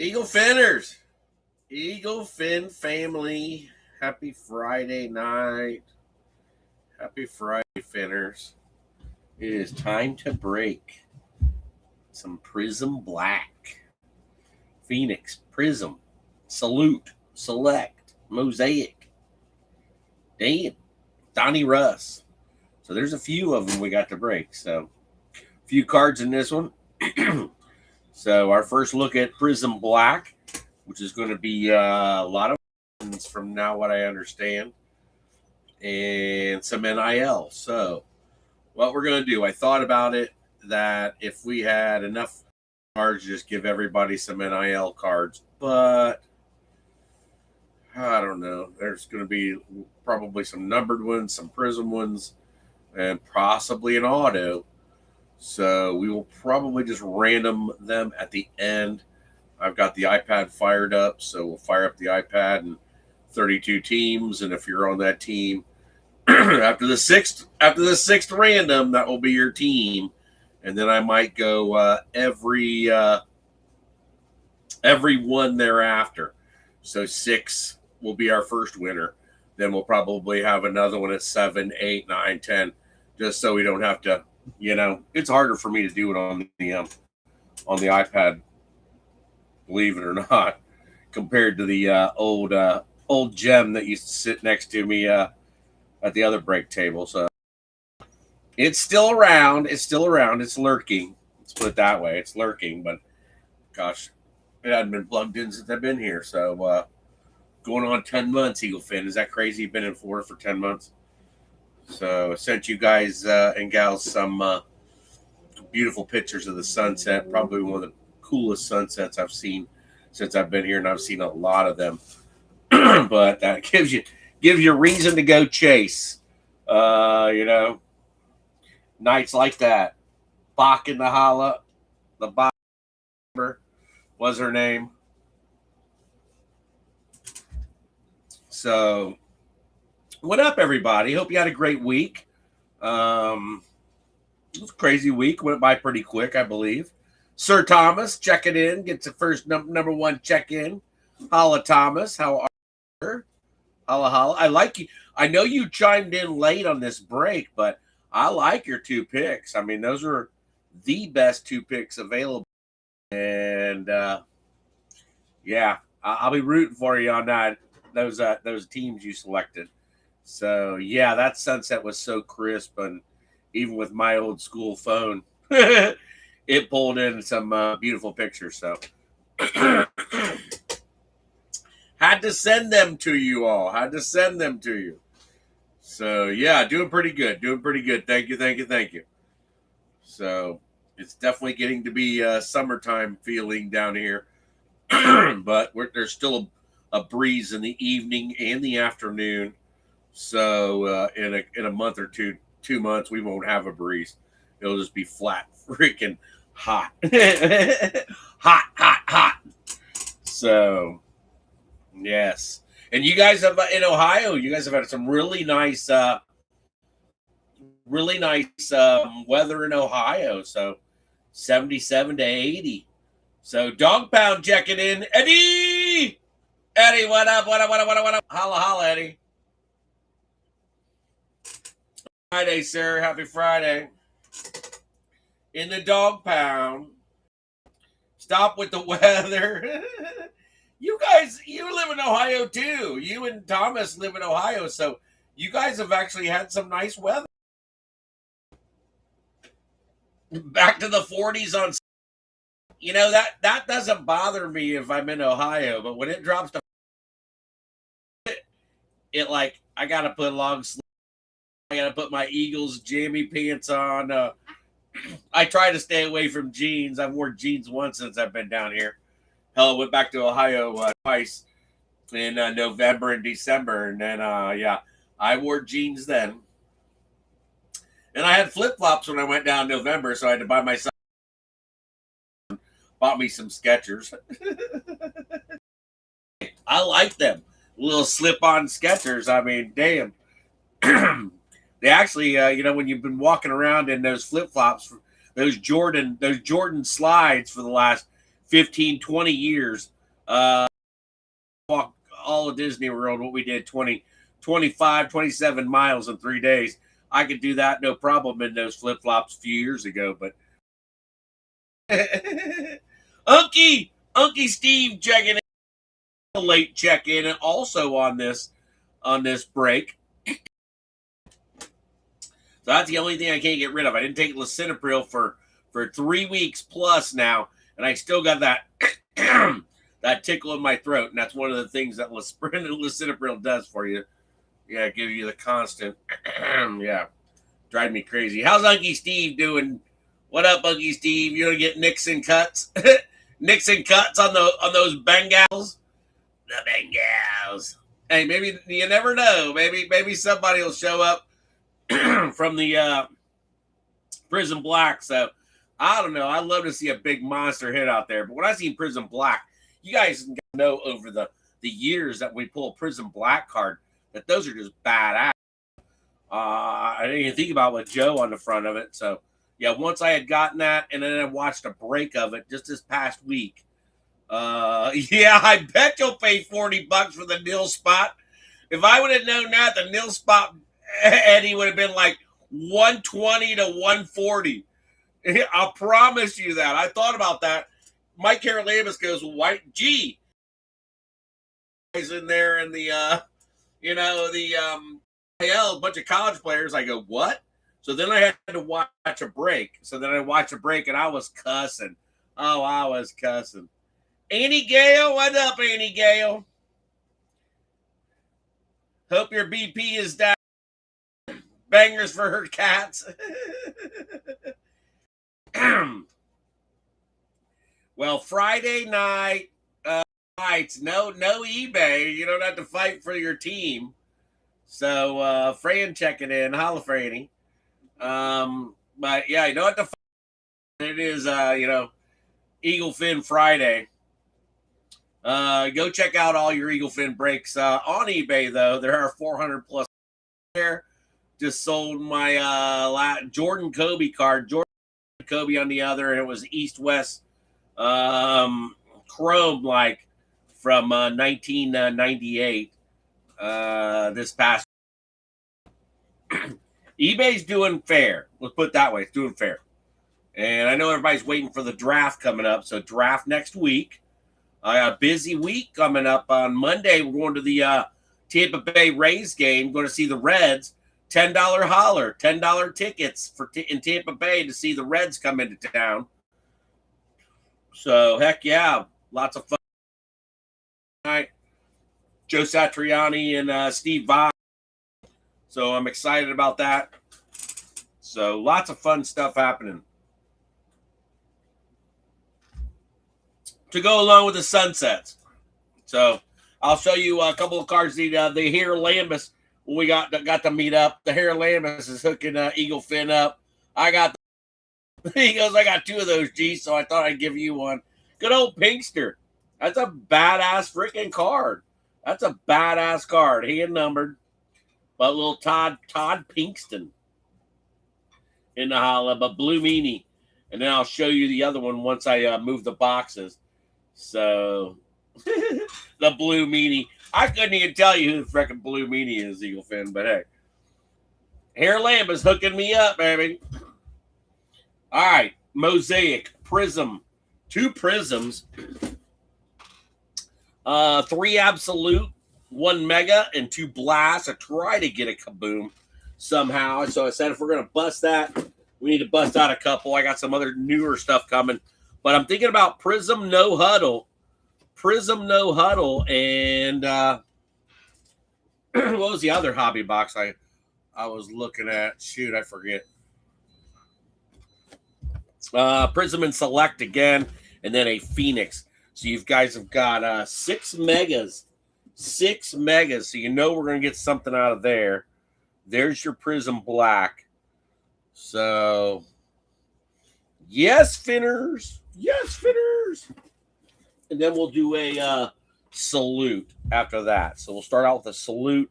Eagle Finners, Eagle Fin family, happy Friday night. Happy Friday, Finners. It is time to break some Prizm Black, Phoenix, Prizm, Salute, Select, Mosaic, damn, Donruss. So there's a few of them we got to break. So a few cards in this one. So our first look at Prizm Black, which is going to be a lot of from now what I understand, and some NIL. So what we're going to do, I thought about it, that if we had enough cards, just give everybody some NIL cards, but I don't know. There's going to be probably some numbered ones, some Prizm ones, and possibly an auto. So we will probably just random them at the end. I've got the iPad fired up, so we'll fire up the iPad and 32 teams. And if you're on that team, after the sixth random, that will be your team. And then I might go every one thereafter. So 6 will be our first winner. Then we'll probably have another one at 7, 8, 9, 10, just so we don't have to. It's harder for me to do it on the iPad, believe it or not, compared to the old gem that used to sit next to me at the other break table. So it's still around. It's lurking. Let's put it that way. It's lurking, but gosh, it hadn't been plugged in since I've been here. So going on 10 months, Eagle Fin. Is that crazy? You've been in Florida for 10 months. So I sent you guys and gals some beautiful pictures of the sunset. Probably one of the coolest sunsets I've seen since I've been here, and I've seen a lot of them. But that gives you reason to go chase. Nights like that. Bach in the holla. The Bach was her name. So what up, everybody? Hope you had a great week. It was a crazy week. Went by pretty quick, I believe. Sir Thomas checking in. Gets the first number one check-in. Holla, Thomas. How are you? Holla, holla. I like you. I know you chimed in late on this break, but I like your 2 picks. I mean, those are the best 2 picks available. And, yeah, I'll be rooting for you on that. Those teams you selected. So, yeah, that sunset was so crisp, and even with my old school phone, it pulled in some beautiful pictures. So, had to send them to you all. So, yeah, doing pretty good. Thank you. So, it's definitely getting to be summertime feeling down here. But there's still a breeze in the evening and the afternoon. So in a month or 2 months, we won't have a breeze. It'll just be flat, freaking hot, hot. So yes, and you guys have in Ohio. You guys have had some really nice weather in Ohio. So 77 to 80. So Dog Pound checking in. Eddie, what up? Holla, Eddie. Friday, sir. Happy Friday. In the Dog Pound. Stop with the weather. You guys, you live in Ohio too. You and Thomas live in Ohio, so you guys have actually had some nice weather. Back to the 40s on. That doesn't bother me if I'm in Ohio, but when it drops to it like I gotta put long sleeves. I gotta put my Eagles jammy pants on. I try to stay away from jeans. I've worn jeans once since I've been down here. Hell, I went back to Ohio twice in November and December, and then I wore jeans then. And I had flip flops when I went down in November, so I had to buy myself. Bought me some Skechers. I like them. Little slip-on Skechers. I mean, damn. They actually, when you've been walking around in those flip-flops, those Jordan slides for the last 15, 20 years. Walk all of Disney World, what we did 20, 25, 27 miles in 3 days. I could do that no problem in those flip-flops a few years ago, but Unky Steve checking in, late check-in, and also on this break. So that's the only thing I can't get rid of. I didn't take lisinopril for 3 weeks plus now, and I still got that that tickle in my throat, and that's one of the things that lisinopril does for you. Yeah, give you the constant. Yeah, drive me crazy. How's Unky Steve doing? What up, Unky Steve? You gonna get Nixon cuts? Nixon cuts on those Bengals? The Bengals. Hey, maybe you never know. Maybe somebody will show up from the Prizm Black. So I don't know. I'd love to see a big monster hit out there. But when I see Prizm Black, you guys know over the years that we pull a Prizm Black card that those are just badass. I didn't even think about with Joe on the front of it. So yeah, once I had gotten that, and then I watched a break of it just this past week. Yeah, I bet you'll pay $40 for the nil spot. If I would have known that, the nil spot Eddie would have been like 120 to 140. I promise you that. I thought about that. Mike Carolabus goes, "White G is in there," and the a bunch of college players. I go, what? So then I had to watch a break. So then I watched a break, and I was cussing. Oh, I was cussing. Annie Gale, what up, Annie Gale? Hope your BP is down. Bangers for her cats. Well, Friday night, nights, no eBay. You don't have to fight for your team. So Fran checking in. Holla, Franny. But yeah, you don't have to fight. It is Eagle Fin Friday. Go check out all your Eagle Fin breaks on eBay, though. There are 400 plus there. Just sold my Jordan Kobe card. Jordan Kobe on the other, and it was East-West Chrome like from 1998. This past eBay's doing fair. Let's put it that way. It's doing fair. And I know everybody's waiting for the draft coming up. So draft next week. A busy week coming up on Monday. We're going to the Tampa Bay Rays game. Going to see the Reds. $10 holler. $10 tickets in Tampa Bay to see the Reds come into town. So, heck yeah. Lots of fun tonight. Joe Satriani and Steve Vai. So I'm excited about that. So lots of fun stuff happening. To go along with the sunsets. So I'll show you a couple of cards. The Hair Lambus, we got to meet up. The Hair Lambus is hooking Eagle Fin up. He goes, I got 2 of those, G, so I thought I'd give you one. Good old Pinkster. That's a badass freaking card. That's a badass card. Hand numbered. But little Todd Pinkston in the holla, but Blue Meanie. And then I'll show you the other one once I move the boxes. So, the Blue Meanie. I couldn't even tell you who the freaking Blue Meanie is, Eagle Fin, but hey. Hair Lamb is hooking me up, baby. All right. Mosaic, Prism. 2 Prisms. 3 Absolute. 1 Mega and 2 Blast. I try to get a Kaboom somehow. So I said if we're going to bust that, we need to bust out a couple. I got some other newer stuff coming. But I'm thinking about Prism No Huddle. Prism No Huddle. And what was the other hobby box I was looking at? Shoot, I forget. Prism and Select again. And then a Phoenix. So you guys have got 6 Megas. 6 Megas, so you know we're going to get something out of there. There's your Prizm Black. So, yes, Finners. Yes, Finners. And then we'll do a Salute after that. So we'll start out with a Salute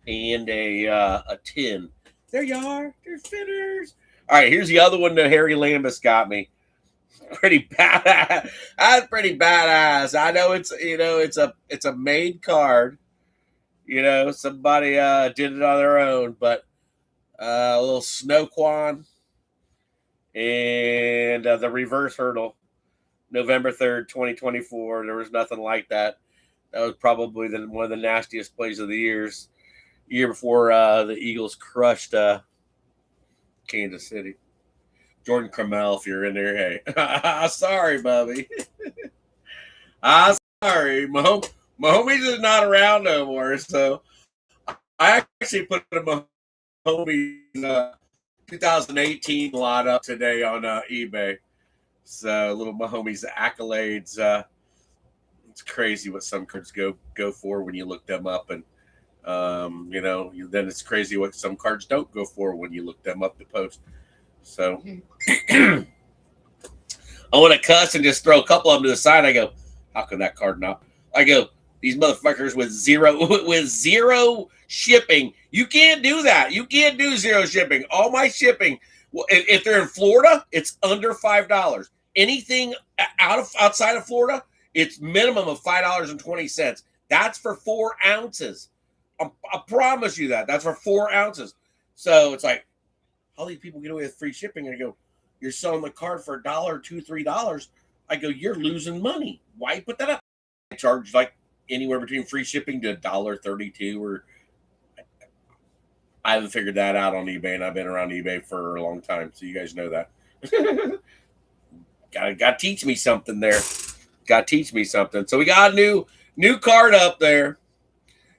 and a tin. There you are. There's Finners. All right, here's the other one that Harry Lambus got me. Pretty bad. That's pretty badass. I know it's a made card. Somebody did it on their own, but a little Snoquan and the reverse hurdle, November 3rd, 2024. There was nothing like that. That was probably one of the nastiest plays of the year before the Eagles crushed Kansas City. Jordan Cramell, if you're in there, hey. Sorry, Bubby. I'm sorry. Mahomes is not around no more, so I actually put a Mahomes 2018 lot up today on eBay. So little Mahomes accolades. It's crazy what some cards go for when you look them up, and then it's crazy what some cards don't go for when you look them up to post. So I want to cuss and just throw a couple of them to the side. I go, how can that card not? I go, these motherfuckers with zero shipping. You can't do that. You can't do zero shipping. All my shipping, if they're in Florida, it's under $5. Anything outside of Florida, it's minimum of $5.20. That's for 4 ounces. I promise you that. That's for 4 ounces. So it's like, how these people get away with free shipping? And I go, you're selling the card for $1, $2, $3. I go, you're losing money. Why put that up? I charge like anywhere between free shipping to $1.32, or I haven't figured that out on eBay, and I've been around eBay for a long time, so you guys know that. Gotta teach me something there. Gotta teach me something. So we got a new card up there.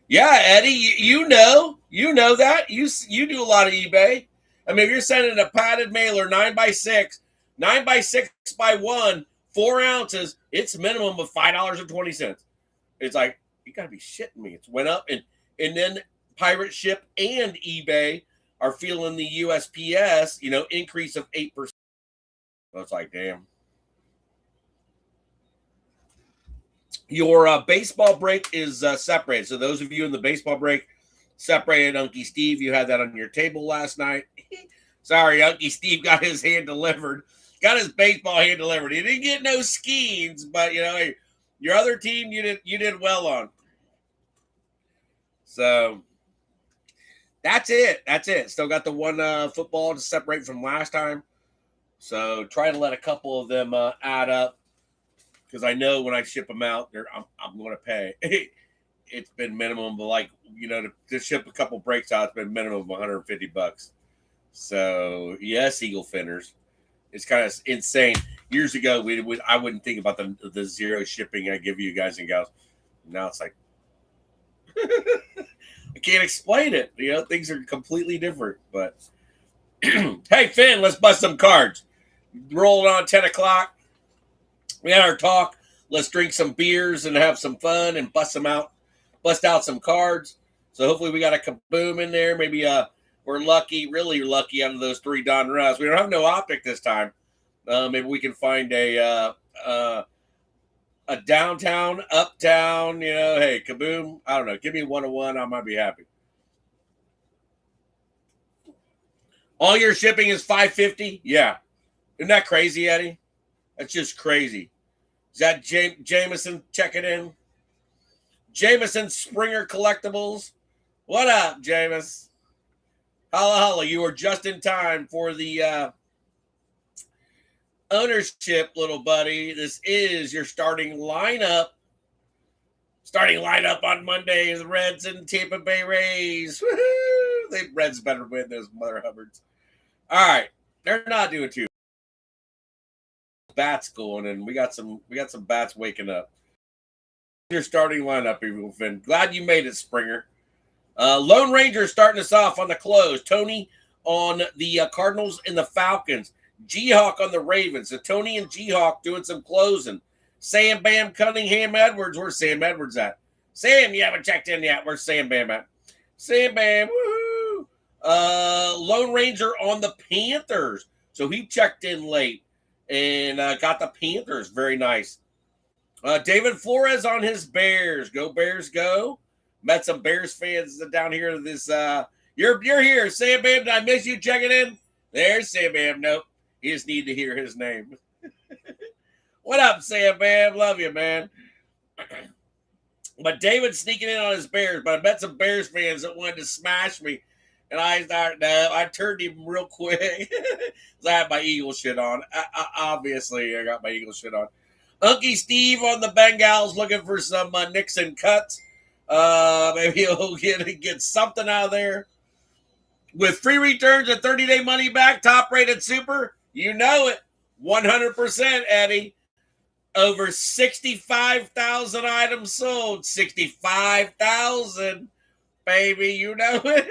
Yeah, Eddie, you know that. You do a lot of eBay. I mean, if you're sending a padded mailer 9x6, 9x6x1, 4 ounces, it's minimum of $5.20. It's like, you gotta be shitting me. It's went up, and then Pirate Ship and eBay are feeling the USPS, increase of 8%. So it's like, damn. Your baseball break is separated. So those of you in the baseball break, separated. Unky Steve, you had that on your table last night. Sorry, Unky Steve got his hand delivered. Got his baseball hand delivered. He didn't get no skeins, but hey, your other team you did well on. So that's it. Still got the one football to separate from last time. So try to let a couple of them add up, because I know when I ship them out, I'm going to pay. It's been minimum, but to ship a couple breaks out, it's been minimum of $150. So yes, Eagle Finners, it's kind of insane. Years ago, I wouldn't think about the zero shipping I give you guys and gals. Now it's like I can't explain it. Things are completely different. But hey, Finn, let's bust some cards. Rolling on 10 o'clock. We had our talk. Let's drink some beers and have some fun and bust out some cards. So hopefully we got a kaboom in there. Maybe we're lucky, really lucky, out of those 3 Donruss. We don't have no optic this time. Maybe we can find a downtown, uptown, hey, kaboom. I don't know. Give me 101. I might be happy. All your shipping is $5.50? Yeah. Isn't that crazy, Eddie? That's just crazy. Is that Jameson checking in? Jameson Springer Collectibles. What up, Jameson? Holla, holla. You are just in time for the ownership, little buddy. This is your starting lineup. Starting lineup on Monday is Reds and Tampa Bay Rays. Woohoo! The Reds better win those Mother Hubbards. All right. They're not doing too. Bats going, and we got some bats waking up. Your starting lineup, Evil Finn. Glad you made it, Springer. Lone Ranger starting us off on the close. Tony on the Cardinals and the Falcons. G-Hawk on the Ravens. So Tony and G-Hawk doing some closing. Sam Bam Cunningham Edwards. Where's Sam Edwards at? Sam, you haven't checked in yet. Where's Sam Bam at? Sam Bam, woohoo! Lone Ranger on the Panthers. So he checked in late and got the Panthers. Very nice. David Flores on his Bears. Go Bears, go. Met some Bears fans down here. This you're here. Sam Bam, did I miss you checking in? There's Sam Bam. Nope. You just need to hear his name. What up, Sam, man? Love you, man. But David's sneaking in on his Bears, but I bet some Bears fans that wanted to smash me. And I thought, no, I turned him real quick. I had my Eagle shit on. Obviously, I got my Eagle shit on. Unky Steve on the Bengals looking for some Nixon cuts. Maybe he'll get something out of there. With free returns and 30-day money back, top-rated super, you know it. 100%, Eddie. Over 65,000 items sold. 65,000, baby. You know it.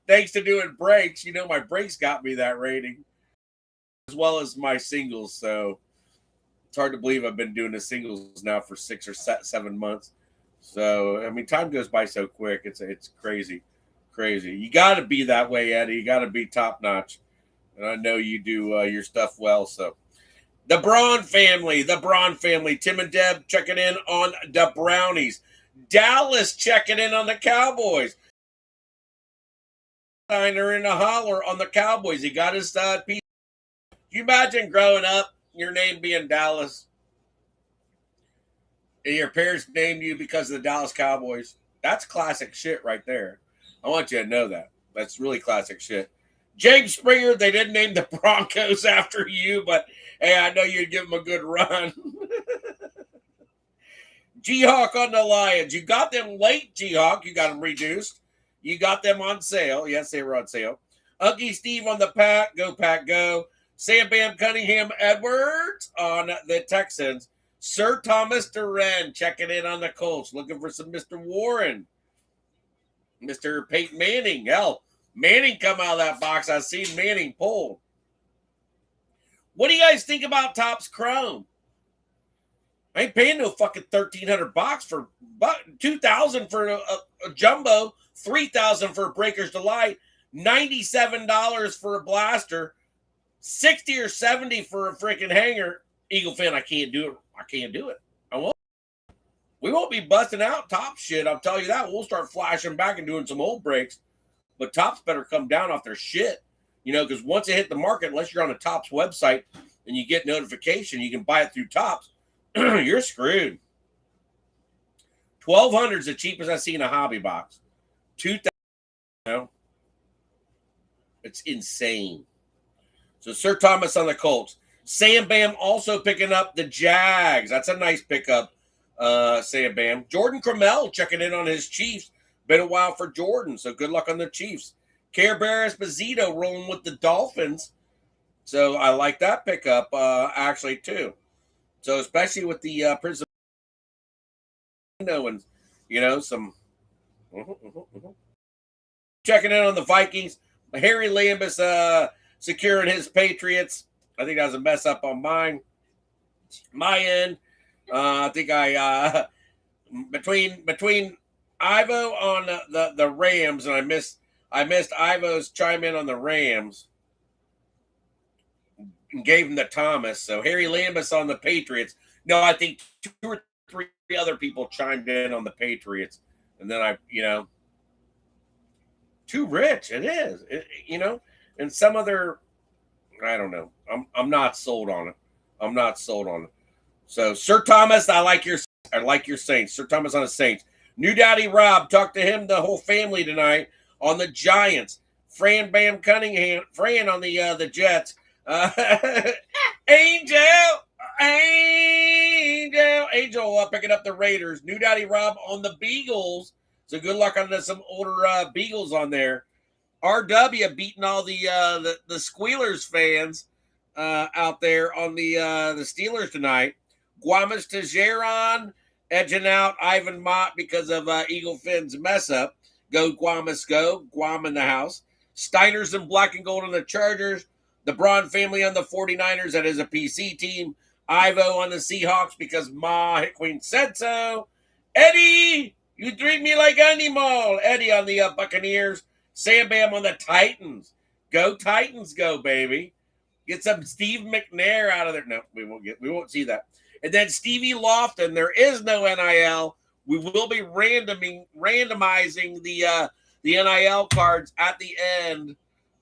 Thanks to doing breaks. You know my breaks got me that rating. As well as my singles. So it's hard to believe I've been doing the singles now for 6 or 7 months. So, I mean, time goes by so quick. It's crazy. Crazy. You got to be that way, Eddie. You got to be top-notch. And I know you do your stuff well, so. The Braun family, Tim and Deb checking in on the Brownies. Dallas checking in on the Cowboys. Steiner in a holler on the Cowboys. He got his piece. Can you imagine growing up, your name being Dallas, and your parents named you because of the Dallas Cowboys? That's classic shit right there. I want you to know that. That's really classic shit. James Springer, they didn't name the Broncos after you, but hey, I know you'd give them a good run. G-Hawk on the Lions. You got them late, G-Hawk. You got them reduced. You got them on sale. Yes, they were on sale. Ugly Steve on the Pack. Go, Pack, go. Sam Bam Cunningham Edwards on the Texans. Sir Thomas Duran checking in on the Colts. Looking for some Mr. Warren. Mr. Peyton Manning. Hell, Manning come out of that box. I've seen Manning pull. What do you guys think about Topps Chrome? I ain't paying no fucking $1,300 for $2,000 for a jumbo, $3,000 for a Breaker's Delight, $97 for a blaster, $60 or $70 for a freaking hanger. Eagle fan, I can't do it. I can't do it. I won't. We won't be busting out Topps shit. I'll tell you that. We'll start flashing back and doing some old breaks. But Topps better come down off their shit. You know, because once it hit the market, unless you're on the Topps website and you get notification, you can buy it through Topps, you're screwed. $1,200 is the cheapest I've seen a hobby box. $2,000, you know? It's insane. So Sir Thomas on the Colts. Sam Bam also picking up the Jags. That's a nice pickup, Sam Bam. Jordan Cromell checking in on his Chiefs. Been a while for Jordan, so good luck on the Chiefs. Care Bear Esposito rolling with the Dolphins. So I like that pickup, actually, too. So especially with the Prizm, and, you know, some. Checking in on the Vikings. Harry Lambus securing his Patriots. I think that was a mess up on my end. I think I between Ivo on the Rams, and I missed Ivo's chime in on the Rams and gave him the Thomas. So Harry Lambus on the Patriots. No, I think 2 or 3 other people chimed in on the Patriots, and then too rich. It is, and some other. I don't know. I'm not sold on it. I'm not sold on it. So Sir Thomas, I like your Saints. Sir Thomas on the Saints. New Daddy Rob, talked to him, the whole family tonight on the Giants. Fran Bam Cunningham, Fran on the Jets. Angel picking up the Raiders. New Daddy Rob on the Beagles. So good luck on some older Beagles on there. RW beating all the Squealers fans out there on the Steelers tonight. Guamas Tajeron edging out Ivan Mott because of Eagle Finn's mess up. Go Guamas, go. Guam in the house. Steiners and black and gold on the Chargers. The Braun family on the 49ers. That is a PC team. Ivo on the Seahawks because Ma Hit Queen said so. Eddie, you treat me like animal. Eddie on the Buccaneers. Sam Bam on the Titans. Go Titans, go, baby. Get some Steve McNair out of there. No, we won't see that. And then Stevie Lofton. There is no NIL. We will be randomizing the NIL cards at the end.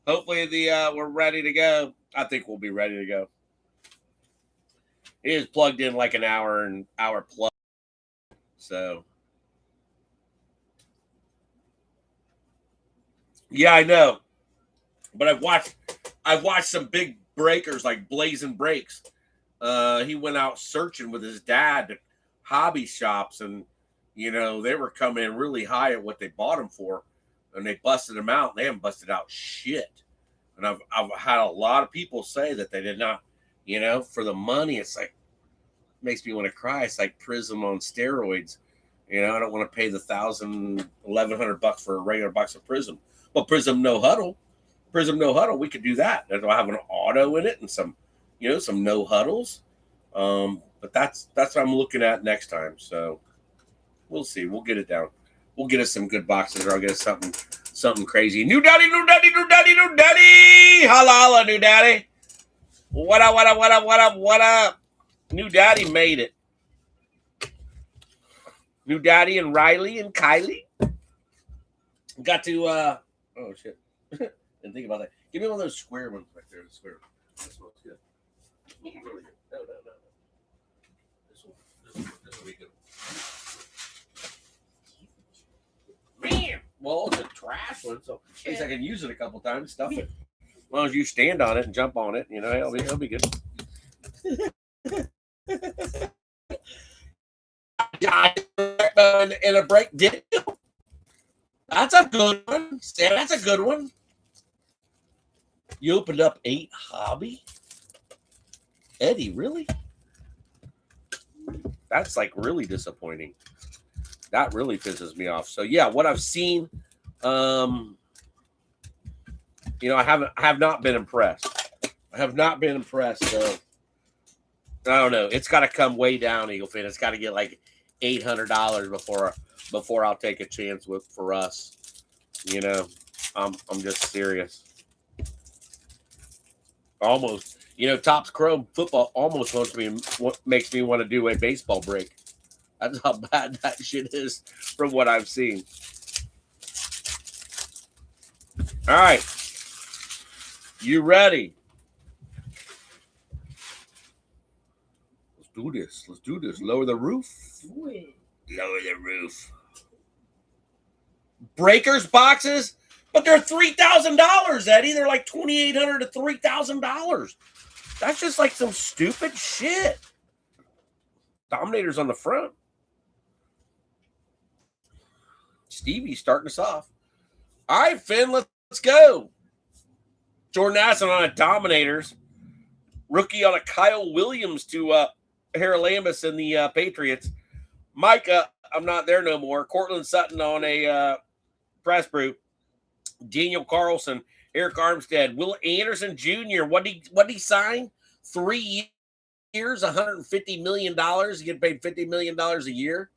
Hopefully we're ready to go. I think we'll be ready to go. It is plugged in like an hour plus. So yeah, I know. But I've watched some big breakers like Blazing Breaks. He went out searching with his dad at hobby shops, and they were coming in really high at what they bought them for, and they busted them out. And they haven't busted out shit. And I've had a lot of people say that they did not, for the money. It's like makes me want to cry. It's like Prizm on steroids. I don't want to pay the $1,100 for a regular box of Prizm. But Prizm No Huddle, we could do that. It'll have an auto in it and some no huddles. But that's what I'm looking at next time. So we'll see. We'll get it down. We'll get us some good boxes, or I'll get us something crazy. New daddy. Holla, new daddy. What up? New daddy made it. New daddy and Riley and Kylie got to oh shit. Didn't think about that. Give me one of those square ones right there. The square. This one's good. Really good. No. This will be good. Man, well, it's a trash one, so at least I can use it a couple times. Stuff it. As long as you stand on it and jump on it, it'll be good. In a break, did you? That's a good one, Sam. That's a good one. You opened up 8 hobby, Eddie. Really? That's like really disappointing. That really pisses me off. So yeah, what I've seen, I have not been impressed. So I don't know. It's got to come way down, Eagle Fin. It's got to get like $800 before I'll take a chance for us. I'm just serious. Almost, Topps Chrome football almost makes me want to do a baseball break. That's how bad that shit is from what I've seen. All right. You ready? Let's do this. Lower the roof. Lower the roof. Breakers boxes, but they're $3,000, Eddie. They're like $2,800 to $3,000. That's just like some stupid shit. Dominators on the front. Stevie's starting us off. All right, Finn, let's go. Jordan Addison on a Dominators. Rookie on a Kyle Williams to Haralamus and the Patriots. Micah, I'm not there no more. Cortland Sutton on a Press Brew. Daniel Carlson, Eric Armstead, Will Anderson Jr. What did he sign? 3 years, $150 million. He get paid $50 million a year.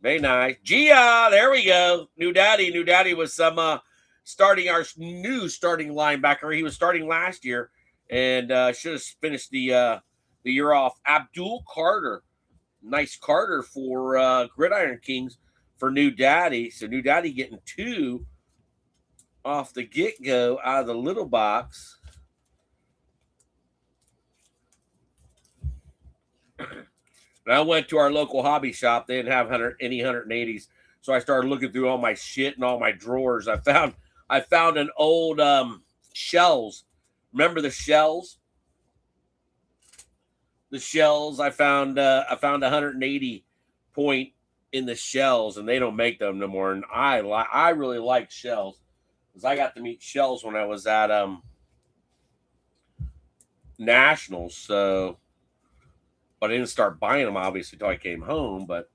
Very nice. Gia, there we go. New Daddy was some starting our new starting linebacker. He was starting last year and should have finished the year off. Abdul Carter. Nice Carter for Gridiron Kings for New Daddy. So New Daddy getting 2 off the get-go out of the little box. And I went to our local hobby shop. They didn't have any 180s. So I started looking through all my shit and all my drawers. I found an old shells. Remember the shells? The shells. I found a 180 point in the shells, and they don't make them no more. And I really like shells because I got to meet shells when I was at Nationals. So, but I didn't start buying them obviously until I came home. But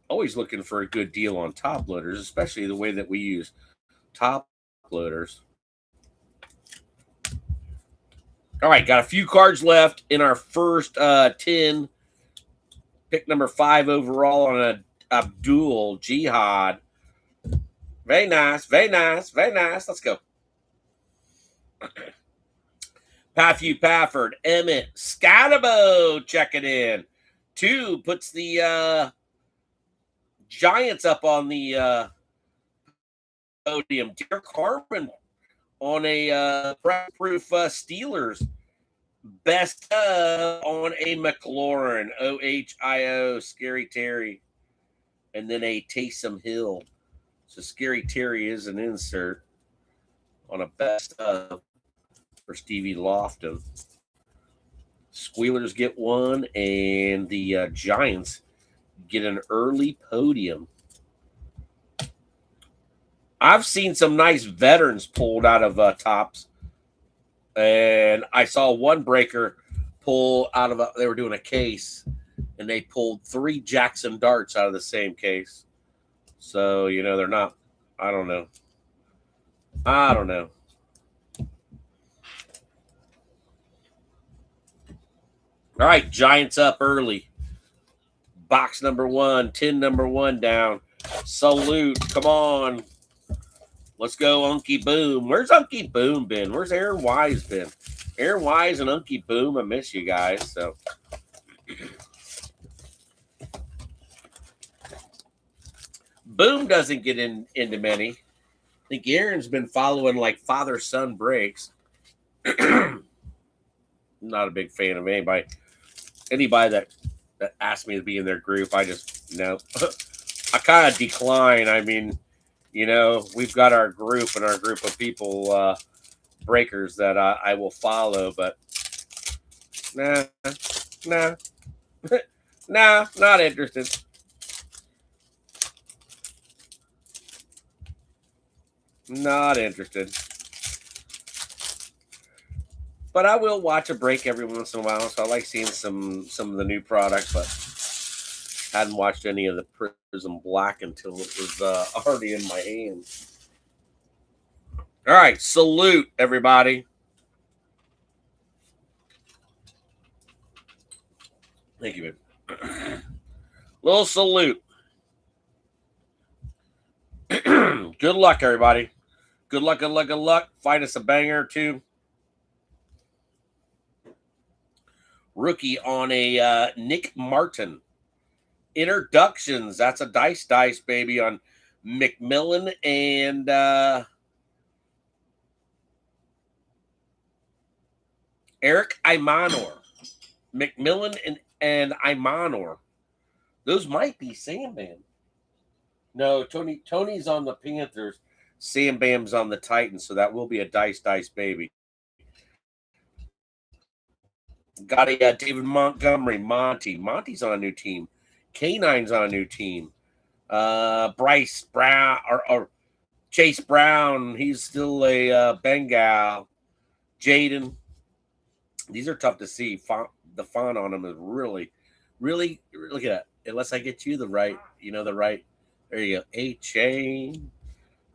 always looking for a good deal on top loaders, especially the way that we use top loaders. All right, got a few cards left in our first 10. Pick number 5 overall on a Abdul Jihad. Very nice. Let's go. Patthew Pafford, Emmett Scatabo checking in. 2 puts the Giants up on the podium. Derek Harmon on a proof Steelers. Best of on a McLaurin, OHIO, Scary Terry, and then a Taysom Hill. So Scary Terry is an insert on a best of for Stevie Lofton. Squealers get one, and the Giants get an early podium. I've seen some nice veterans pulled out of tops, and I saw one breaker pull out of they were doing a case, and they pulled 3 Jackson darts out of the same case. So, they're not, I don't know. All right, Giants up early. Box number 1, tin number 1 down. Salute, come on. Let's go, Unky Boom. Where's Unky Boom been? Where's Aaron Wise been? Aaron Wise and Unky Boom, I miss you guys. So, Boom doesn't get into many. I think Aaron's been following like father-son breaks. Not a big fan of anybody. Anybody that asked me to be in their group, I just, I kind of decline. I mean, we've got our group and our group of people, breakers that I will follow, but nah, nah, not interested. Not interested. But I will watch a break every once in a while, so I like seeing some of the new products, but hadn't watched any of the Prism Black until it was already in my hands. All right, salute, everybody. Thank you, babe. Little salute. Good luck, everybody. Good luck, good luck, good luck. Find us a banger or two. Rookie on a Nick Martin. Introductions. That's a dice, baby, on McMillan and Eric Imanor. McMillan and Imanor. Those might be Sam Bam. No, Tony's on the Panthers. Sam Bam's on the Titans, so that will be a dice, baby. Got a David Montgomery, Monty's on a new team. Canine's on a new team. Bryce Brown or Chase Brown, he's still a Bengal. Jaden, these are tough to see. The font on them is really, really, look at that. Unless I get you the right, the right. There you go. A-Chain,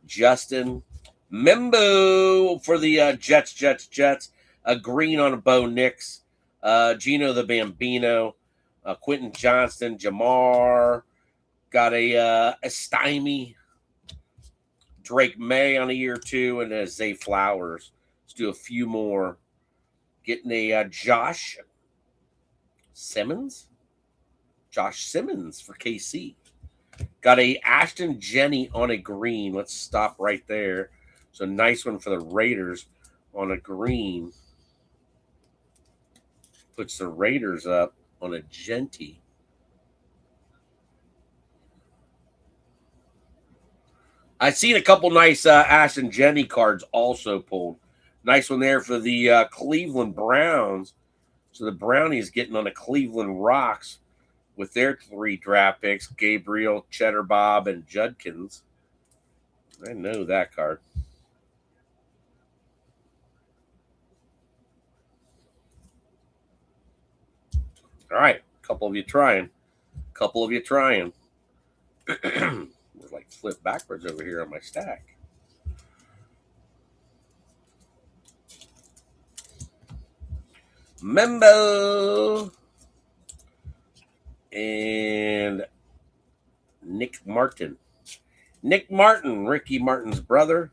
Justin, Membo for the Jets. A green on a Bo Nix. Gino the Bambino. Quentin Johnston, Jamar. Got a Stymie. Drake May on a year 2, and a Zay Flowers. Let's do a few more. Getting a Josh Simmons for KC. Got a Ashton Jenny on a green. Let's stop right there. So nice one for the Raiders on a green. Puts the Raiders up on a Genty. I've seen a couple nice Ashton Jenny cards also pulled. Nice one there for the Cleveland Browns. So the Brownies getting on the Cleveland Rocks with their 3 draft picks, Gabriel, Cheddar Bob, and Judkins. I know that card. All right, a couple of you trying. Like flip backwards over here on my stack. Membo and Nick Martin. Ricky Martin's brother.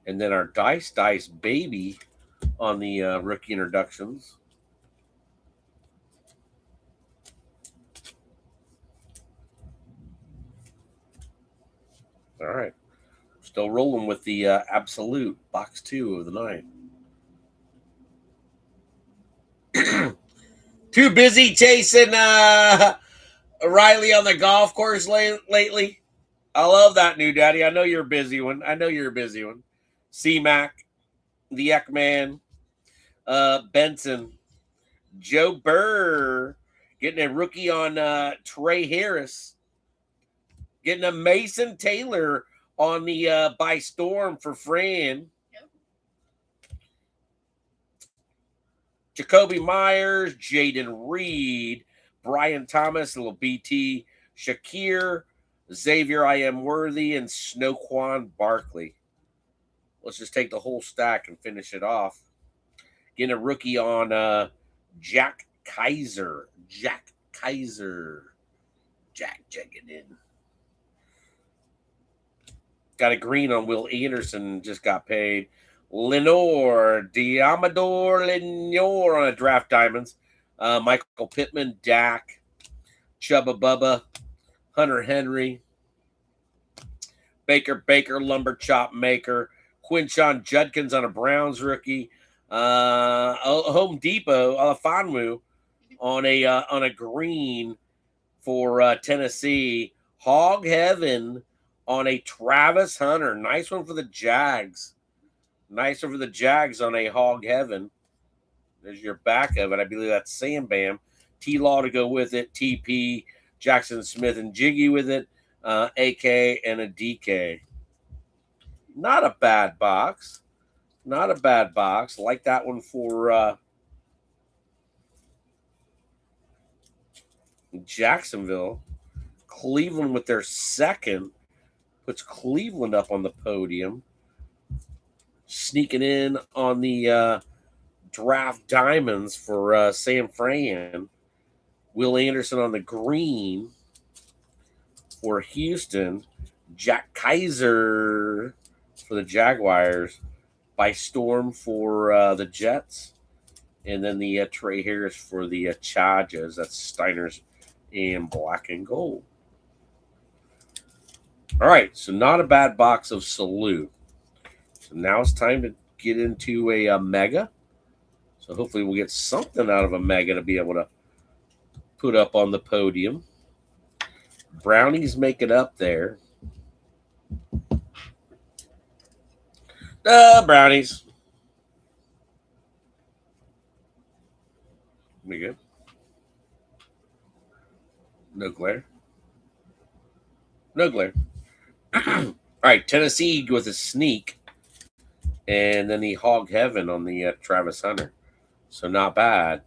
And then our dice baby on the rookie introductions. All right. Still rolling with the Absolute box 2 of the night. Too busy chasing Riley on the golf course lately. I love that new daddy. I know you're a busy one. C-Mac, the Ekman, Benson, Joe Burr, getting a rookie on Trey Harris, getting a Mason Taylor on the by storm for Fran. Yep. Jacoby Myers, Jaden Reed, Brian Thomas, little BT, Shakir, Xavier I Am Worthy, and Snoquan Barkley. Let's just take the whole stack and finish it off. Getting a rookie on Jack Kaiser. Jack checking in. Got a green on Will Anderson, just got paid. Diamador Lenore on a draft diamonds. Michael Pittman, Dak, Chubba Bubba, Hunter Henry, Baker, Lumber Chop Maker, Quinshon Judkins on a Browns rookie, Home Depot, Alafonwu on a green for Tennessee, Hog Heaven on a Travis Hunter. Nice one for the Jags. Nice one for the Jags on a Hog Heaven. There's your back of it. I believe that's Sam Bam. T-Law to go with it. TP, Jackson Smith and Jiggy with it. AK and a DK. Not a bad box. Like that one for Jacksonville. Cleveland with their second. Puts Cleveland up on the podium. Sneaking in on the draft diamonds for Sam Fran. Will Anderson on the green for Houston. Jack Kaiser for the Jaguars. By storm for the Jets. And then the Trey Harris for the Chargers. That's Steiner's in black and gold. All right, so not a bad box of Salute. So now it's time to get into a mega. So hopefully we'll get something out of a mega to be able to put up on the podium. Brownies make it up there. Brownies. We good? No glare. All right, Tennessee with a sneak. And then the Hog Heaven on the Travis Hunter. So not bad.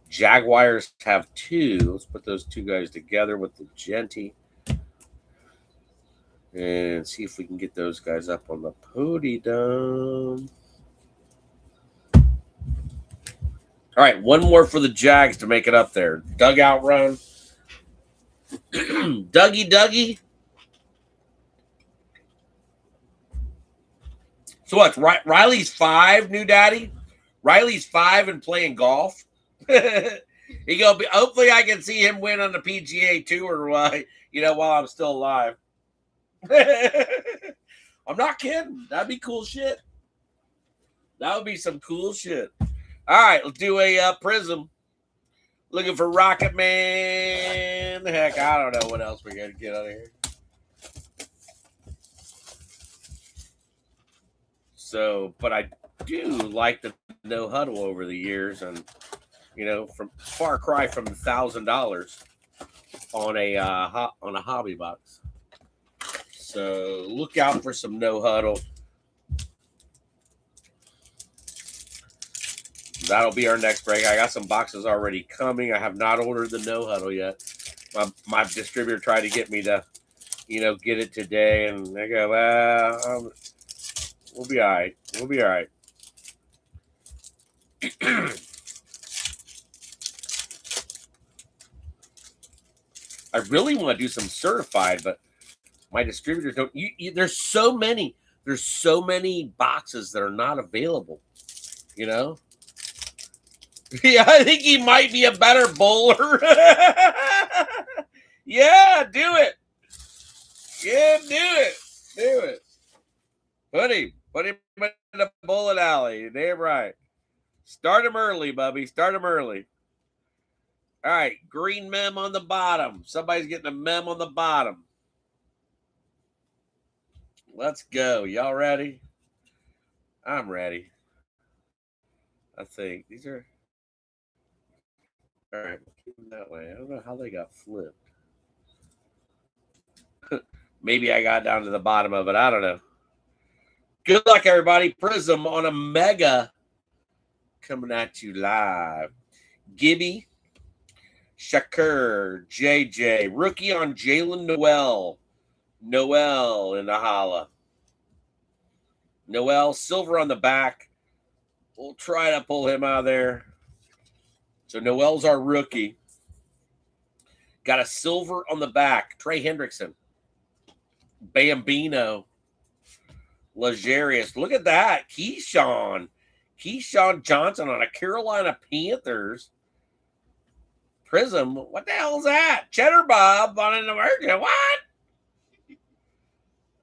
Jaguars have 2. Let's put those 2 guys together with the Genty. And see if we can get those guys up on the podium. All right, one more for the Jags to make it up there. Dugout run. Dougie. So what's Riley's 5, new daddy? Riley's 5 and playing golf. He go. Hopefully, I can see him win on the PGA Tour. While I'm still alive. I'm not kidding. That'd be cool shit. That would be some cool shit. All right, let's do a Prism. Looking for Rocket Man. Heck, I don't know what else we got to get out of here. So, but I do like the no huddle over the years, and from far cry from $1,000 on a hobby box. So look out for some no huddle. That'll be our next break. I got some boxes already coming. I have not ordered the no huddle yet. My distributor tried to get me to, get it today, and they go, well, we'll be all right. We'll be all right. I really want to do some certified, but my distributors don't. There's so many. There's so many boxes that are not available. Yeah, I think he might be a better bowler. Yeah, do it. Yeah, do it. Do it. Put him in the bullet alley. You're damn right. Start him early, Bubby. Start him early. All right, green mem on the bottom. Somebody's getting a mem on the bottom. Let's go. Y'all ready? I'm ready. I think these are all right. Keep them that way. I don't know how they got flipped. Maybe I got down to the bottom of it. I don't know. Good luck, everybody. Prism on a mega coming at you live. Gibby, Shakur, JJ, rookie on Jalen Noel. Noel in the holla. Noel, silver on the back. We'll try to pull him out of there. So Noel's our rookie. Got a silver on the back. Trey Hendrickson. Bambino. Legarius. Look at that. Keyshawn Johnson on a Carolina Panthers. Prism. What the hell is that? Cheddar Bob on an emergent. What?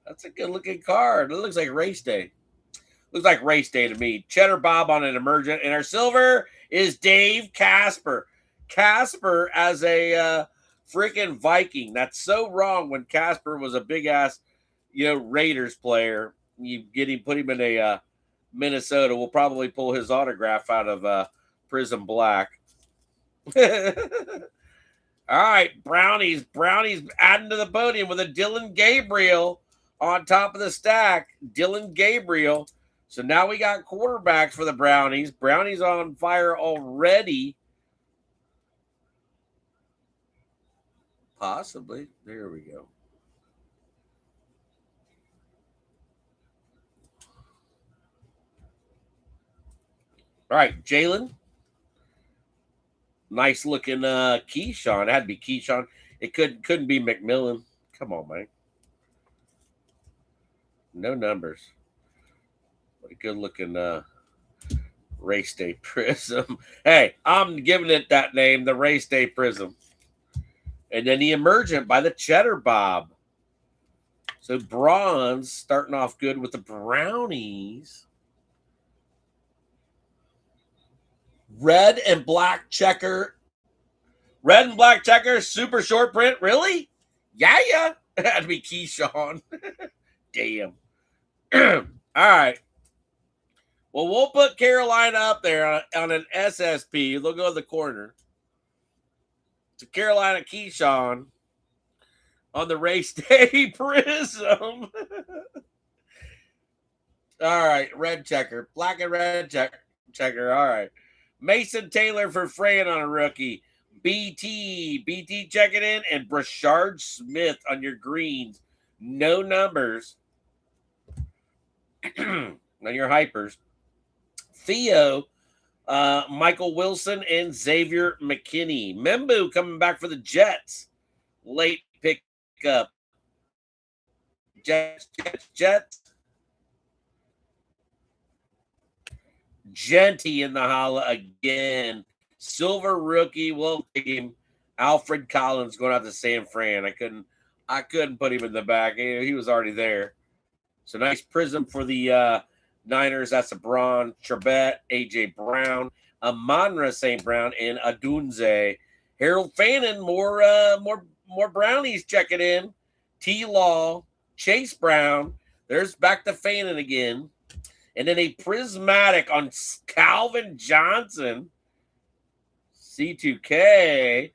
That's a good looking card. It looks like race day. Looks like race day to me. Cheddar Bob on an emergent. And our silver is Dave Casper. Casper as a freaking Viking. That's so wrong when Casper was a big ass, Raiders player. You get him, put him in a Minnesota. We'll probably pull his autograph out of Prism Black. All right, Brownies adding to the podium with a Dylan Gabriel on top of the stack. Dylan Gabriel. So now we got quarterbacks for the Brownies. Brownies on fire already. Possibly. There we go. All right, Jalen. Nice looking Keyshawn. It had to be Keyshawn. It couldn't be McMillan. Come on, man. No numbers. What a good looking race day prism. Hey, I'm giving it that name, the race day prism. And then the emergent by the Cheddar Bob. So bronze starting off good with the Brownies. Red and black checker. Red and black checker, super short print. Really? Yeah. That'd be Keyshawn. Damn. All right. Well, we'll put Carolina up there on an SSP. They'll go to the corner. So Carolina Keyshawn on the race day prism. All right. Red checker. Black and red checker. All right. Mason Taylor for Fran on a rookie. BT checking in. And Brashard Smith on your greens. No numbers. On your hypers. Theo, Michael Wilson, and Xavier McKinney. Membu coming back for the Jets. Late pickup. Jets. Genty in the holla again. Silver rookie. We'll take him. Alfred Collins going out to San Fran. I couldn't put him in the back. He was already there. So nice prism for the Niners. That's a Braun, Charbet, AJ Brown, Amonra St. Brown, and Adunze. Harold Fannin, more Brownies checking in. T Law, Chase Brown. There's back to Fannin again. And then a prismatic on Calvin Johnson. C2K.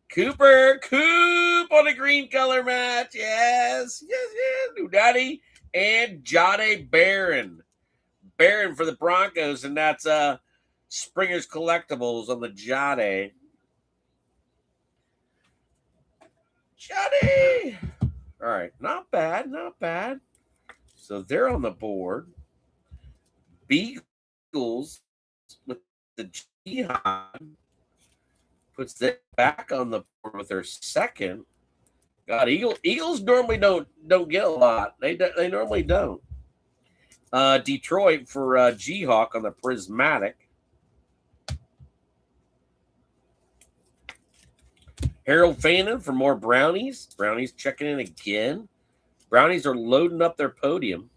Coop on a green color match. Yes. Nudati and Jade Barron. Barron for the Broncos, and that's Springer's Collectibles on the Jade. All right, not bad. So they're on the board. Beagles with the Jihad puts that back on the board with their second. God, Eagles normally don't get a lot. They normally don't. Detroit for G-Hawk on the Prismatic. Harold Fannin for more Brownies. Brownies checking in again. Brownies are loading up their podium.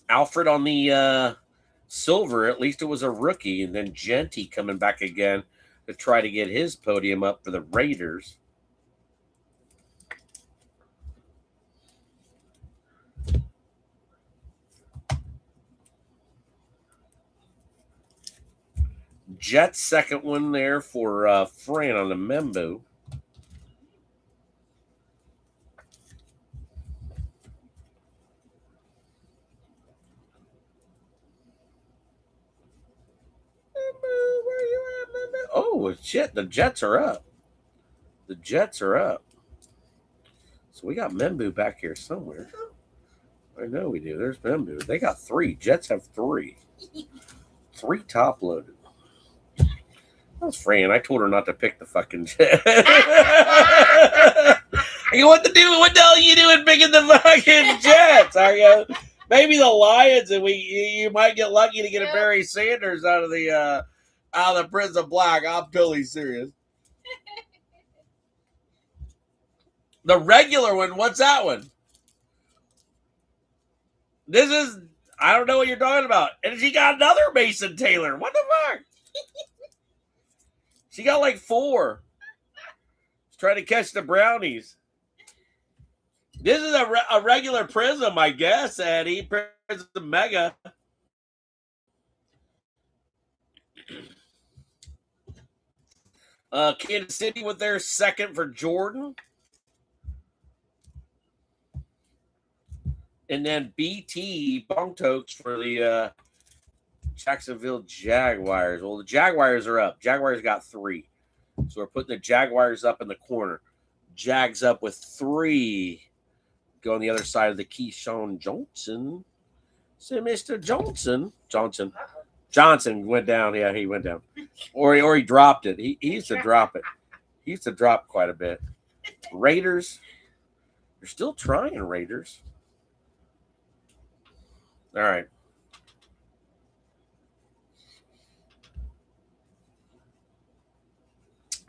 Alfred on the silver. At least it was a rookie. And then Genty coming back again to try to get his podium up for the Raiders. Jets second one there for Fran on the Membo. Where you at, Membo? Oh, shit. The Jets are up. The Jets are up. So we got Membu back here somewhere. I know we do. There's Membu. They got 3. Jets have 3. 3 top loaded. That was Fran. I told her not to pick the fucking Jets. I go, what the hell are you doing picking the fucking Jets? I go, maybe the Lions, and you might get lucky to get a Barry Sanders out of the Prizm Black. I'm totally serious. The regular one, what's that one? This is, I don't know what you're talking about. And she got another Mason Taylor. What the fuck? She got like 4. She's trying to catch the Brownies. This is a regular Prizm, I guess, Eddie. Prizm Mega. Kansas City with their second for Jordan. And then BT Bongtokes for the Jacksonville Jaguars. Well, the Jaguars are up. Jaguars got 3. So we're putting the Jaguars up in the corner. Jags up with 3. Go on the other side of the Keyshawn Johnson. Say, Mr. Johnson went down. Yeah, he went down. Or he dropped it. He used to drop it. He used to drop quite a bit. Raiders. They're still trying, Raiders. All right.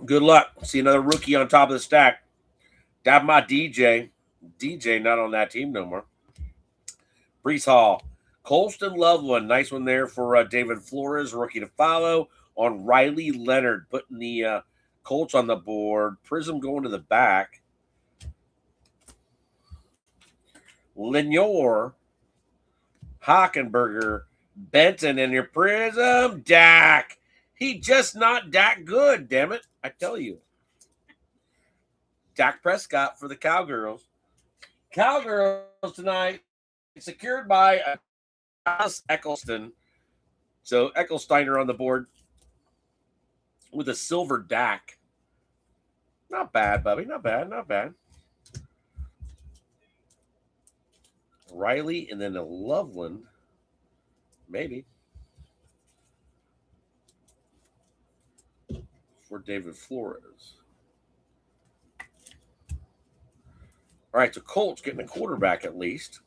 Good luck. See another rookie on top of the stack. Got my DJ. DJ not on that team no more. Brees Hall. Colston Loveland. Nice one there for David Flores. Rookie to follow. On Riley Leonard. Putting the Colts on the board. Prizm going to the back. Lenoir. Hockenberger. Benton in your Prizm. Dak. He just not that good, damn it. I tell you. Dak Prescott for the Cowgirls. Cowgirls tonight secured by Eccleston. So Ecclesteiner on the board with a silver Dak. Not bad, Bubby. Not bad. Not bad. Riley and then a Loveland. Maybe. For David Flores. All right, so Colts getting a quarterback at least.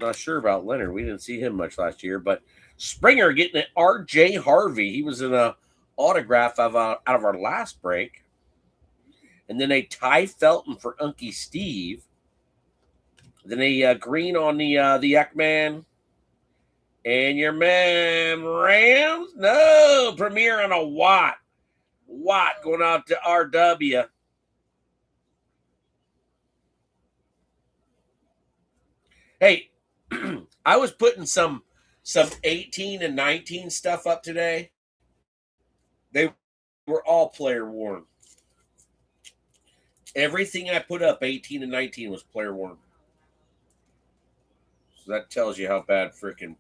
Not sure about Leonard. We didn't see him much last year, but Springer getting an R.J. Harvey. He was in a autograph out of our last break. And then a Ty Felton for Unky Steve. Then a green on the Ekman. And your man Rams? No, Premier on a Watt. Watt going out to RW. Hey, I was putting some 18 and 19 stuff up today. They were all player worn. Everything I put up 18 and 19 was player worn. So that tells you how bad freaking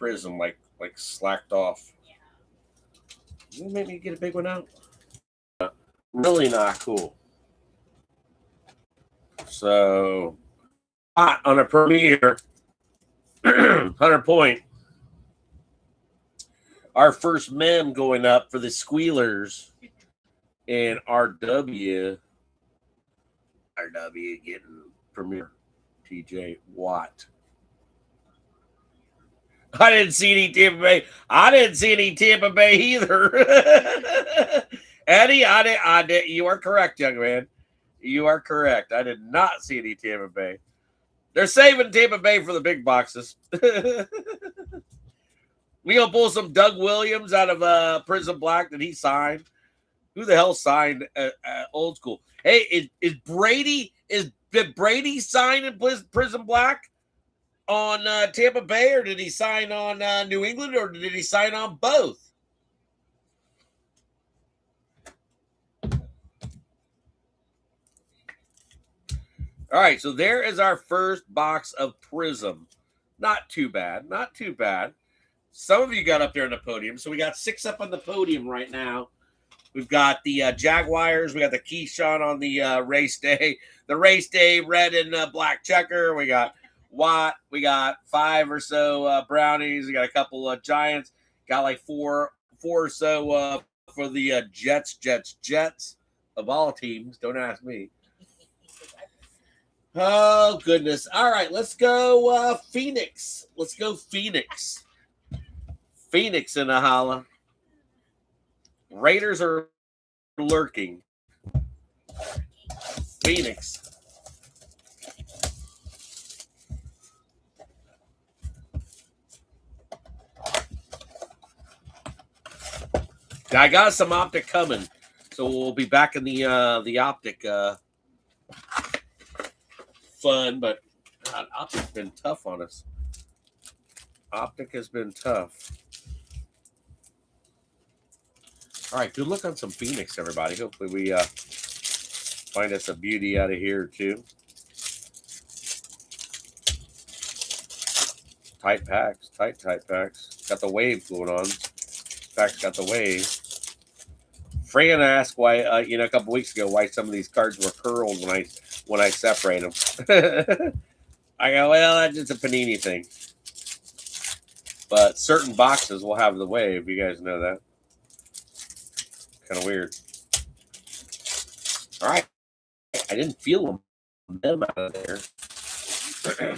Prizm like slacked off. You make me get a big one out. Really not cool. So hot on a Premier 100 point. Our first men going up for the Squealers and RW getting Premier TJ Watt. I didn't see any Tampa Bay. I didn't see any Tampa Bay either. Eddie, I did. You are correct, young man. You are correct. I did not see any Tampa Bay. They're saving Tampa Bay for the big boxes. We gonna pull some Doug Williams out of Prism Black that he signed. Who the hell signed old school? Hey, did Brady sign in Prism Black on Tampa Bay, or did he sign on New England, or did he sign on both? All right, so there is our first box of Prism. Not too bad. Not too bad. Some of you got up there on the podium. So we got 6 up on the podium right now. We've got the Jaguars. We got the Keyshawn on the race day. The race day red and black checker. We got Watt. We got 5 or so Brownies. We got a couple Giants. Got like four or so for the Jets of all teams. Don't ask me. Oh, goodness. All right, let's go Phoenix. Let's go Phoenix. Phoenix in the holla. Raiders are lurking. Phoenix. I got some optic coming, so we'll be back in the optic fun, but God, optic's been tough on us. Optic has been tough. All right, good luck on some Phoenix, everybody. Hopefully we find us a beauty out of here, too. Tight packs. Got the wave going on. Packs got the wave. Fran asked why, a couple weeks ago, why some of these cards were curled when I separate them. I go, well, that's just a Panini thing. But certain boxes will have the wave. You guys know that. Kind of weird. All right. I didn't feel a mem out of there.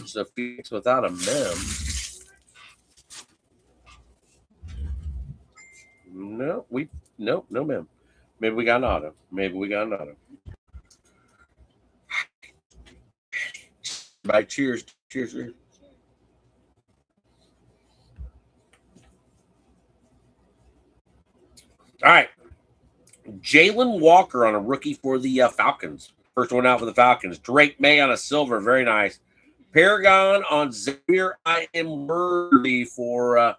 So Phoenix without a mem. No, no mem. Maybe we got an auto. Bye. Cheers. All right. Jalen Walker on a rookie for the Falcons. First one out for the Falcons. Drake May on a silver. Very nice. Paragon on Xavier. I am worthy for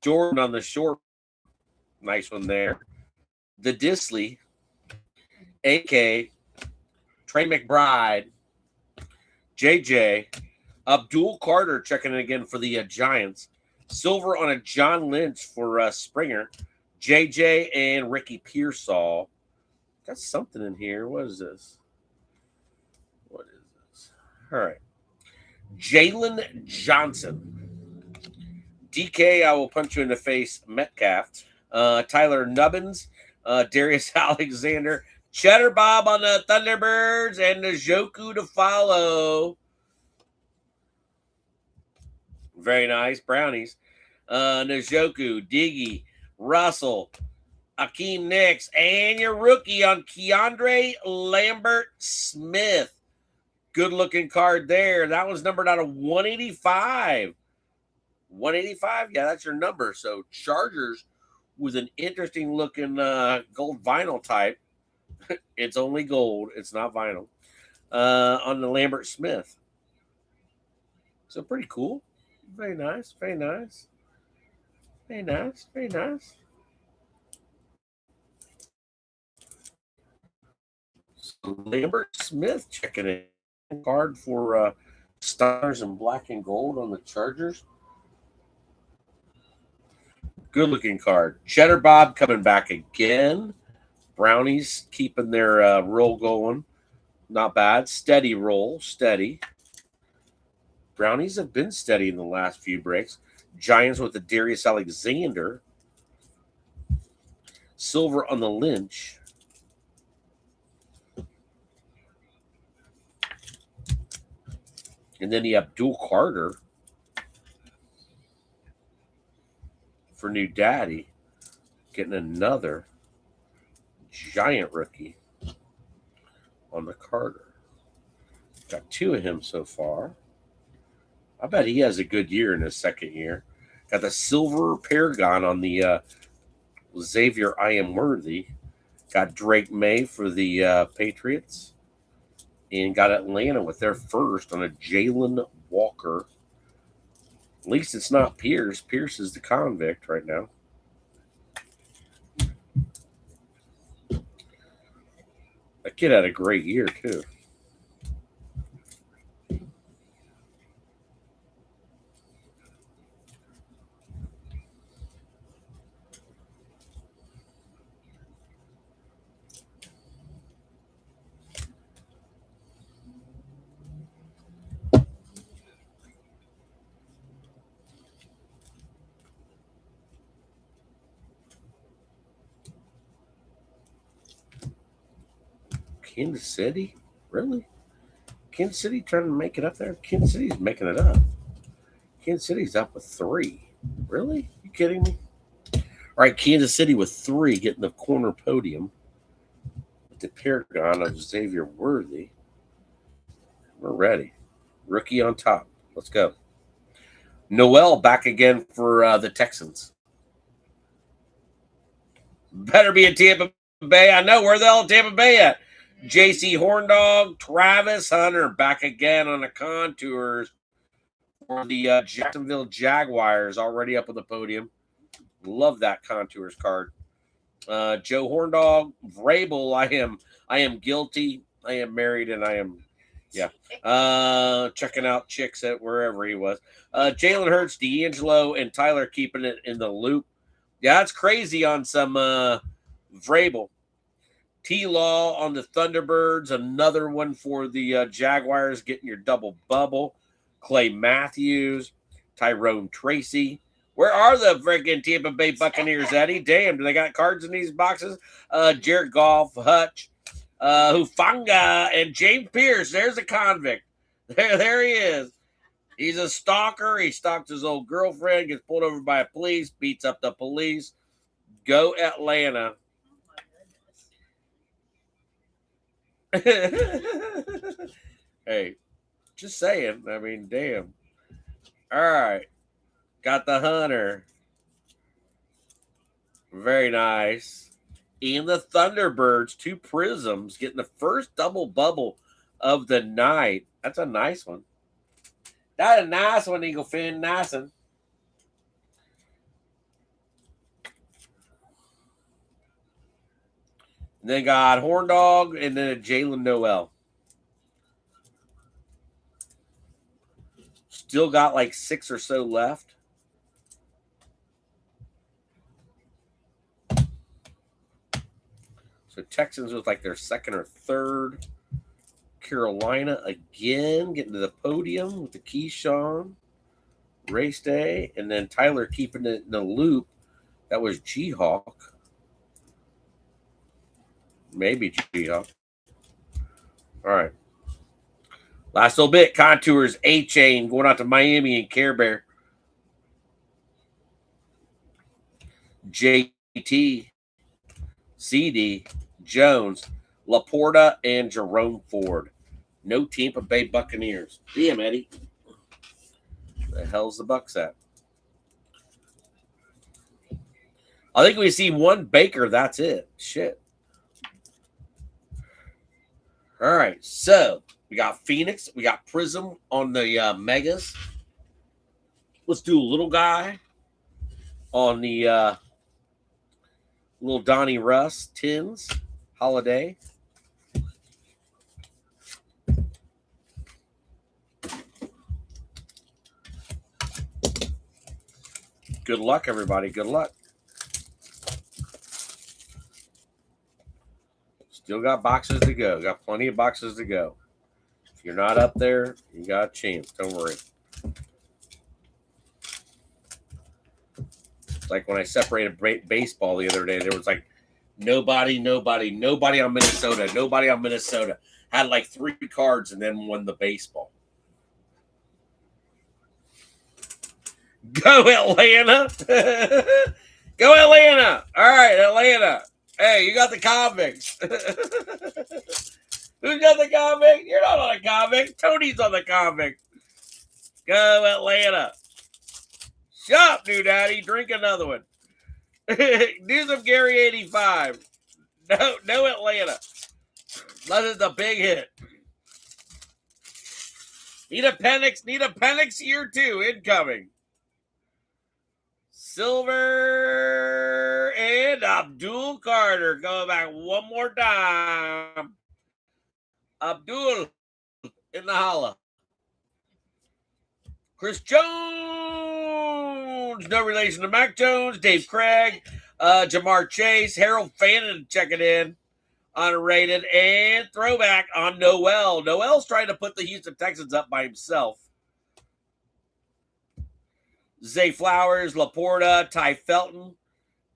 Jordan on the short. Nice one there. The Disley. AK. Trey McBride. JJ. Abdul Carter checking in again for the Giants. Silver on a John Lynch for Springer. JJ and Ricky Pearsall. Got something in here. What is this? All right. Jalen Johnson. DK, I will punch you in the face. Metcalf. Tyler Nubbins. Darius Alexander. Cheddar Bob on the Thunderbirds. And Njoku to follow. Very nice. Brownies. Njoku. Diggy. Russell. Akeem Nicks. And your rookie on Keandre Lambert-Smith. Good looking card there. That was numbered out of 185. 185? Yeah, that's your number. So Chargers with an interesting looking gold vinyl type. It's only gold. It's not vinyl. On the Lambert-Smith. So pretty cool. Very nice. So Lambert-Smith checking in. Card for stars and black and gold on the Chargers. Good looking card. Cheddar Bob coming back again. Brownies keeping their roll going. Not bad. Steady roll. Steady. Brownies have been steady in the last few breaks. Giants with the Darius Alexander. Silver on the Lynch. And then the Abdul Carter for New Daddy. Getting another giant rookie on the Carter. Got 2 of him so far. I bet he has a good year in his second year. Got the silver Paragon on the Xavier I Am Worthy. Got Drake May for the Patriots. And got Atlanta with their first on a Jalen Walker. At least it's not Pierce. Pierce is the convict right now. That kid had a great year, too. Kansas City? Really? Kansas City trying to make it up there? Kansas City's making it up. Kansas City's up with 3. Really? You kidding me? All right, Kansas City with 3 getting the corner podium. With the Paragon of Xavier Worthy. We're ready. Rookie on top. Let's go. Noel back again for the Texans. Better be in Tampa Bay. I know. Where the hell Tampa Bay at? JC Horndog, Travis Hunter back again on the contours for the Jacksonville Jaguars, already up on the podium. Love that contours card. Joe Horndog, Vrabel, I am guilty. I am married, and I am, checking out chicks at wherever he was. Jalen Hurts, D'Angelo, and Tyler keeping it in the loop. Yeah, that's crazy on some Vrabel. T-Law on the Thunderbirds, another one for the Jaguars, getting your double bubble. Clay Matthews, Tyrone Tracy. Where are the freaking Tampa Bay Buccaneers, Eddie? Damn, do they got cards in these boxes? Jared Goff, Hutch, Hufanga, and James Pierce. There's a convict. There he is. He's a stalker. He stalked his old girlfriend, gets pulled over by a police, beats up the police. Go Atlanta. Hey, just saying. I mean, damn. All right. Got the Hunter. Very nice. And the Thunderbirds, 2 prisms, getting the first double bubble of the night. That's a nice one. That's a nice one, Eagle Finn. Nice one. And then got Horndog and then a Jalen Noel. Still got like 6 or so left. So Texans was like their second or third. Carolina again getting to the podium with the Keyshawn race day. And then Tyler keeping it in the loop. That was G-Hawk. Maybe G-Hawk. All right. Last little bit. Contours, A-Chain going out to Miami and Care Bear. JT, CD, Jones, Laporta, and Jerome Ford. No Tampa Bay Buccaneers. Damn, Eddie. The hell's the Bucks at? I think we see one Baker. That's it. Shit. All right. So we got Phoenix. We got Prism on the Megas. Let's do a little guy on the little Donnie Russ Tins Holiday. Good luck, everybody. Good luck. Still got boxes to go. Got plenty of boxes to go. If you're not up there, you got a chance. Don't worry. It's like when I separated baseball the other day, there was like nobody on Minnesota. Nobody on Minnesota. Had like 3 cards and then won the baseball. Go Atlanta. Go Atlanta. All right, Atlanta. Hey, you got the convicts. Who's got the convict? You're not on a convict. Tony's on the convict. Go Atlanta. Shut up, new daddy. Drink another one. News of Gary 85. No Atlanta. That is a big hit. Need appendix year 2 incoming. Silver and Abdul Carter going back one more time. Abdul in the holla. Chris Jones, no relation to Mac Jones. Dave Craig, Jamar Chase, Harold Fannin checking in. Unrated and throwback on Noel. Noel's trying to put the Houston Texans up by himself. Zay Flowers, Laporta, Ty Felton,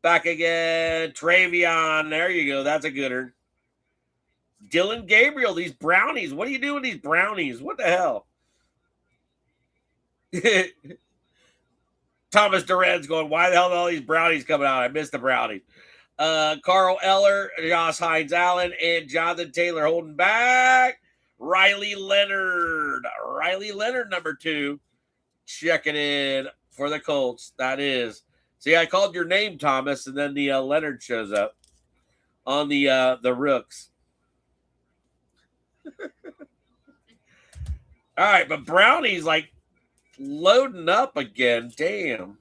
back again. Travion, there you go. That's a gooder. Dylan Gabriel, these brownies. What are you doing with these brownies? What the hell? Thomas Duran's going, why the hell are all these brownies coming out? I missed the brownies. Carl Eller, Josh Hines Allen, and Jonathan Taylor holding back. Riley Leonard, number 2, checking in for the Colts. That is. See, I called your name, Thomas, and then the Leonard shows up on the Rooks. All right, but Brownie's like loading up again. Damn.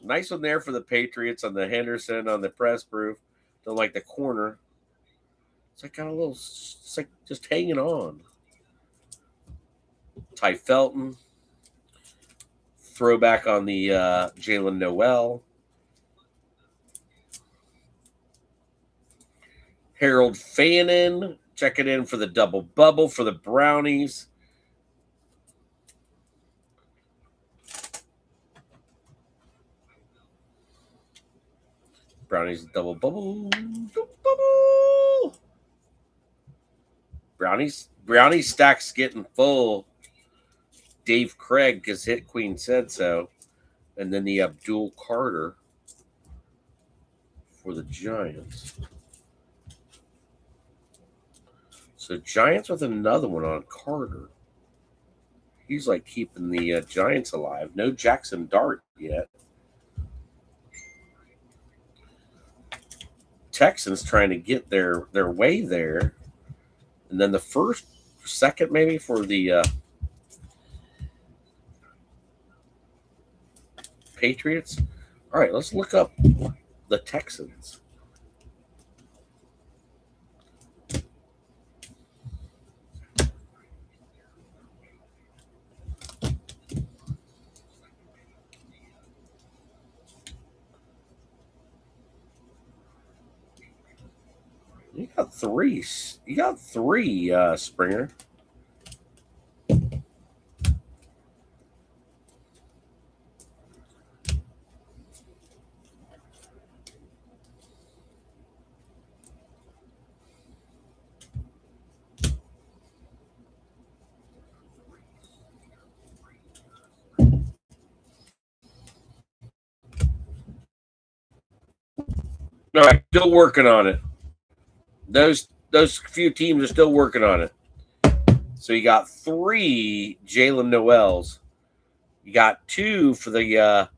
Nice one there for the Patriots on the Henderson, on the press proof. Don't like the corner. It's like got a little, it's like just hanging on. Ty Felton. Throwback on the Jalen Noel. Harold Fannin checking in for the double bubble for the Brownies. Brownies double bubble. Brownies stacks getting full. Dave Craig, because Hit Queen said so. And then the Abdul Carter for the Giants. So Giants with another one on Carter. He's like keeping the Giants alive. No Jackson Dart yet. Texans trying to get their way there. And then the second maybe for the Patriots. All right, let's look up the Texans. You got three, Springer. All right, still working on it. Those few teams are still working on it. So you got 3 Jalen Noels. You got 2 for the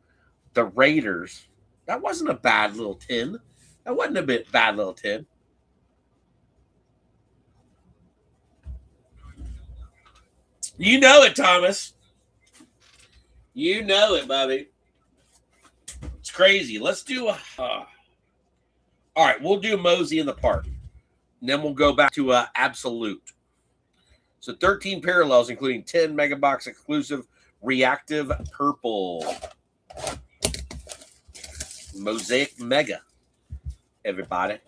Raiders. That wasn't a bad little tin. That wasn't a bad little tin. You know it, Thomas. You know it, Bobby. It's crazy. Let's do all right, we'll do Mosey in the Park. And then we'll go back to Absolute. So 13 parallels, including 10 Megabox exclusive reactive purple. Mosaic Mega, everybody.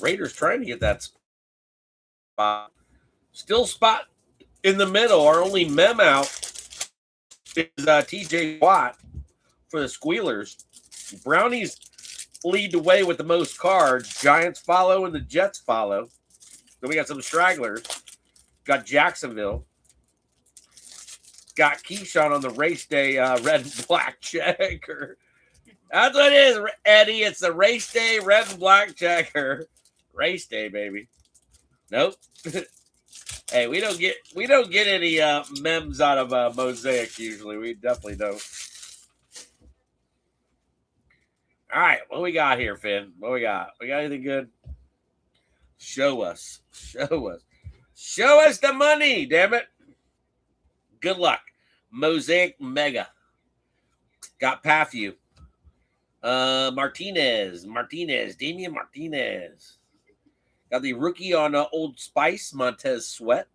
Raiders trying to get that spot. Still spot in the middle. Our only mem out is TJ Watt for the Squealers. Brownies lead the way with the most cards. Giants follow and the Jets follow. Then we got some stragglers. Got Jacksonville. Got Keyshawn on the race day red and black checker. That's what it is, Eddie. It's the race day red and black checker. Race day, baby. Nope. Hey, we don't get any memes out of Mosaic usually. We definitely don't. All right, what we got here, Finn? What we got? We got anything good? Show us. Show us. Show us the money, damn it. Good luck. Mosaic Mega. Got Pathew. Martinez, Damian Martinez. Got the rookie on Old Spice, Montez Sweat.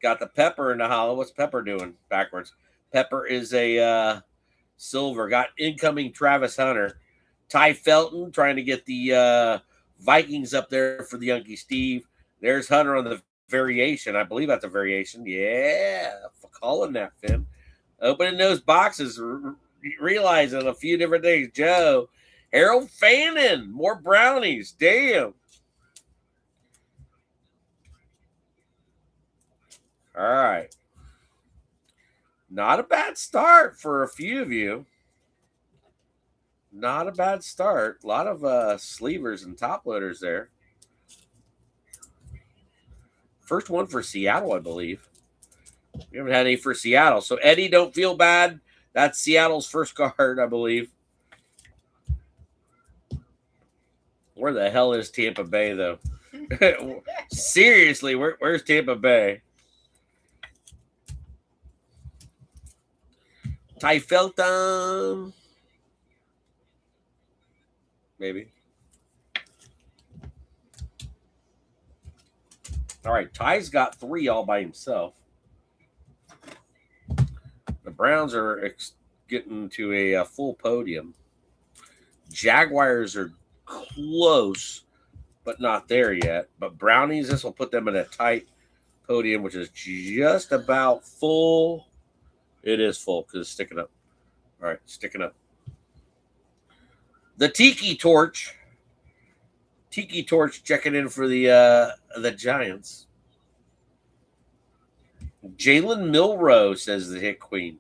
Got the Pepper in the hollow. What's Pepper doing backwards? Pepper is a silver. Got incoming Travis Hunter. Ty Felton trying to get the Vikings up there for the Yankee Steve. There's Hunter on the variation. I believe that's a variation. Yeah, calling that, Finn. Opening those boxes, realizing a few different things. Joe, Harold Fannin, more brownies. Damn. All right. Not a bad start for a few of you. Not a bad start. A lot of sleevers and top loaders there. First one for Seattle, I believe. We haven't had any for Seattle. So, Eddie, don't feel bad. That's Seattle's first card, I believe. Where the hell is Tampa Bay, though? Seriously, where's Tampa Bay? Ty Felton. Maybe. All right, Ty's got 3 all by himself. The Browns are getting to a full podium. Jaguars are close, but not there yet. But Brownies, this will put them in a tight podium, which is just about full. It is full because it's sticking up. All right, sticking up. The Tiki Torch. Tiki Torch checking in for the Giants. Jalen Milroe, says the Hit Queen.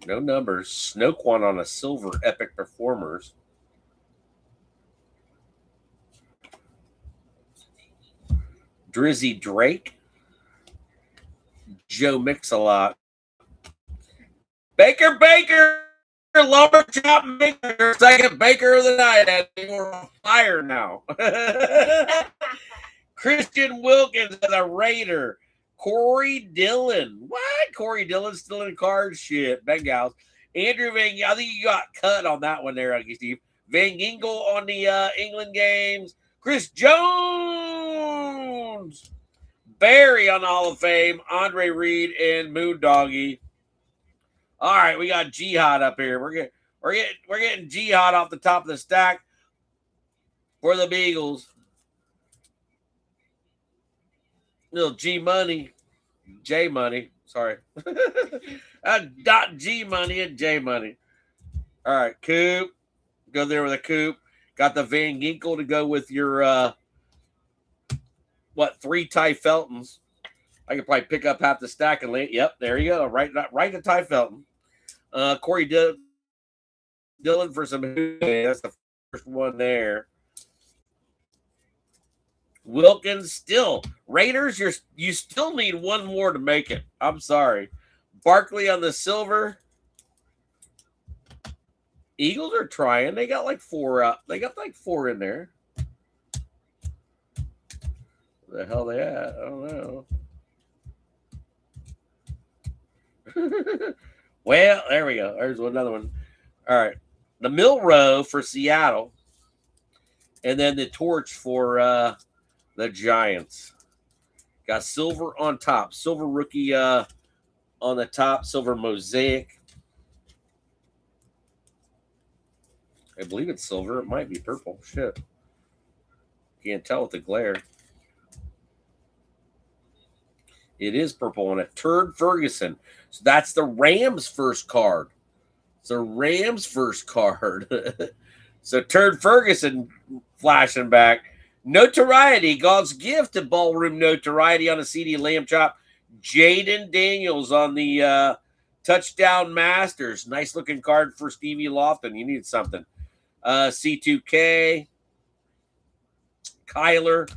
No numbers. Snoquan on a silver Epic Performers. Drizzy Drake. Joe Mix-a-Lot. Baker! Lumberjack Baker, second Baker of the night. We're on fire now. Christian Wilkins as a Raider. Corey Dillon. What? Corey Dillon still in card shit. Bengals. Andrew Van, I think you got cut on that one there, Unky Steve. Van Ginkel on the England games. Chris Jones. Barry on the Hall of Fame. Andre Reed and Moondoggy. All right, we got Jihad up here. We're getting Jihad off the top of the stack for the Beagles. Little J Money. Sorry. Dot G Money and J Money. All right, Coop. Go there with a Coop. Got the Van Ginkel to go with your 3 Ty Feltons. I could probably pick up half the stack and lay. Yep, there you go. Right to Ty Felton. Corey Dillon for some. That's the first one there. Wilkins still. Raiders, you still need one more to make it. I'm sorry. Barkley on the silver. Eagles are trying. They got like 4 they got like 4 in there. Where the hell they at? I don't know. Well, there we go. There's another one. All right. The Milroe for Seattle. And then the torch for the Giants. Got silver on top. Silver rookie on the top. Silver mosaic. I believe it's silver. It might be purple. Shit. Can't tell with the glare. It is purple on it. Turd Ferguson. So that's the Rams' first card. So Rams first card. So Turd Ferguson flashing back. Notoriety, God's gift to ballroom notoriety on a CD Lamb Chop. Jaden Daniels on the Touchdown Masters. Nice looking card for Stevie Lofton. You need something. C2K, Kyler,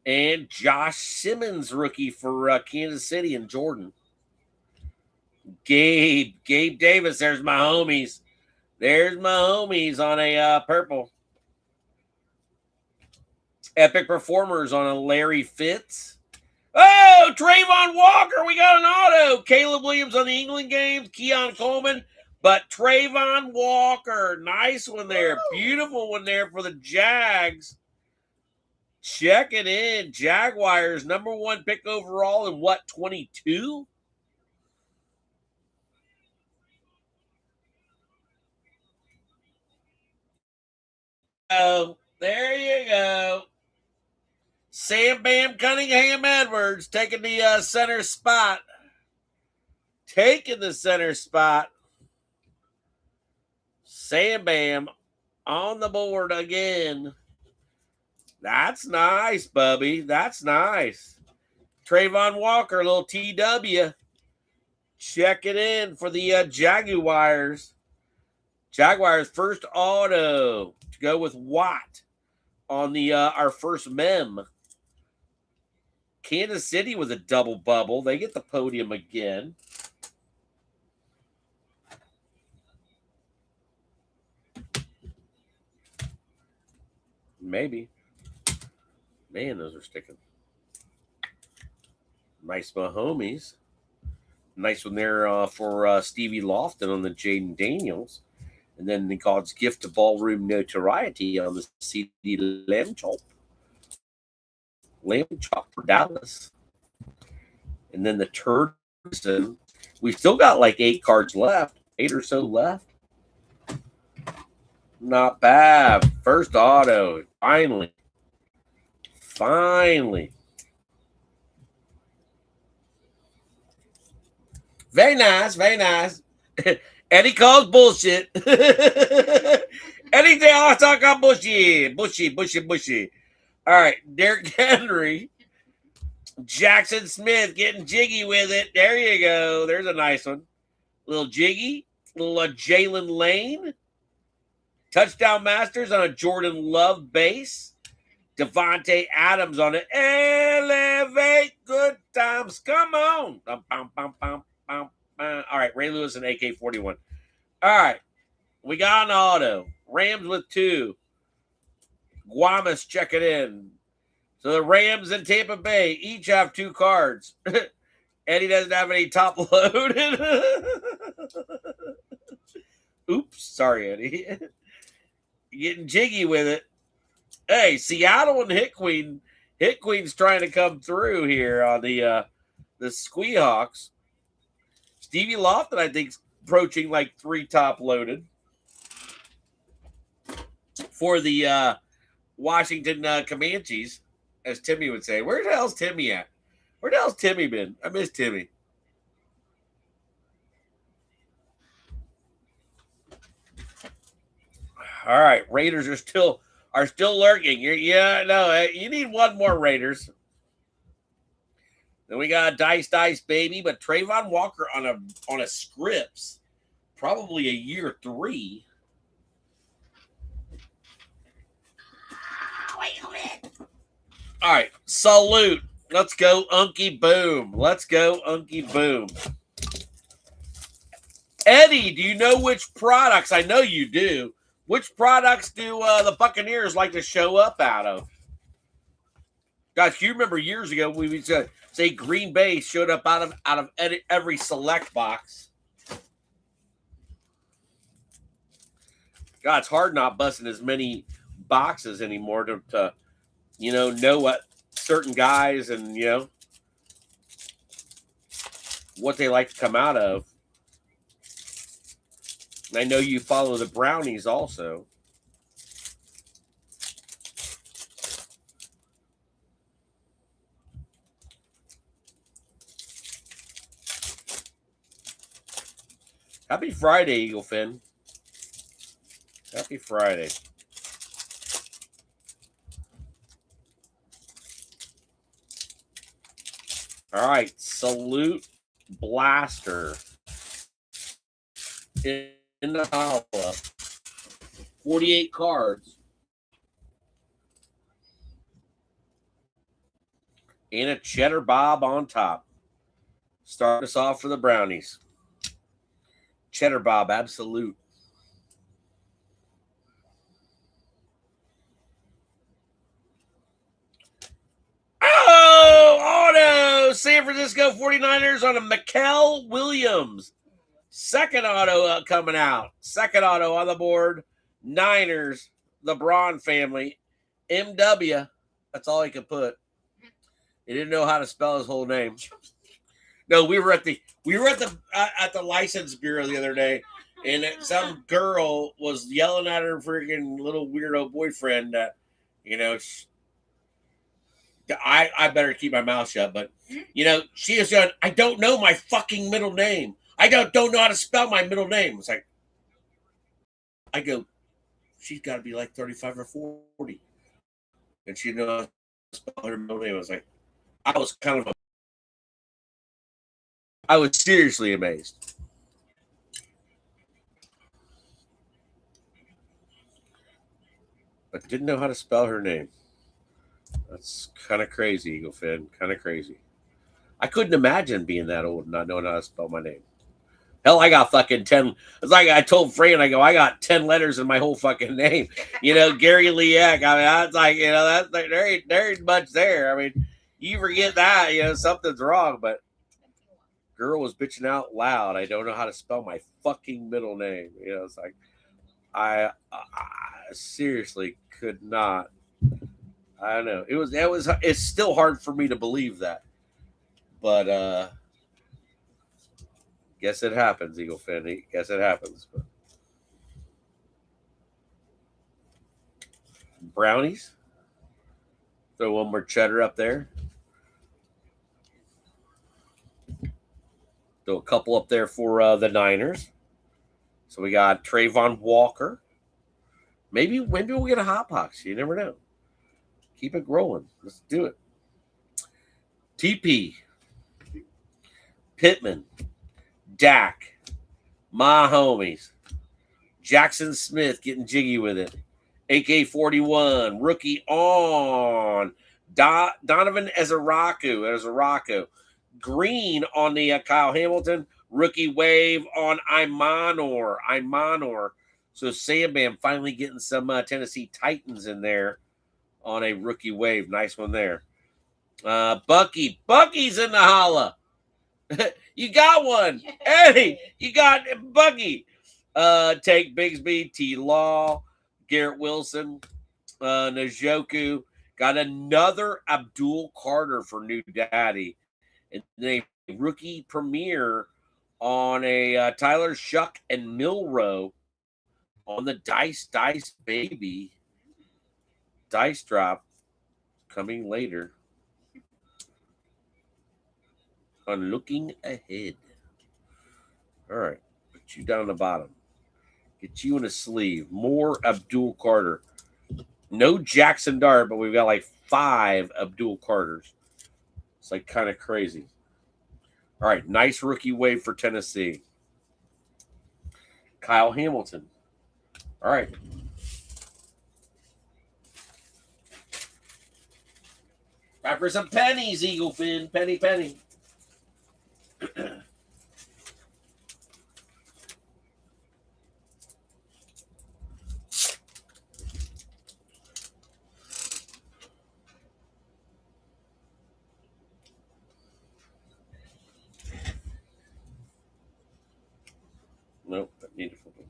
and Josh Simmons, rookie for Kansas City and Jordan. Gabe Davis. There's my homies. There's my homies on a purple. Epic Performers on a Larry Fitz. Oh, Trayvon Walker. We got an auto. Caleb Williams on the England games. Keon Coleman. But Trayvon Walker. Nice one there. Beautiful one there for the Jags. Check it in. Jaguars, #1 pick overall in what, 22? Oh, there you go. Sam Bam Cunningham Edwards taking the center spot. Taking the center spot. Sam Bam on the board again. That's nice, Bubby. That's nice. Trayvon Walker, little TW. Check it in for the Jaguars. Jaguars first auto to go with Watt on the our first mem. Kansas City with a double bubble. They get the podium again. Maybe. Man, those are sticking. Nice homies. Nice one there for Stevie Lofton on the Jaden Daniels. And then the God's gift to ballroom notoriety on the CD Lamb Chop. Lamb Chop for Dallas. And then the Turdson. We've still got like 8 cards left. 8 or so left. Not bad. First auto. Finally. Very nice. Very nice. Eddie calls bullshit. Eddie, they all talk about bushy. All right. Derrick Henry. Jackson Smith getting jiggy with it. There you go. There's a nice one. Little jiggy. Little Jalen Lane. Touchdown Masters on a Jordan Love base. Devontae Adams on it. Elevate good times. Come on. All right. Ray Lewis and AK-41. All right. We got an auto. Rams with 2. Guamas, check it in. So the Rams and Tampa Bay each have 2 cards. Eddie doesn't have any top loaded. Oops. Sorry, Eddie. Getting jiggy with it. Hey, Seattle and Hit Queen. Hit Queen's trying to come through here on the Squeehawks. Stevie Lofton, I think, is approaching like 3 top loaded for the Washington Comanches, as Timmy would say. Where the hell's Timmy at? Where the hell's Timmy been? I miss Timmy. All right, Raiders are still lurking. You need one more Raiders. Then we got a dice baby, but Trayvon Walker on a Scripps, probably a year 3. Wait a minute. All right, salute. Let's go, Unky Boom. Let's go, Unky Boom. Eddie, do you know which products? I know you do. Which products do the Buccaneers like to show up out of? Guys, you remember years ago we would say Green Bay showed up out of every select box. God, it's hard not busting as many boxes anymore to know what certain guys and what they like to come out of. I know you follow the Brownies also. Happy Friday, Eagle Fin. Happy Friday. All right, Salute Blaster in the hollow. 48 cards. And a Cheddar Bob on top. Start us off for the Brownies. Cheddar Bob Absolute. Oh, auto! San Francisco 49ers on a Mikael Williams. Second auto coming out. Second auto on the board. Niners, the Braun family. MW. That's all he could put. He didn't know how to spell his whole name. No, we were at the license bureau the other day, and some girl was yelling at her freaking little weirdo boyfriend that, you know, I better keep my mouth shut. But you know, she is going, I don't know my fucking middle name. I don't know how to spell my middle name. It's like, I go, she's got to be like 35 or 40, and she didn't know how to spell her middle name. I was like, I was I was seriously amazed. But didn't know how to spell her name. That's kind of crazy, Eagle Finn. Kind of crazy. I couldn't imagine being that old and not knowing how to spell my name. Hell, I got fucking 10. It's like I told Fran, I go, I got 10 letters in my whole fucking name. You know, Gary Leak. I mean, that's like, you know, that's like, there ain't much there. I mean, you forget that, you know, something's wrong. But girl was bitching out loud. I don't know how to spell my fucking middle name. You know, it's like, I seriously could not. I don't know. It's still hard for me to believe that. But guess it happens, Eagle Finn. Guess it happens. But Brownies. Throw one more cheddar up there. Throw a couple up there for the Niners. So we got Trayvon Walker. Maybe we'll get a hot box. You never know. Keep it rolling. Let's do it. TP. Pittman. Dak. My homies. Jackson Smith getting jiggy with it. AK-41. Rookie on. Donovan Ezeraku. Green on the Kyle Hamilton. Rookie wave on Imanor. So Sam Bam finally getting some Tennessee Titans in there on a rookie wave. Nice one there. Bucky's in the holla. You got one. Hey, you got Bucky. Take Bigsby, T Law, Garrett Wilson, Njoku. Got another Abdul Carter for New Daddy. And then a rookie premiere on a Tyler Shuck and Milrow on the Dice Baby. Dice drop coming later. On looking ahead. All right. Put you down the bottom. Get you in a sleeve. More Abdul Carter. No Jackson Dart, but we've got like 5 Abdul Carters. It's like kind of crazy. All right. Nice rookie wave for Tennessee. Kyle Hamilton. All right. Back for some pennies, Eagle Finn. Penny. Nope, that needed football.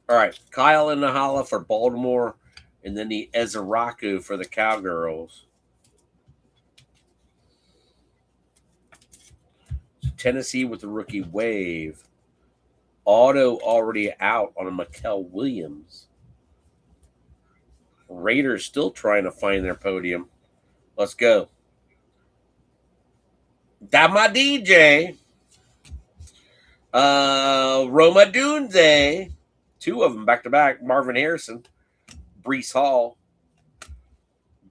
All right, Kyle in the holla for Baltimore, and then the Ezeraku for the Cowgirls. Tennessee with the rookie wave. Auto already out on a Mikael Williams. Raiders still trying to find their podium. Let's go. That my DJ. Roma Dunze. Two of them back to back. Marvin Harrison. Brees Hall.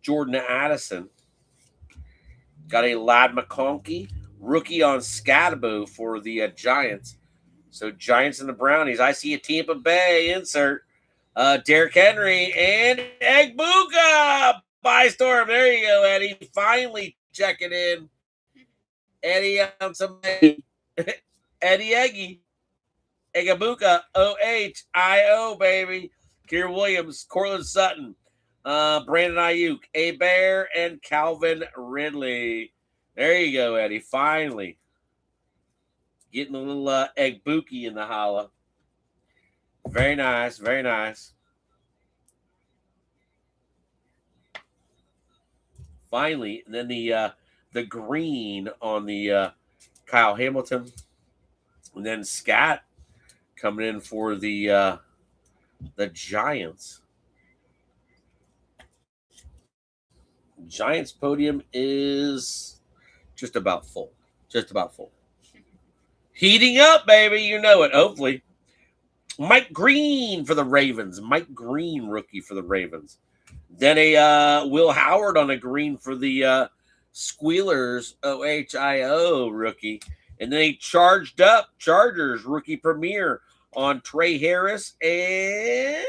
Jordan Addison. Got a Ladd McConkey. Rookie on Scatabo for the Giants. So Giants and the Brownies. I see a Tampa Bay insert. Derrick Henry and Egbuka by storm. There you go, Eddie. Finally checking in. Eddie on some Eddie Eggy. Egbuka. OHIO, baby. Kier Williams. Cortland Sutton. Brandon Ayuk. Bear and Calvin Ridley. There you go, Eddie. Finally. Getting a little Egbuka in the holla. Very nice. Very nice. Finally, and then the green on the Kyle Hamilton, and then Scat coming in for the Giants. Giants podium is just about full. Just about full. Heating up, baby. You know it. Hopefully. Mike Green for the Ravens. Mike Green, rookie for the Ravens. Then a Will Howard on a green for the Squealers, OHIO rookie. And then a charged up Chargers rookie premier on Trey Harris and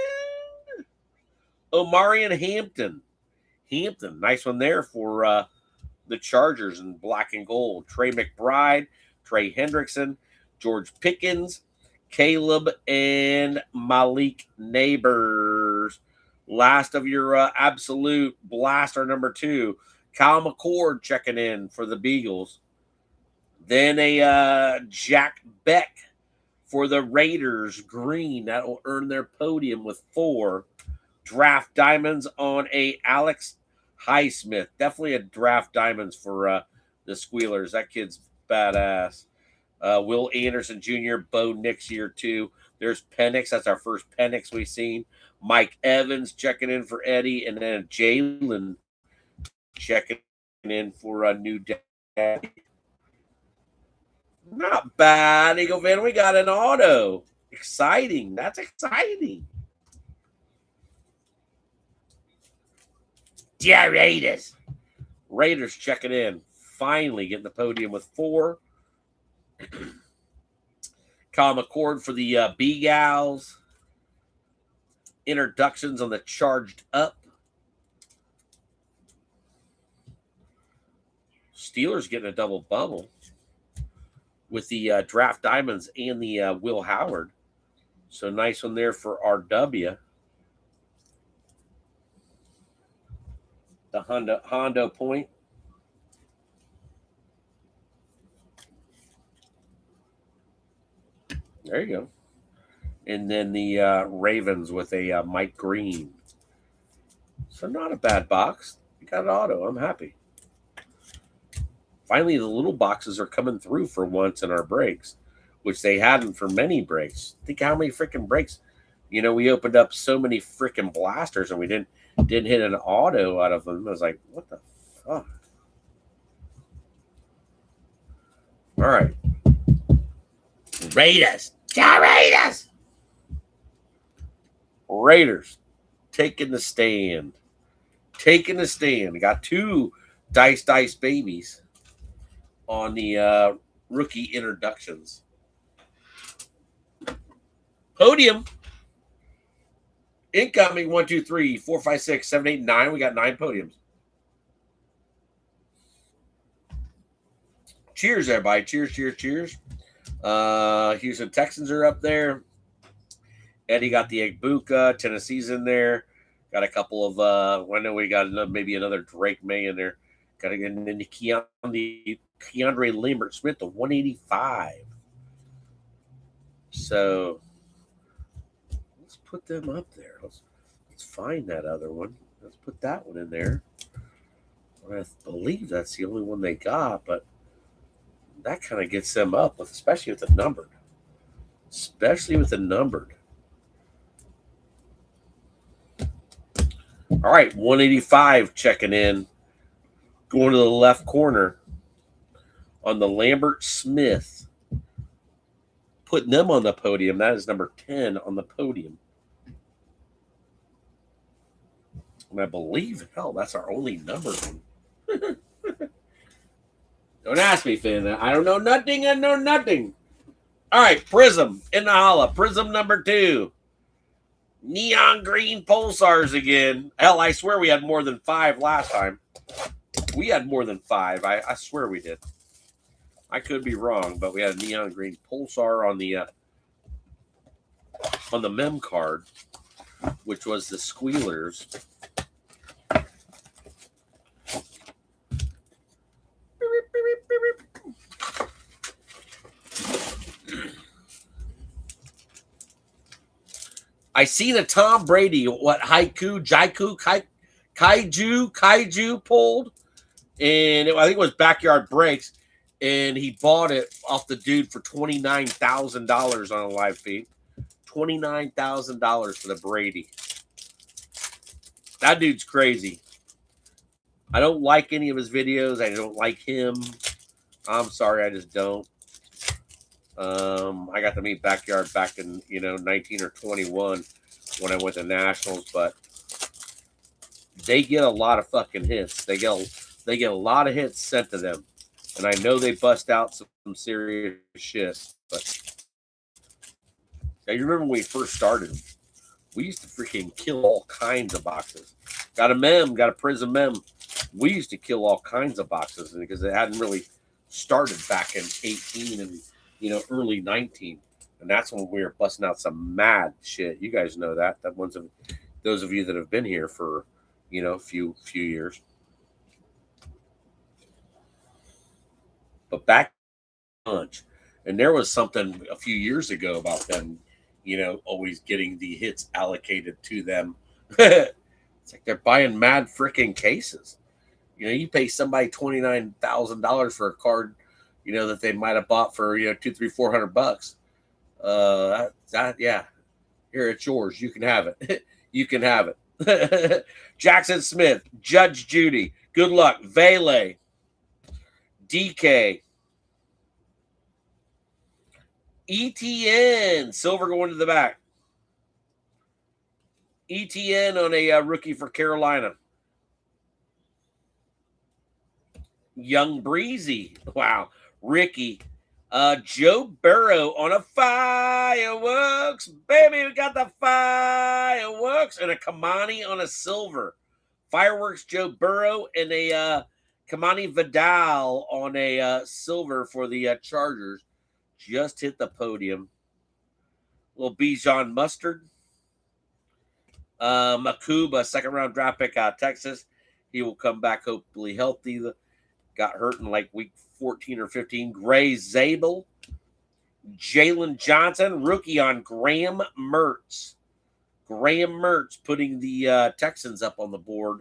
Omarion Hampton. Hampton, nice one there for the Chargers in black and gold. Trey McBride, Trey Hendrickson, George Pickens, Caleb, and Malik Neighbors. Last of your absolute blaster number 2. Kyle McCord checking in for the Beagles. Then a Jack Beck for the Raiders. Green. That will earn their podium with 4. Draft diamonds on a Alex Highsmith. Definitely a draft diamonds for the Squealers. That kid's badass. Will Anderson Jr., Bo Nix year 2. There's Penix. That's our first Penix we've seen. Mike Evans checking in for Eddie. And then Jalen checking in for a new daddy. Not bad, Eagle fan. We got an auto. Exciting. That's exciting. Yeah, Raiders. Raiders checking in. Finally getting the podium with 4. Kyle McCord for the B-Gals. Introductions on the charged up. Steelers getting a double bubble with the draft diamonds and the Will Howard. So nice one there for RW. The Hondo point. There you go. And then the Ravens with a Mike Green. So not a bad box. You got an auto. I'm happy. Finally, the little boxes are coming through for once in our breaks, which they hadn't for many breaks. Think how many freaking breaks. You know, we opened up so many freaking blasters and we didn't hit an auto out of them. I was like, what the fuck? All right. Raiders. Raiders. Raiders taking the stand. Taking the stand. Got 2 Dice babies on the rookie introductions. Podium. Incoming 1, 2, 3, 4, 5, 6, 7, 8, 9. We got 9 podiums. Cheers, everybody. Cheers, cheers, cheers. Houston Texans are up there. Eddie got the Egbuka. Tennessee's in there. Got a couple of I know we got maybe another Drake May in there. Got to get into Keandre Lambert Smith to 185. So let's put them up there. Let's find that other one. Let's put that one in there. I believe that's the only one they got, but that kind of gets them up, especially with the numbered. Especially with the numbered. All right, 185 checking in. Going to the left corner. on the Lambert Smith. Putting them on the podium. That is number 10 on the podium. And I believe, hell, that's our only number. Don't ask me, Finn. I don't know nothing. I know nothing. All right, Prism in the holla. Prism number 2. Neon green pulsars again. Hell, I swear we had more than 5 last time. We had more than 5. I swear we did. I could be wrong, but we had a neon green pulsar on the mem card, which was the Squealers. I seen a Tom Brady, Kaiju pulled, and I think it was Backyard Breaks, and he bought it off the dude for $29,000 on a live feed. $29,000 for the Brady. That dude's crazy. I don't like any of his videos. I don't like him. I'm sorry, I just don't. I got to meet Backyard back in 19 or 21 when I went to Nationals, but they get a lot of fucking hits. They get a lot of hits sent to them, and I know they bust out some serious shit. But I remember when we first started, we used to freaking kill all kinds of boxes. Got a Prizm Mem. We used to kill all kinds of boxes because it hadn't really started back in 18 and early 19, and that's when we were busting out some mad shit. You guys know that. Those of you that have been here for a few years. But back bunch, and there was something a few years ago about them, always getting the hits allocated to them. It's like they're buying mad freaking cases. You pay somebody $29,000 for a card, that they might have bought for $200, $300, $400. Yeah, here, it's yours. You can have it. You can have it. Jackson Smith, Judge Judy, good luck. Vele, DK, ETN, silver going to the back. ETN on a rookie for Carolina. Young Breezy, wow. Ricky, Joe Burrow on a fireworks. Baby, we got the fireworks. And a Kamani on a silver. Fireworks, Joe Burrow, and a Kamani Vidal on a silver for the Chargers. Just hit the podium. Little Bijan Mustard. Makuba, second-round draft pick out of Texas. He will come back hopefully healthy. Got hurt in like week 14 or 15. Gray Zabel. Jalen Johnson, rookie on Graham Mertz. Graham Mertz putting the Texans up on the board.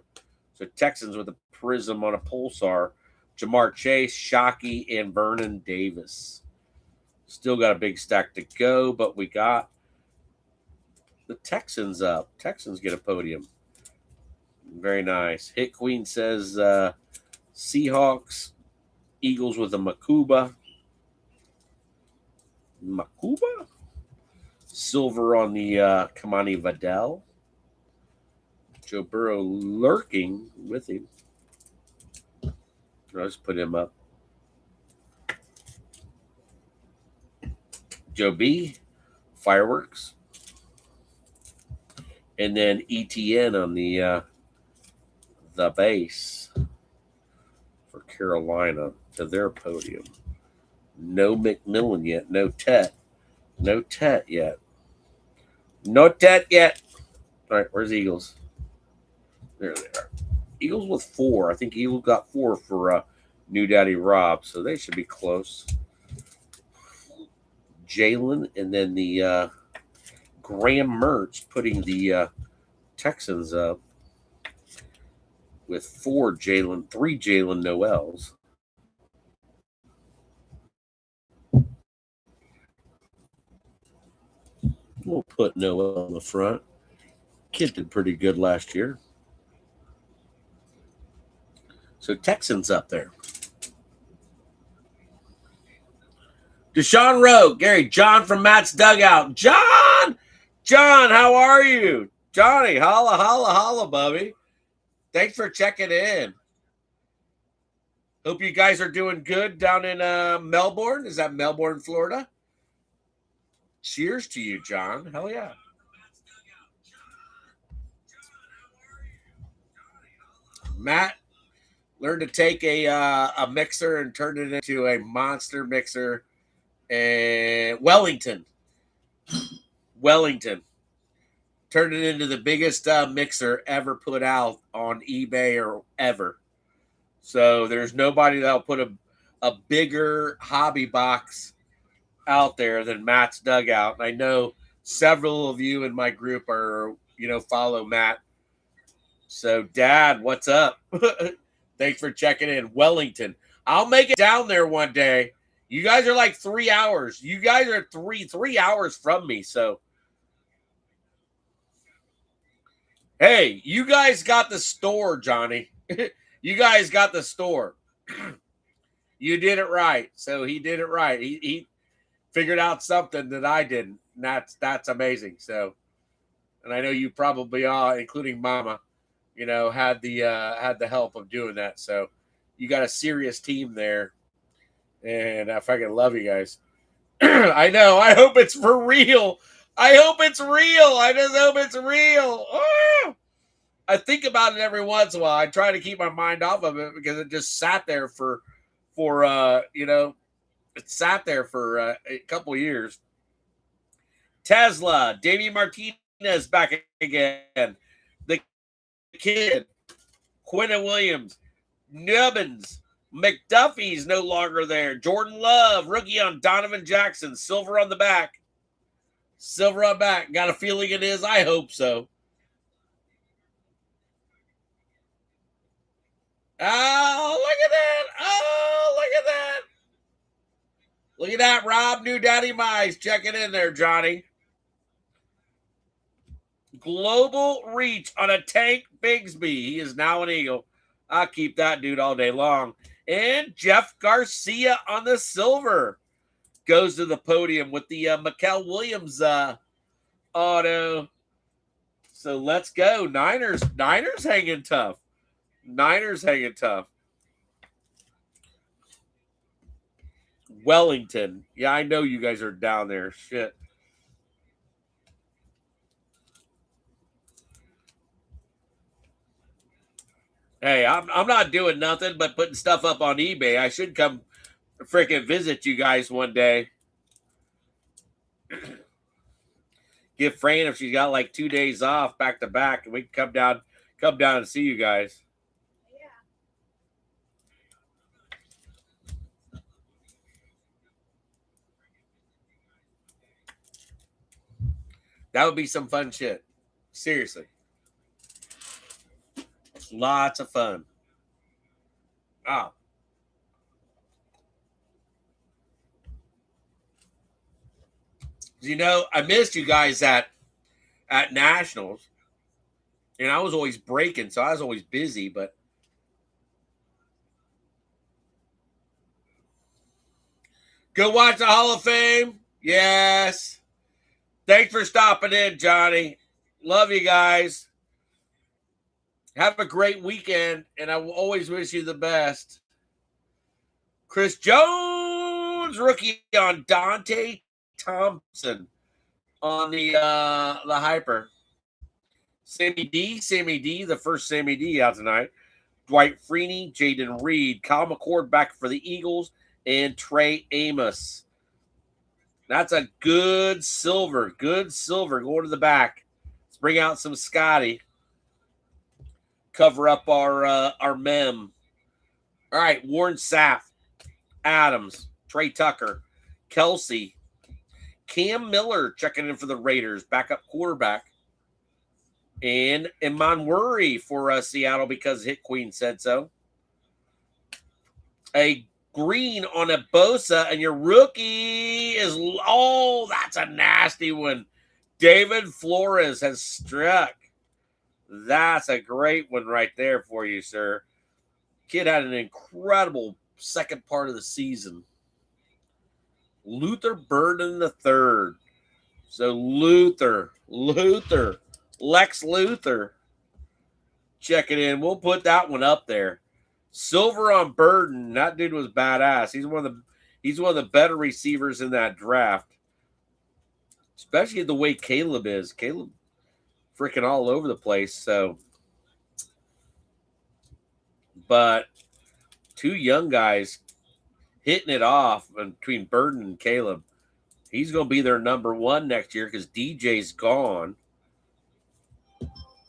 So Texans with a Prism on a Pulsar. Jamar Chase, Shockey, and Vernon Davis. Still got a big stack to go, but we got the Texans up. Texans get a podium. Very nice. Hit Queen says Seahawks, Eagles with a Makuba. Silver on the Kamani Vidal. Joe Burrow lurking with him. I'll just put him up. Joe B, Fireworks. And then ETN on the base for Carolina to their podium. No McMillan yet. No Tet. No Tet yet. No Tet yet. All right, where's Eagles? There they are. Eagles with 4. I think Eagles got 4 for New Daddy Rob, so they should be close. Jalen, and then the Graham Mertz putting the Texans up with 3 Jalen Noels. We'll put Noel on the front. Kid did pretty good last year. So Texans up there. Deshaun Rowe, Gary, John from Matt's Dugout. John, how are you? Johnny, holla, holla, holla, Bubby. Thanks for checking in. Hope you guys are doing good down in Melbourne. Is that Melbourne, Florida? Cheers to you, John. Hell yeah. Matt learned to take a mixer and turn it into a monster mixer. And Wellington turned it into the biggest mixer ever put out on eBay or ever. So there's nobody that'll put a bigger hobby box out there than Matt's Dugout. And I know several of you in my group are, follow Matt. So, Dad, what's up? Thanks for checking in. Wellington. I'll make it down there one day. You guys are like 3 hours. You guys are three hours from me. So, hey, you guys got the store, Johnny. You guys got the store. You did it right. So he did it right. He figured out something that I didn't. And that's amazing. So, and I know you probably all, including Mama, had the help of doing that. So you got a serious team there. And I fucking love you guys. I know. I hope it's for real. I hope it's real. I just hope it's real. Oh! I think about it every once in a while. I try to keep my mind off of it because it just sat there for it sat there for a couple years. Tesla, Davey Martinez back again. The Kid, Quinton Williams, Nubbins, McDuffie's no longer there. Jordan Love, rookie on Donovan Jackson, silver on the back. Silver on back. Got a feeling it is? I hope so. Oh, look at that. Oh, look at that. Look at that, Rob. New Daddy Mize checking in there, Johnny. Global reach on a Tank Bigsby. He is now an Eagle. I'll keep that dude all day long. And Jeff Garcia on the silver goes to the podium with the Mikel Williams auto. So let's go. Niners hanging tough. Niners hanging tough. Wellington. Yeah, I know you guys are down there. Shit. Hey, I'm not doing nothing but putting stuff up on eBay. I should come freaking visit you guys one day. Give Fran, if she's got like 2 days off back to back, and we can come down and see you guys. That would be some fun shit. Seriously. Lots of fun. Oh. I missed you guys at Nationals. And I was always breaking, so I was always busy, but go watch the Hall of Fame. Yes. Thanks for stopping in, Johnny. Love you guys. Have a great weekend, and I will always wish you the best. Chris Jones, rookie on Dante Thompson on the hyper. Sammy D, the first Sammy D out tonight. Dwight Freeney, Jaden Reed, Kyle McCord back for the Eagles, and Trey Amos. That's a good silver going to the back. Let's bring out some Scotty. Cover up our mem. All right, Warren Sapp, Adams, Trey Tucker, Kelsey, Cam Miller checking in for the Raiders, backup quarterback, and Iman Worry for Seattle because Hit Queen said so. A green on a Bosa, and your rookie is, that's a nasty one. David Flores has struck. That's a great one right there for you, sir. Kid had an incredible second part of the season. Luther Burden the third. So Luther, Lex Luthor. Check it in. We'll put that one up there. Silver on Burden. That dude was badass. He's one of the better receivers in that draft. Especially the way Caleb is. Caleb freaking all over the place. So, but two young guys hitting it off between Burden and Caleb. He's going to be their number one next year because DJ's gone.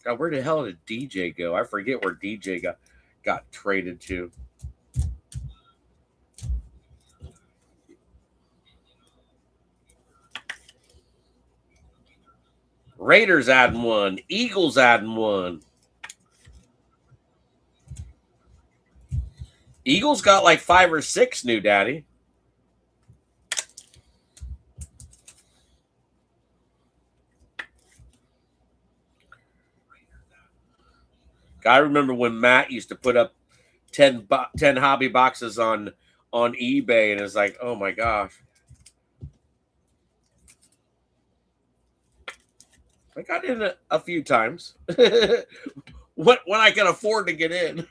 God, where the hell did DJ go? I forget where DJ got traded to. Raiders adding one. Eagles adding one. Eagles got like 5 or 6 new, Daddy. I remember when Matt used to put up 10 hobby boxes on eBay, and it's like, oh my gosh. I got in a few times. when I can afford to get in.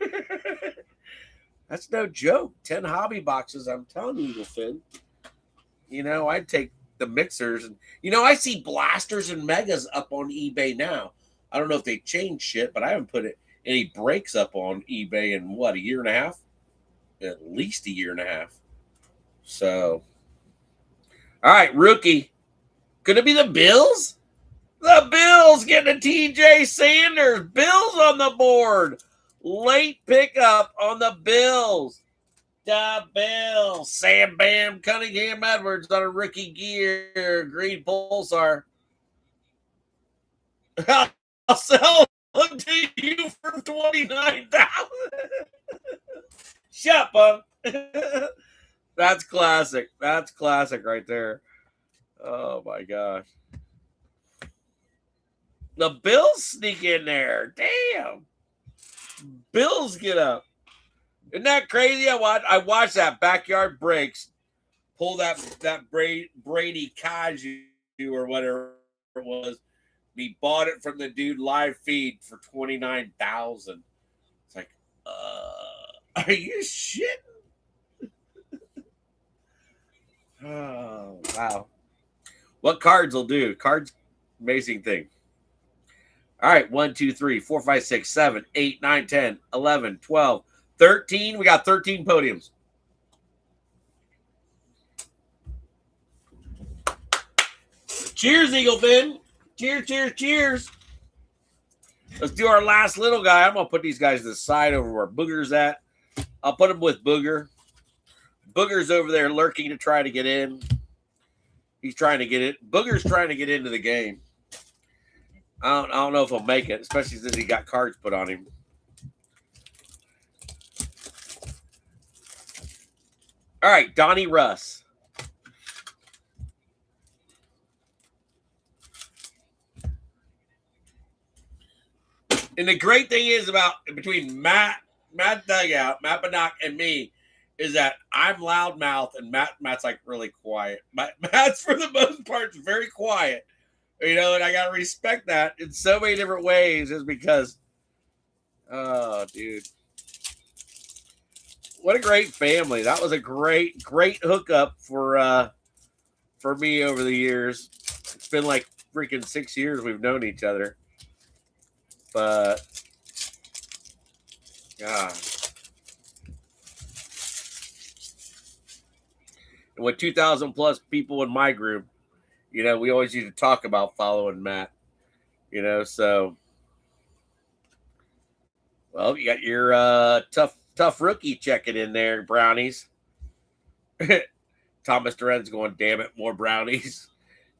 That's no joke. 10 hobby boxes, I'm telling you, Eagle Finn. You know, I'd take the mixers. And you know, I see blasters and megas up on eBay now. I don't know if they changed shit, but I haven't put any breaks up on eBay in what, a year and a half? At least a year and a half. So, all right, rookie. Could it be the Bills? The Bills getting a TJ Sanders. Bills on the board. Late pickup on the Bills. The Bills. Sam Bam Cunningham Edwards on a rookie gear. Green Pulsar. I'll sell them to you for $29,000. Shut up. That's classic. That's classic right there. Oh my gosh. The Bills sneak in there. Damn. Bills get up. Isn't that crazy? I watched that Backyard Breaks pull that Brady Kaju or whatever it was. He bought it from the dude live feed for $29,000. It's like, are you shitting? Oh, wow. What cards will do? Cards, amazing thing. All right, 1, 2, 3, 4, 5, 6, 7, 8, 9, 10, 11, 12, 13. We got 13 podiums. Cheers, Eagle Finn. Cheers, cheers, cheers. Let's do our last little guy. I'm going to put these guys to the side over where Booger's at. I'll put him with Booger. Booger's over there lurking to try to get in. He's trying to get it. Booger's trying to get into the game. I don't know if he'll make it, especially since he got cards put on him. All right, Donnie Russ. And the great thing is between Matt Dugout, Matt Bannock, and me is that I'm loudmouth and Matt's like really quiet. Matt's for the most part very quiet. You know, and I gotta respect that in so many different ways, is because, oh, dude, what a great family! That was a great hookup for me over the years. It's been like freaking 6 years we've known each other, but God, and with 2,000 plus people in my group, you know, we always used to talk about following Matt, you know, so, well, you got your tough rookie checking in there, Brownies. Thomas Duran's going, damn it, more Brownies.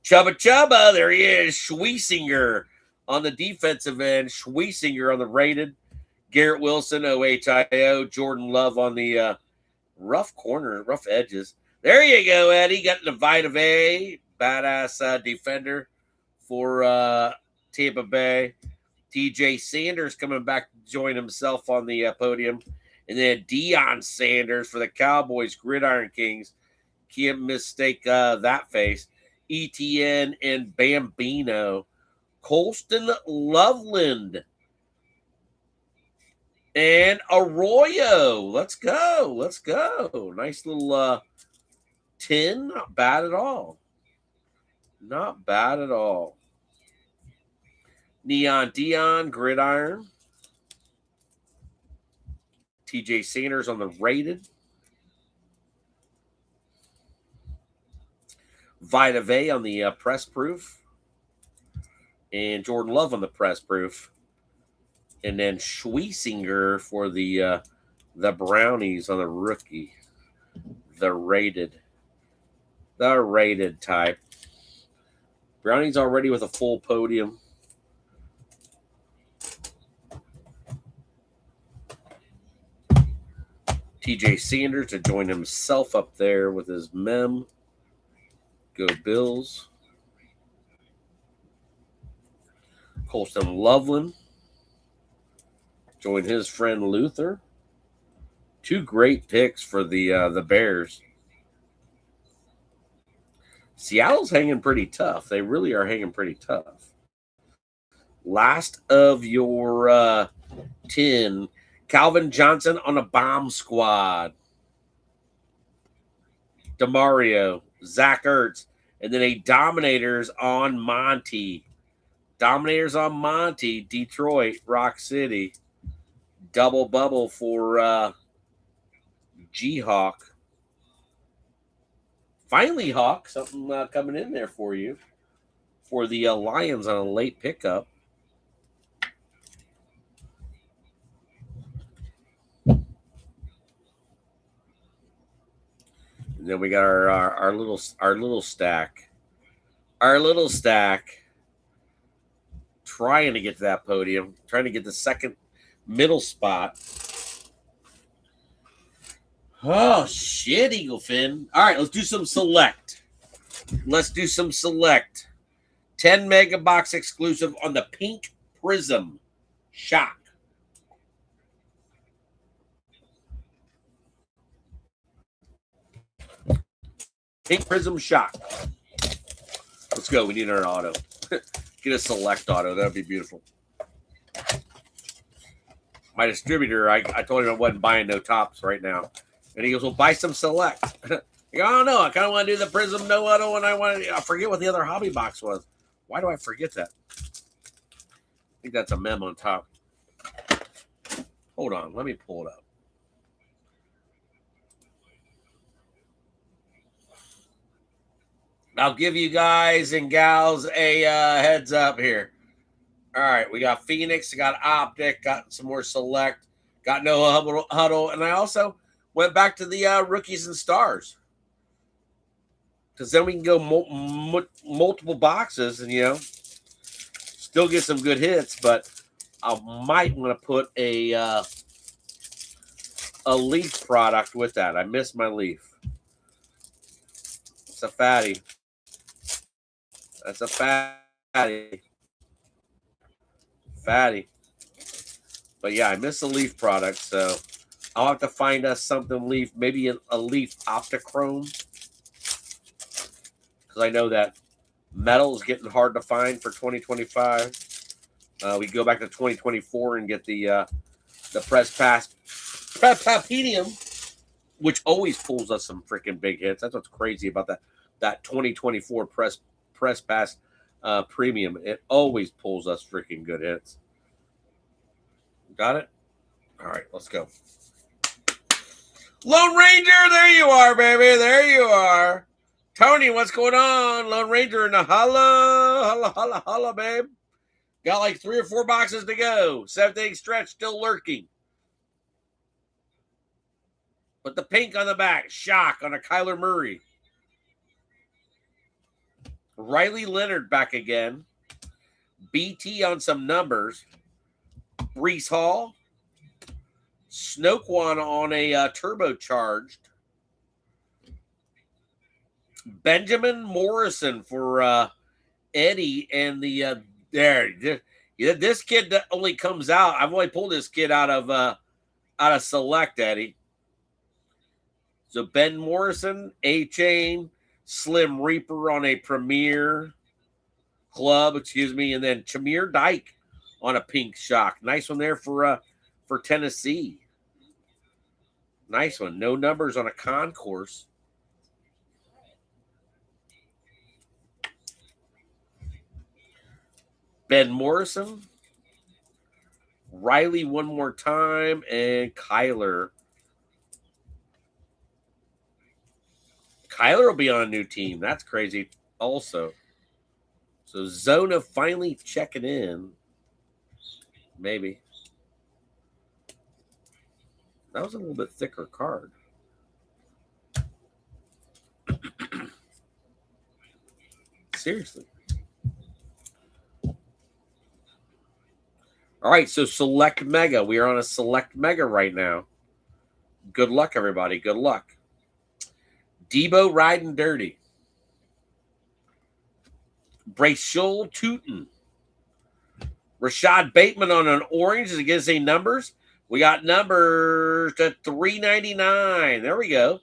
Chubba, there he is. Schwiesinger on the defensive end. Schwiesinger on the rated. Garrett Wilson, OHIO. Jordan Love on the rough corner, rough edges. There you go, Eddie. Got the Vita Bay. Badass defender for Tampa Bay. TJ Sanders coming back to join himself on the podium. And then Deion Sanders for the Cowboys, Gridiron Kings. Can't mistake that face. ETN and Bambino. Colston Loveland. And Arroyo. Let's go. Let's go. Nice little tin. Not bad at all. Not bad at all. Neon Dion Gridiron. TJ Sanders on the rated. Vita Vey on the press proof. And Jordan Love on the press proof. And then Schweissinger for the Brownies on the rookie. The rated type. Brownies already with a full podium. TJ Sanders to join himself up there with his mem. Go Bills. Colston Loveland. Join his friend Luther. Two great picks for the Bears. Seattle's hanging pretty tough. They really are hanging pretty tough. Last of your 10. Calvin Johnson on a bomb squad. DeMario, Zach Ertz, and then a Dominators on Monty. Dominators on Monty, Detroit, Rock City. Double bubble for G-Hawk. Finally, Hawk, something coming in there for you. For the Lions on a late pickup. And then we got our little stack. Our little stack. Trying to get to that podium. Trying to get the second middle spot. Oh, shit, Eaglefin. All right, let's do some select. 10 mega box exclusive on the Pink Prism Shock. Pink Prism Shock. Let's go. We need our auto. Get a select auto. That would be beautiful. My distributor, I told him I wasn't buying no tops right now. And he goes, well, buy some select. I go, I don't know. I kind of want to do the Prism no auto, and I forget what the other hobby box was. Why do I forget that? I think that's a mem on top. Hold on. Let me pull it up. I'll give you guys and gals a heads up here. All right, we got Phoenix, got Optic, got some more select, got no huddle, and I also went back to the rookies and stars because then we can go multiple boxes and still get some good hits. But I might want to put a Leaf product with that. I missed my Leaf. It's a fatty. That's a fatty. But yeah, I missed a Leaf product, so I'll have to find us something Leaf, maybe a Leaf Optichrome, because I know that metal is getting hard to find for 2025. We go back to 2024 and get the Press Papedium, which always pulls us some freaking big hits. That's what's crazy about that 2024 Press Pass Premium. It always pulls us freaking good hits. Got it? All right, let's go. Lone Ranger, there you are, baby. There you are. Tony, what's going on? Lone Ranger in the holla, babe. Got like 3 or 4 boxes to go. 7th-inning stretch still lurking. Put the pink on the back. Shock on a Kyler Murray. Riley Leonard back again. BT on some numbers. Brees Hall. Snoquan on a turbocharged. Benjamin Morrison for Eddie and the this kid that only comes out. I've only pulled this kid out of Select, Eddie. So Ben Morrison, A-Chain, Slim Reaper on a Premier Club, and then Chamir Dyke on a pink shock. Nice one there for Tennessee. Nice one. No numbers on a concourse. Ben Morrison, Riley one more time, and Kyler. Kyler will be on a new team. That's crazy also. So Zona finally checking in. Maybe. That was a little bit thicker card. Seriously. All right, so Select Mega. We are on a Select Mega right now. Good luck, everybody. Good luck. Debo riding dirty. Brayshul Tootin. Rashad Bateman on an orange. Is it going to say numbers? We got numbers to 399. There we go.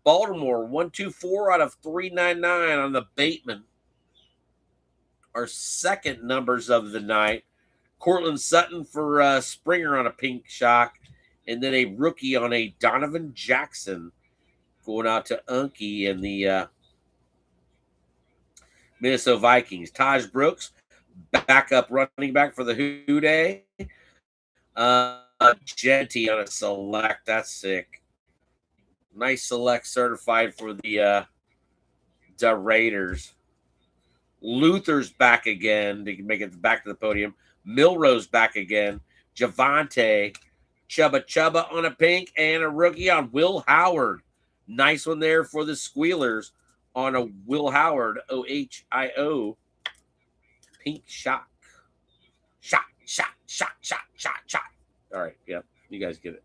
Baltimore, 124 out of 399 on the Bateman. Our second numbers of the night. Cortland Sutton for Springer on a pink shock. And then a rookie on a Donovan Jackson going out to Unky and the Minnesota Vikings. Taj Brooks, backup running back for the Houday. Genty on a select. That's sick. Nice select certified for the Raiders. Luther's back again to make it back to the podium. Milrose back again. Javante. Chubba on a pink and a rookie on Will Howard. Nice one there for the Squealers on a Will Howard, OHIO. Pink shock. Shot. All right, yep, you guys get it.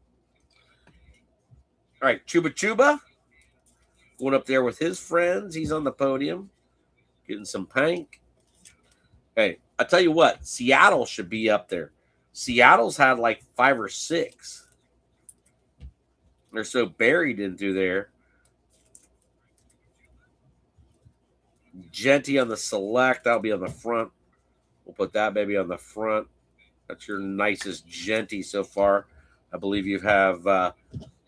All right, Chuba. Going up there with his friends. He's on the podium. Getting some pink. Hey, I tell you what, Seattle should be up there. Seattle's had like 5 or 6. They're so buried into there. Genty on the select. That'll be on the front. We'll put that baby on the front. That's your nicest Genty so far. I believe you have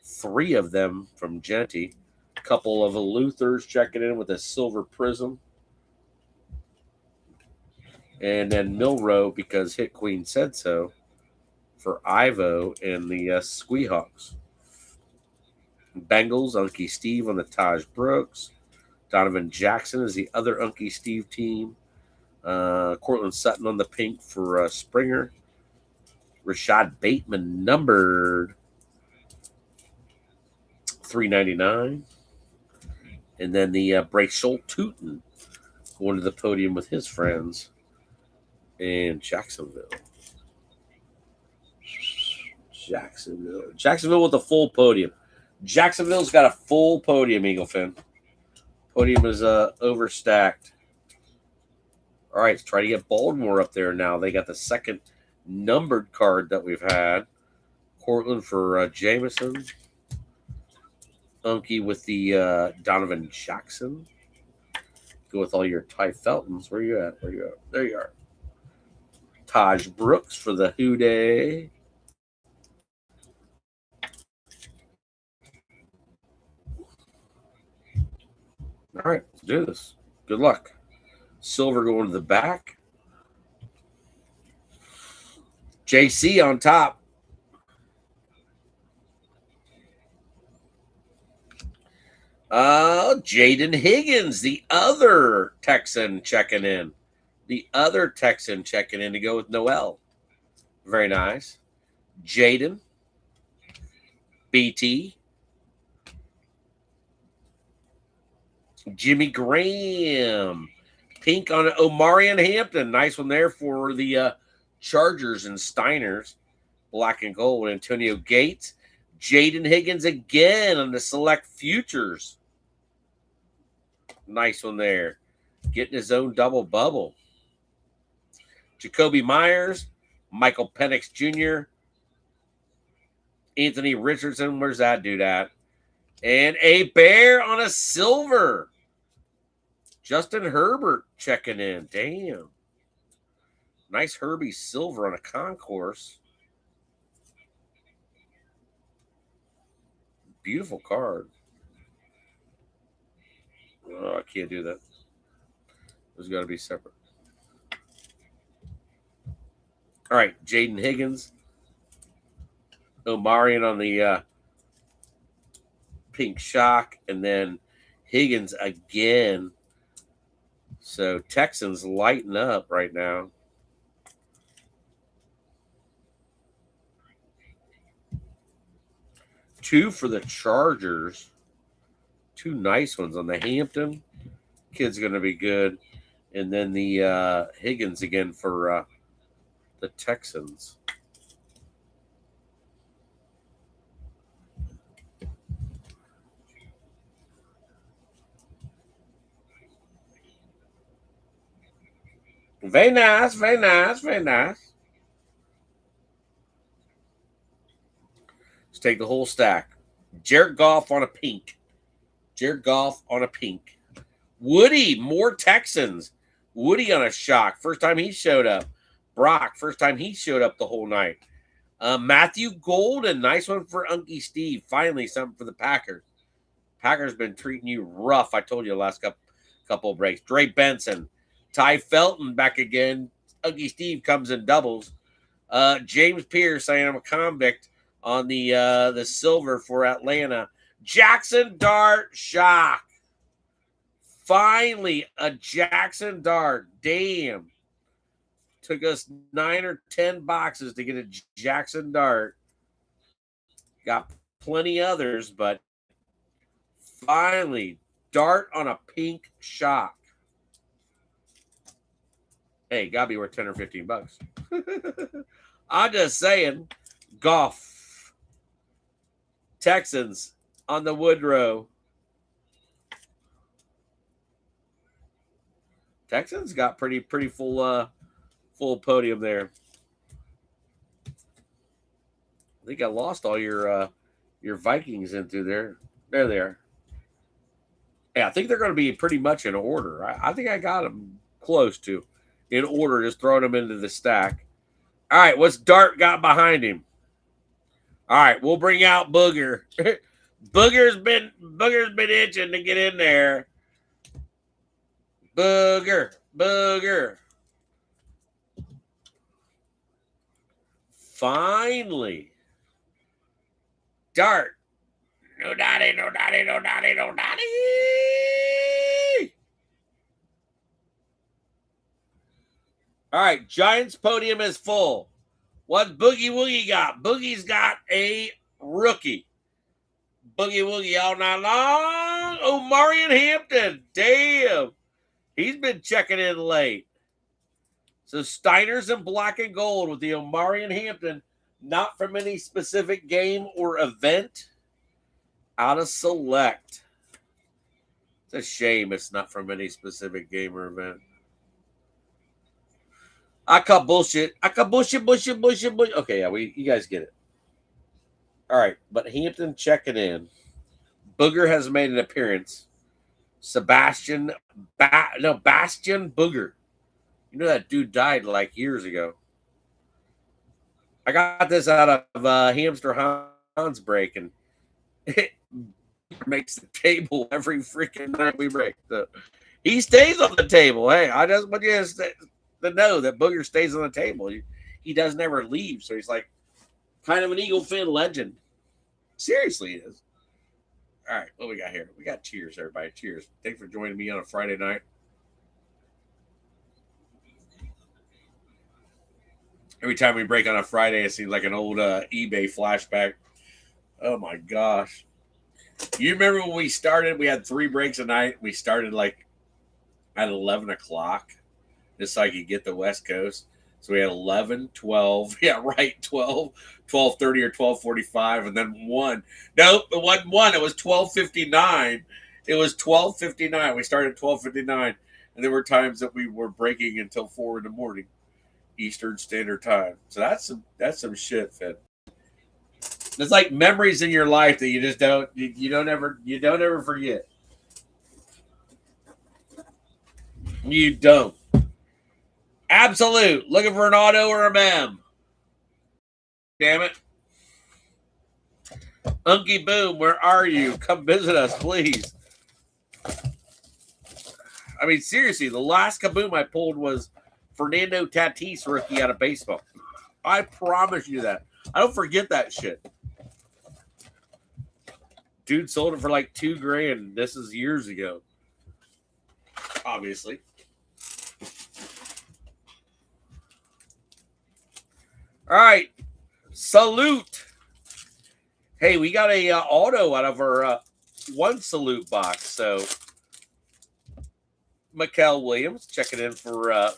3 of them from Genty. A couple of Luthers checking in with a silver prism. And then Milrow, because Hit Queen said so, for Ivo and the Squeehawks. Bengals, Unky Steve on the Taj Brooks. Donovan Jackson is the other Unky Steve team. Cortland Sutton on the pink for Springer. Rashad Bateman numbered 399. And then the Brayshul Tootin going to the podium with his friends in Jacksonville. Jacksonville with a full podium. Jacksonville's got a full podium, Eagle Fin. Podium is overstacked. All right, let's try to get Baltimore up there now. They got the second numbered card that we've had. Cortland for Jameson. Unky with the Donovan Jackson. Go with all your Ty Feltons. Where you at? There you are. Taj Brooks for the Houday. All right, let's do this. Good luck. Silver going to the back. JC on top. Jaden Higgins, the other Texan checking in. The other Texan checking in to go with Noel. Very nice. Jaden. BT. Jimmy Graham. Pink on Omarion Hampton. Nice one there for the Chargers and Steiners. Black and gold. Antonio Gates. Jaden Higgins again on the Select Futures. Nice one there. Getting his own double bubble. Jacoby Myers. Michael Penix Jr. Anthony Richardson. Where's that dude at? And a bear on a silver. Justin Herbert checking in. Damn. Nice Herbie silver on a concourse. Beautiful card. Oh, I can't do that. There's got to be separate. All right, Jaden Higgins. Omarion on the pink shock. And then Higgins again. So Texans lighting up right now. Two for the Chargers. Two nice ones on the Hampton. Kid's going to be good. And then the Higgins again for the Texans. Very nice, very nice, very nice. Let's take the whole stack. Jared Goff on a pink. Jared Goff on a pink. Woody, more Texans. Woody on a shock. First time he showed up. Brock, first time he showed up the whole night. Matthew Golden, nice one for Unky Steve. Finally, something for the Packers. Packers been treating you rough. I told you the last couple of breaks. Dre Benson, Ty Felton back again. Unky Steve comes in doubles. James Pierce, I am a convict on the silver for Atlanta. Jackson Dart shock. Finally, a Jackson Dart. Damn. Took us 9 or 10 boxes to get a Jackson Dart. Got plenty others, but finally, Dart on a pink shock. Hey, gotta be worth 10 or 15 bucks. I'm just saying, Goff. Texans on the Woodrow. Texans got pretty full podium there. I think I lost all your Vikings into there. There they are. Yeah, I think they're going to be pretty much in order. I think I got them close to in order, just throwing them into the stack. All right, what's Dart got behind him? All right, we'll bring out Booger. Booger's been itching to get in there. Booger. Finally. Dart. No daddy. All right, Giants podium is full. What's Boogie Woogie got? Boogie's got a rookie. Boogie Woogie all night long. Oh, Marion Hampton. Damn. He's been checking in late. So Steiner's in black and gold with the Omarion Hampton, not from any specific game or event. Out of select. It's a shame it's not from any specific game or event. I call bullshit. Bullshit. Okay, yeah, you guys get it. All right, but Hampton checking in. Booger has made an appearance. Bastian Booger. You know that dude died like years ago. I got this out of Hamster Hans break, and it makes the table every freaking night we break. So he stays on the table. Hey, I just want you to know that Booger stays on the table. He doesn't ever leave, so he's like kind of an Eagle Fin legend. Seriously, he is. All right, what we got here? We got cheers, everybody. Cheers. Thanks for joining me on a Friday night. Every time we break on a Friday, it seems like an old eBay flashback. Oh, my gosh. You remember when we started? We had 3 breaks a night. We started like at 11 o'clock, just so I could get the West Coast. So we had 11, 12. Yeah, right, 12, 12:30 or 12:45, and then 1. Nope, it wasn't 1. It was 12:59. It was 12:59. We started at 12:59, and there were times that we were breaking until 4 in the morning, Eastern Standard Time. So that's some shit, Fed. It's like memories in your life that you just don't you don't ever forget. You don't. Absolute. Looking for an auto or a mem. Damn it. Unky Boom, where are you? Come visit us, please. I mean, seriously, the last kaboom I pulled was Fernando Tatis rookie out of baseball. I promise you that. I don't forget that shit. Dude sold it for like $2,000. This is years ago. Obviously. All right. Salute. Hey, we got a auto out of our one salute box. So, Mikael Williams checking in for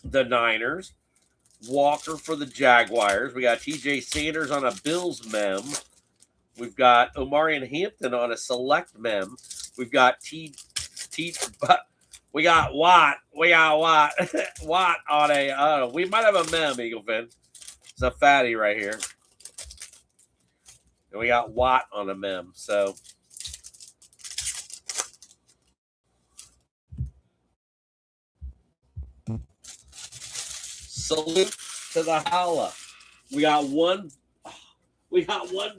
the Niners. Walker for the Jaguars. We got TJ Sanders on a Bills mem. We've got Omarion Hampton on a select mem. We've got we got Watt. We got Watt. Watt on a we might have a mem, Eagle Fin. It's a fatty right here. And we got Watt on a mem. So salute to the holla. We got one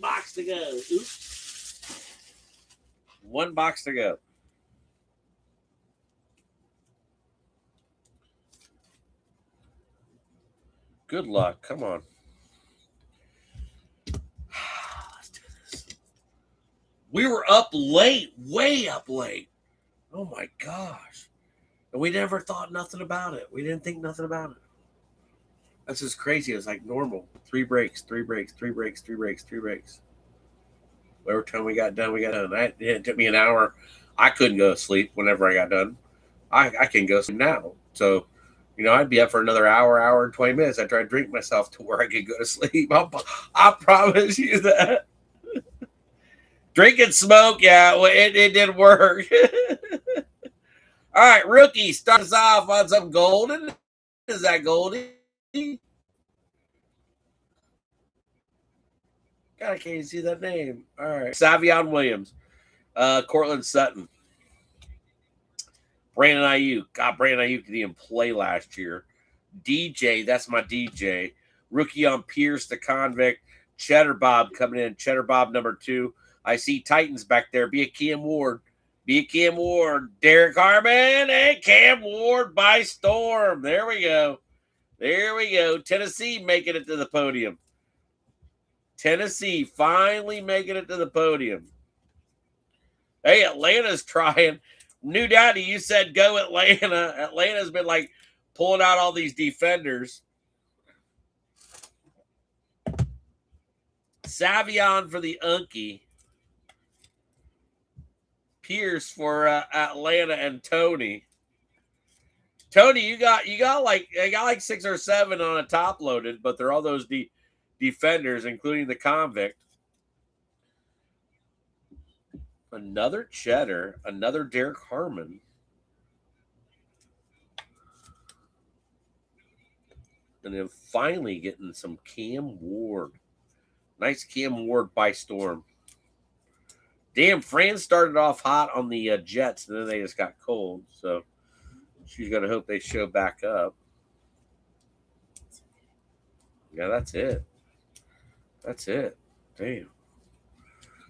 box to go. Oops. One box to go. Good luck. Come on. Let's do this. We were up late, way up late. Oh my gosh. And we never thought nothing about it. We didn't think nothing about it. That's just crazy. It was like normal. 3 breaks, 3 breaks, 3 breaks, 3 breaks, 3 breaks. Every time we got done, we got done. It took me an hour. I couldn't go to sleep whenever I got done. I can go sleep now. So, I'd be up for another hour and 20 minutes. I tried to drink myself to where I could go to sleep. I promise you that. Drink and smoke, yeah, well, it didn't work. All right, rookie starts off on some golden. Is that Goldie? God, I can't see that name. All right. Savion Williams. Cortland Sutton. Brandon Ayuk. God, Brandon Ayuk didn't even play last year. DJ, that's my DJ. Rookie on Pierce, the convict. Cheddar Bob coming in. Cheddar Bob number 2. I see Titans back there. Be a Cam Ward. Be a Cam Ward. Derek Harmon and Cam Ward by storm. There we go. There we go. Tennessee making it to the podium. Tennessee finally making it to the podium. Hey, Atlanta's trying. New Daddy, you said go Atlanta. Atlanta's been like pulling out all these defenders. Savion for the Unky. Pierce for Atlanta and Tony. Tony, you got like 6 or 7 on a top loaded, but they're all those defenders, including the convict. Another Cheddar, another Derek Harmon. And then finally getting some Cam Ward. Nice Cam Ward by storm. Damn, Fran started off hot on the Jets, and then they just got cold. So she's going to hope they show back up. Yeah, that's it. That's it. Damn.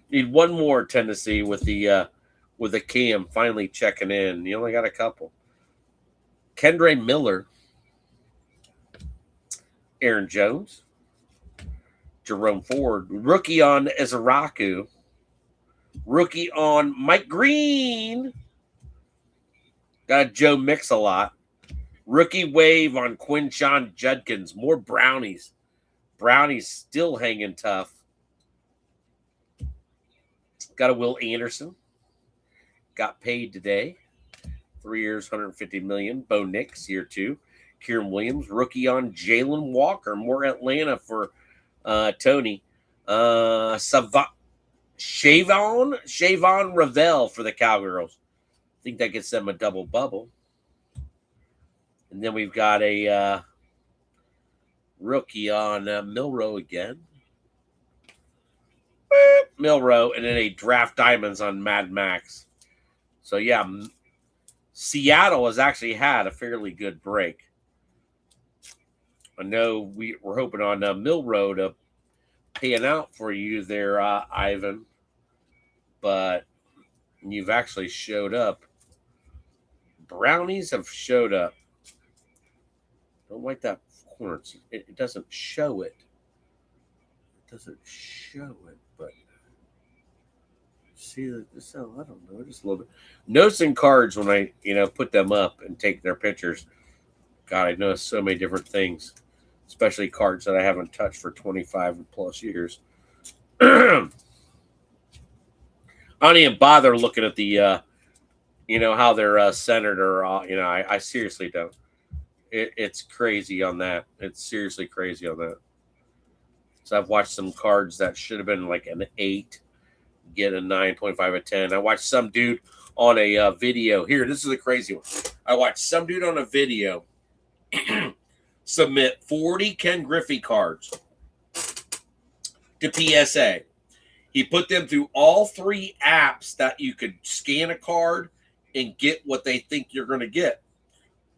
Need one more, Tennessee, with the Cam finally checking in. You only got a couple. Kendre Miller. Aaron Jones. Jerome Ford. Rookie on Ezraku. Rookie on Mike Green. Got Joe Mix-a-Lot. Rookie wave on Quinshon Judkins. More brownies. Brownies still hanging tough. Got a Will Anderson. Got paid today. 3 years, $150 million. Bo Nix, year 2. Kieran Williams. Rookie on Jalen Walker. More Atlanta for Tony. Shavon Ravel for the Cowgirls. I think that gets them a double bubble. And then we've got a rookie on Milrow again. Milrow, and then a draft diamonds on Mad Max. So yeah, Seattle has actually had a fairly good break. I know we're hoping on Milrow to paying out for you there, Ivan, but you've actually showed up. Brownies have showed up. Don't like that corner. It doesn't show it. It doesn't show it, but see this. I don't know, just a little bit. Notes and cards when I put them up and take their pictures. God, I notice so many different things, especially cards that I haven't touched for 25 plus years. I don't even bother looking at the how they're centered or I seriously don't. It's crazy on that. It's seriously crazy on that. So I've watched some cards that should have been like an 8, get a 9.5, a 10. I watched some dude on a video. Here, this is a crazy one. I watched some dude on a video submit 40 Ken Griffey cards to PSA. He put them through all 3 apps that you could scan a card and get what they think you're going to get.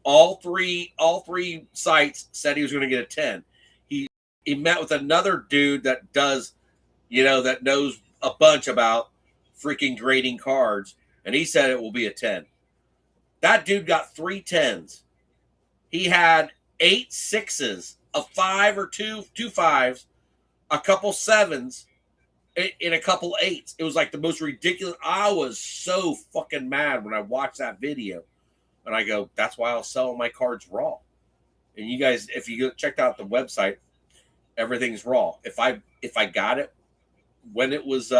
All three sites said he was going to get a 10. He met with another dude that does, that knows a bunch about freaking grading cards, and he said it will be a 10. That dude got 3 10s. He had 8 6s, a 5 or 2 5s, a couple 7s, and a couple 8s. It was like the most ridiculous. I was so fucking mad when I watched that video. And I go, that's why I'll sell my cards raw. And you guys, if you checked out the website, everything's raw. If I got it when it was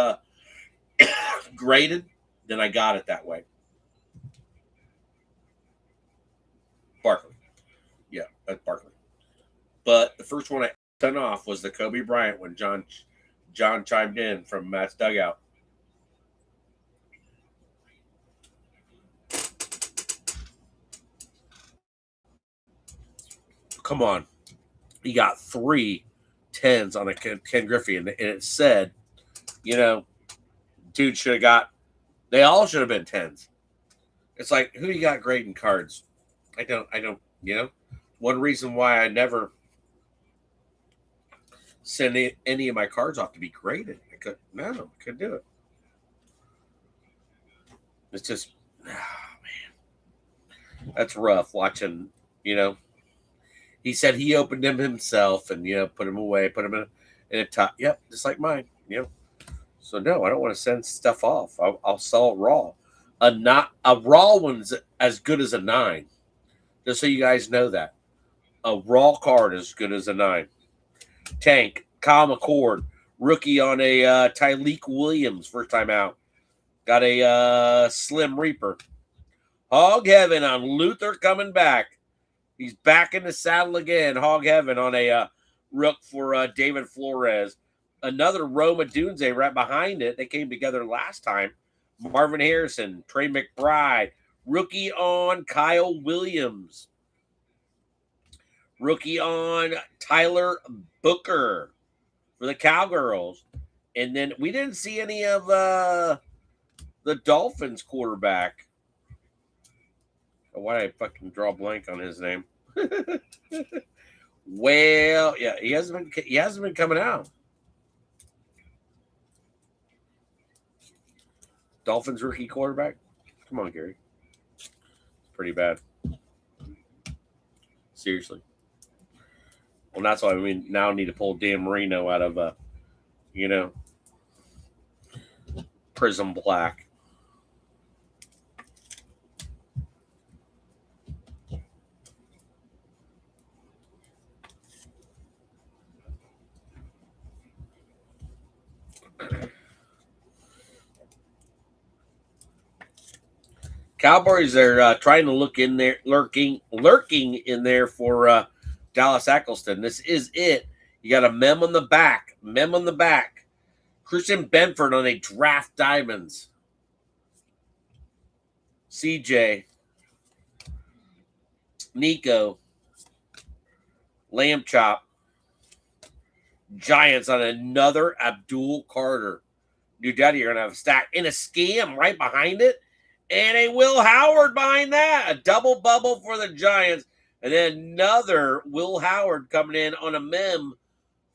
graded, then I got it that way. Barkley. Yeah, that's Barkley. But the first one I sent off was the Kobe Bryant when John chimed in from Matt's dugout. Come on. He got 3 10s on a Ken Griffey, and it said, dude should have got, they all should have been 10s. It's like, who you got grading cards? I don't, one reason why I never send any of my cards off to be graded. I couldn't do it. It's just, man, that's rough watching, He said he opened them himself and, put them away, put them in a top. Yep, just like mine, So, no, I don't want to send stuff off. I'll sell it raw. A raw one's as good as a 9. Just so you guys know that. A raw card is as good as a 9. Tank, Kyle McCord, rookie on a Tyleek Williams, first time out. Got a Slim Reaper. Hog Heaven on Luther coming back. He's back in the saddle again. Hog Heaven on a rook for David Flores. Another Roma Dunze right behind it. They came together last time. Marvin Harrison, Trey McBride. Rookie on Kyle Williams. Rookie on Tyler Booker for the Cowgirls. And then we didn't see any of the Dolphins quarterback. Why did I fucking draw a blank on his name? Well, yeah, he hasn't been coming out. Dolphins rookie quarterback. Come on, Gary. It's pretty bad. Seriously. Well, that's why now I need to pull Dan Marino out of Prism Black. Cowboys are trying to look in there, lurking in there for Dallas Eccleston. This is it. You got a mem on the back. Christian Benford on a draft diamonds. CJ. Nico. Lamb Chop. Giants on another Abdul Carter. New Daddy, you're going to have a stack in a scam right behind it. And a Will Howard behind that. A double bubble for the Giants. And then another Will Howard coming in on a mem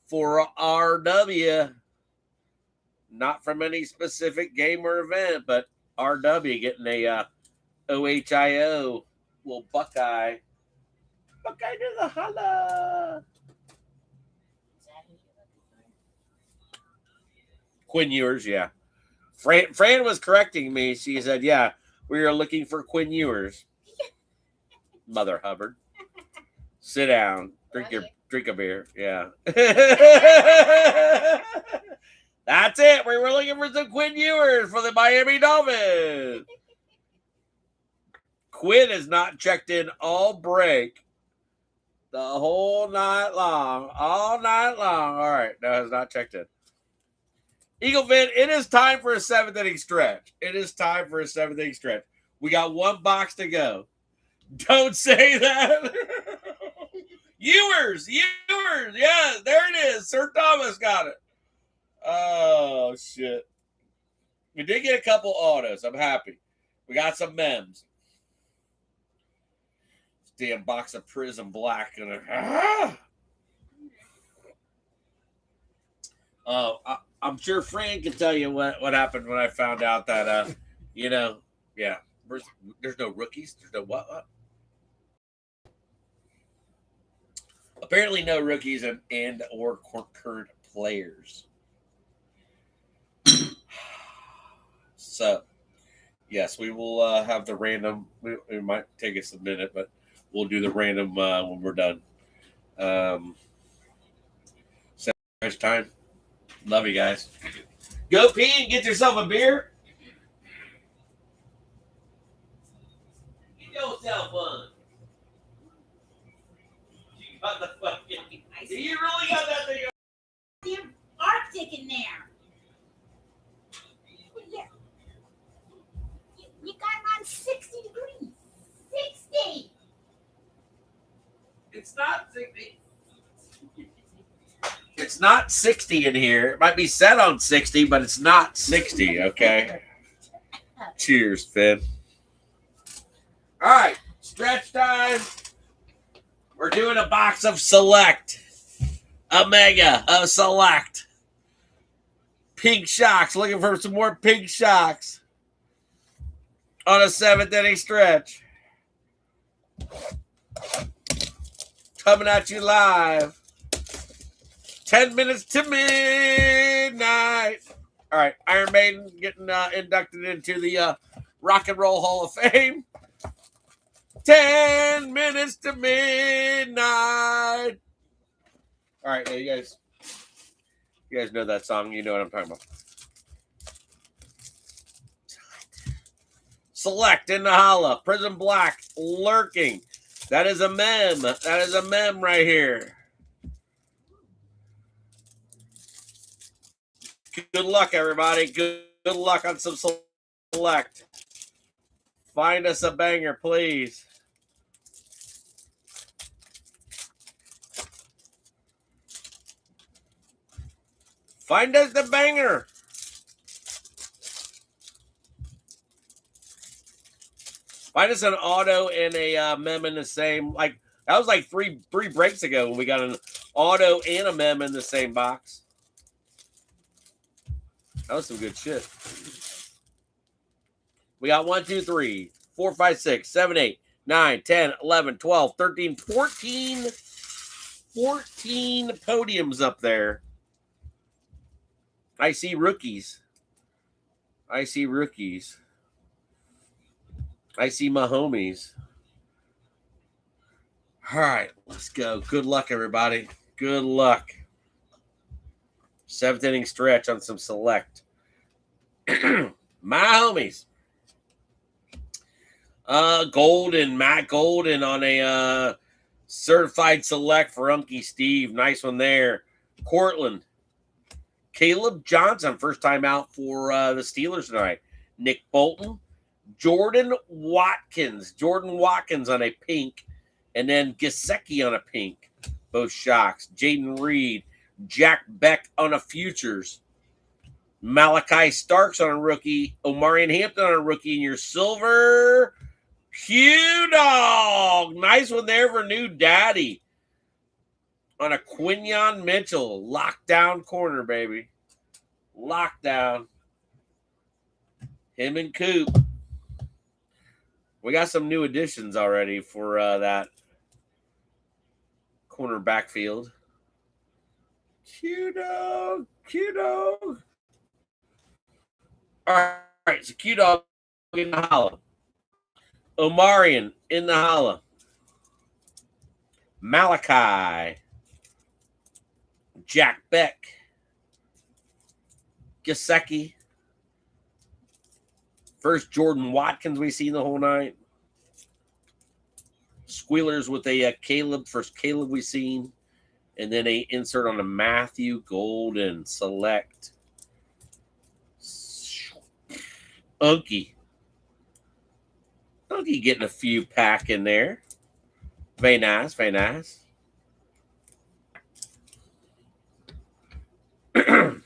for RW. Not from any specific game or event, but RW getting a OHIO little Buckeye. Buckeye to the holla. Quinn Ewers, yeah. Fran was correcting me. She said, yeah, we are looking for Quinn Ewers. Mother Hubbard. Sit down. Drink a beer. Yeah. That's it. We were looking for some Quinn Ewers for the Miami Dolphins. Quinn has not checked in all break. The whole night long. All night long. All right. No, has not checked in. Eagle Fin, it is time for a 7th inning stretch. It is time for a 7th inning stretch. We got one box to go. Don't say that. Ewers. Yeah, there it is. Sir Thomas got it. Oh, shit. We did get a couple autos. I'm happy. We got some mems. Damn box of Prism Black. I'm sure Fran can tell you what happened when I found out that, yeah, there's no rookies. There's no what? Apparently no rookies and or current players. So, yes, we will have the random. It might take us a minute, but we'll do the random when we're done. So much time. Love you guys. Go pee and get yourself a beer. Get yourself one. You got the fucking. You really got that thing. There's Arctic in there. You got it on 60 degrees. 60. It's not 60. It's not 60 in here. It might be set on 60, but it's not 60, okay? Cheers, Finn. All right, stretch time. We're doing a box of Select. A mega of Select. Pink Shocks. Looking for some more Pink Shocks on a 7th inning stretch. Coming at you live. 10 minutes to midnight. All right, Iron Maiden getting inducted into the Rock and Roll Hall of Fame. 10 minutes to midnight. All right, you guys know that song. You know what I'm talking about. Select in the holla. Prism Black lurking. That is a mem. That is a mem right here. Good luck, everybody. Good luck on some Select. Find us a banger, please. Find us the banger. Find us an auto and a mem in the same. Like that was like three breaks ago when we got an auto and a mem in the same box. That was some good shit. We got 1, 2, 3, 4, 5, 6, 7, 8, 9, 10, 11, 12, 13, 14 podiums up there. I see rookies. I see my homies. All right, let's go. Good luck, everybody. Good luck. 7th inning stretch on some Select. My homies. Matt Golden on a certified Select for Unky Steve. Nice one there. Cortland. Caleb Johnson, first time out for the Steelers tonight. Nick Bolton. Jordan Watkins on a pink. And then Gesicki on a pink. Both shocks. Jaden Reed. Jack Beck on a futures. Malachi Starks on a rookie. Omarion Hampton on a rookie. And your silver Q-Dog. Nice one there for new daddy. On a Quinyon Mitchell. Lockdown corner, baby. Lockdown. Him and Coop. We got some new additions already for that corner backfield. Q-Dog. Q-Dog. All right, so Q-Dog in the hollow. Omarion in the hollow. Malachi. Jack Beck. Gesicki. First Jordan Watkins we seen the whole night. Squealers with a Caleb. First Caleb we seen. And then a insert on a Matthew Golden select. Unky. Unky getting a few pack in there. Very nice, very nice. Did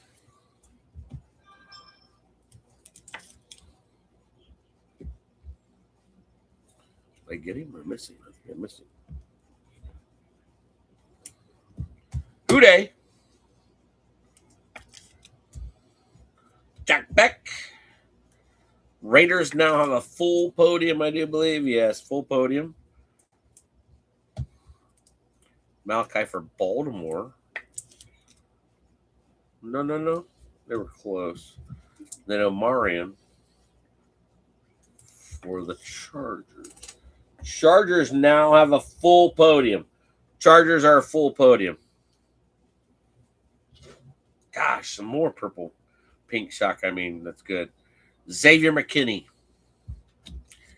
I get him or missing? I think I missed him. Who Dey? Jack Beck. Raiders now have a full podium, I do believe. Yes, full podium. Malachi for Baltimore. No. They were close. Then Omarion for the Chargers. Chargers now have a full podium. Chargers are a full podium. Gosh, some more purple. Pink shock, I mean, that's good. Xavier McKinney.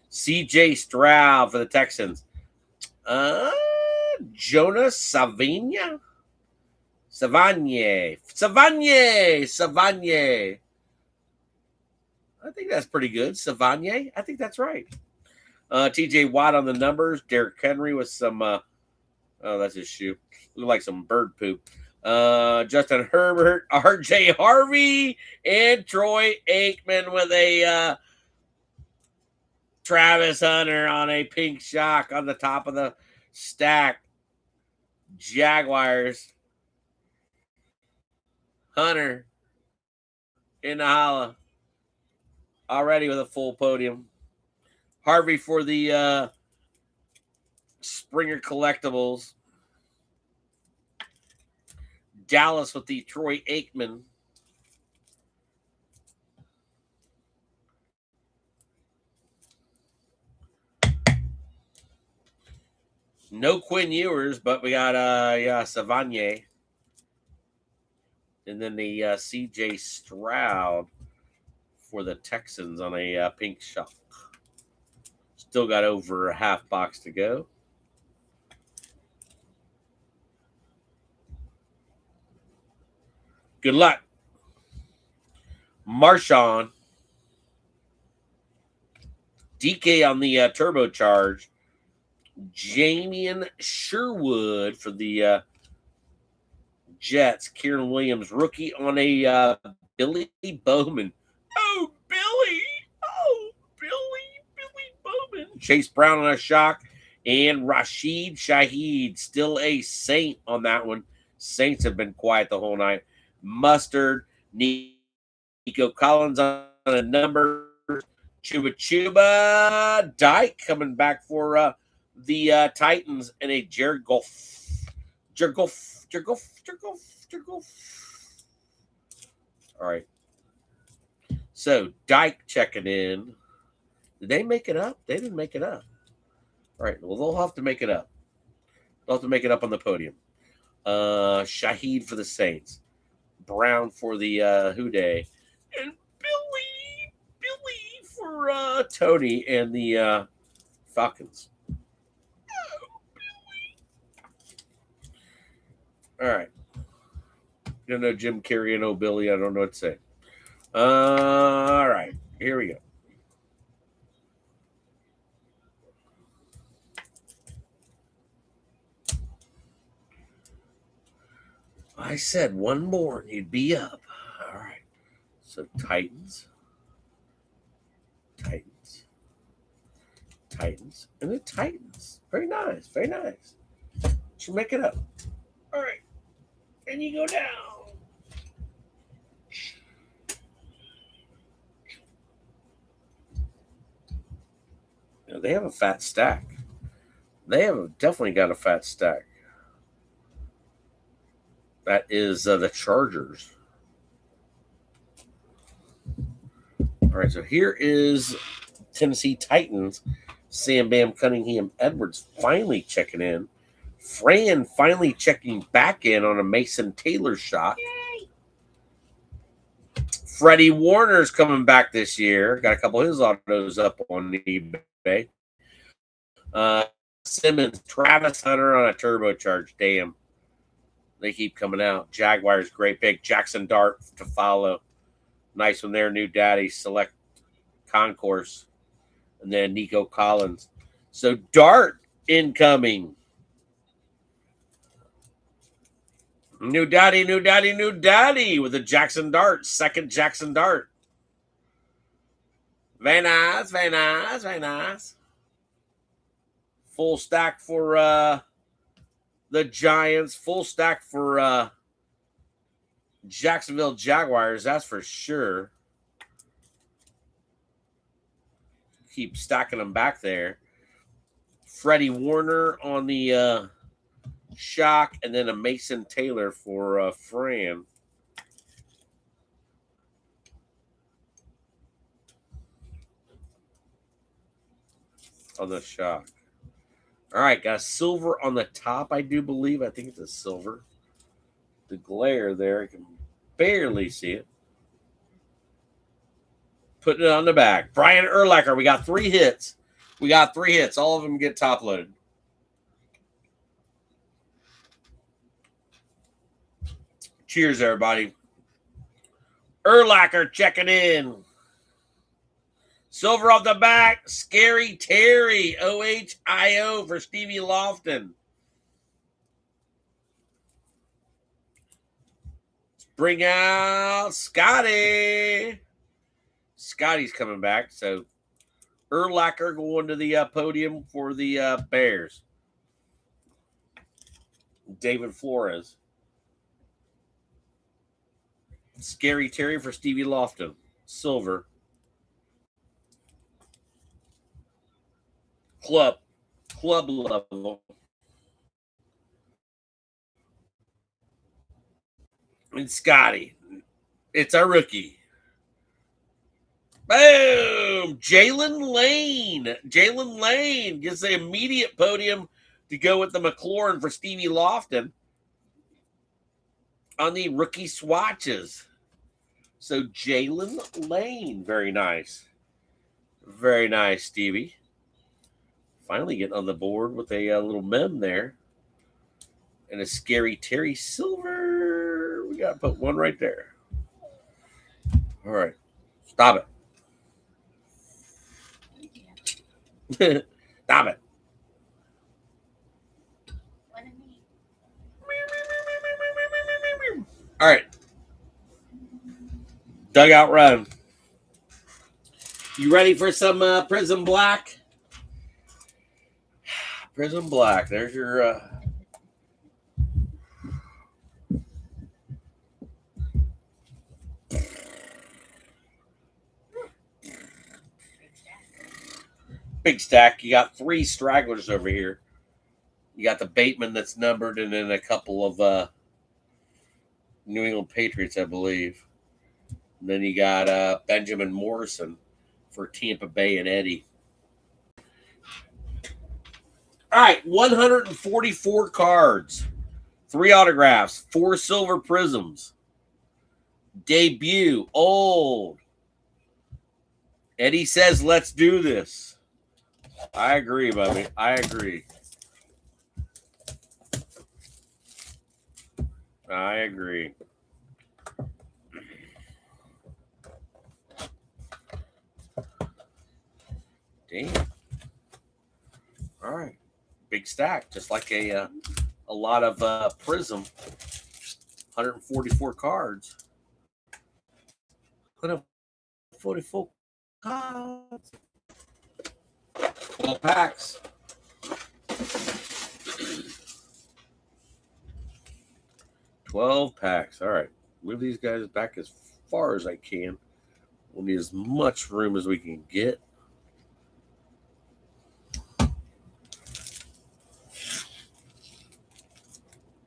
CJ Stroud for the Texans. Jonas Savigny. Savagny. I think that's pretty good. Savagny. I think that's right. TJ Watt on the numbers. Derrick Henry with some oh, that's his shoe. Look like some bird poop. Justin Herbert, RJ Harvey, and Troy Aikman with a Travis Hunter on a pink shock on the top of the stack. Jaguars. Hunter in the holla. Already with a full podium. Harvey for the Springer Collectibles. Dallas with the Troy Aikman. No Quinn Ewers, but we got Savagny. And then the CJ Stroud for the Texans on a pink shock. Still got over a half box to go. Good luck. Marshawn. DK on the turbocharge. Jamian Sherwood for the Jets. Kieran Williams, rookie on a Billy Bowman. Oh, Billy. Billy Bowman. Chase Brown on a shock. And Rashid Shaheed, still a Saint on that one. Saints have been quiet the whole night. Mustard, Nico Collins on a number. Chuba Dyke coming back for the Titans, and a Jared Goff. All right. So Dyke checking in. Did they make it up? They didn't make it up. All right. Well, they'll have to make it up. They'll have to make it up on the podium. Shaheed for the Saints. Brown for the Who Dey. And Billy for Tony and the Falcons. All right. Don't know Jim Carrey and Billy. I don't know what to say. All right. Here we go. I said one more and you'd be up. All right. So Titans. Titans. Titans. And the Titans. Very nice. Very nice. Should make it up. All right. And you go down. Now, they have a fat stack. They have definitely got a fat stack. That is the Chargers. All right, so here is Tennessee Titans. Sam Bam Cunningham Edwards finally checking in. Fran finally checking back in on a Mason Taylor shot. Yay. Freddie Warner's coming back this year. Got a couple of his autos up on eBay. Simmons, Travis Hunter on a turbocharged. Damn. They keep coming out. Jaguars, great pick. Jackson Dart to follow. Nice one there. New Daddy, Select Concourse. And then Nico Collins. So Dart incoming. New Daddy with a Jackson Dart. Second Jackson Dart. Very nice, very nice, very nice. Full stack for the Giants. Full stack for Jacksonville Jaguars. That's for sure. Keep stacking them back there. Freddie Warner on the shock, and then a Mason Taylor for Fran. On the shock. All right, got a silver on the top, I do believe. I think it's a silver. The glare there, I can barely see it. Putting it on the back. Brian Urlacher, we got 3 hits. We got 3 hits. All of them get top loaded. Cheers, everybody. Urlacher checking in. Silver off the back. Scary Terry. OHIO for Stevie Lofton. Let's bring out Scotty. Scotty's coming back. So Urlacher going to the podium for the Bears. David Flores. Scary Terry for Stevie Lofton. Silver. Club level. And Scotty. It's a rookie. Boom! Jalen Lane. Jalen Lane gets the immediate podium to go with the McLaurin for Stevie Lofton on the rookie swatches. So Jalen Lane. Very nice. Very nice, Stevie. Finally getting on the board with a little mem there. And a Scary Terry silver. We got to put one right there. All right. Stop it. Stop it. All right. Dugout run. You ready for some Prizm Black? Prizm Black. There's your big stack. You got 3 stragglers over here. You got the Bateman that's numbered, and then a couple of New England Patriots, I believe. And then you got Benjamin Morrison for Tampa Bay and Eddie. All right, 144 cards, 3 autographs, 4 silver prisms. Debut, old. Eddie says, let's do this. I agree, buddy. I agree. I agree. Damn. All right. Big stack, just like a lot of Prizm. 144 cards. 144 cards. 12 packs. 12 packs. All right. Move these guys back as far as I can. We'll need as much room as we can get.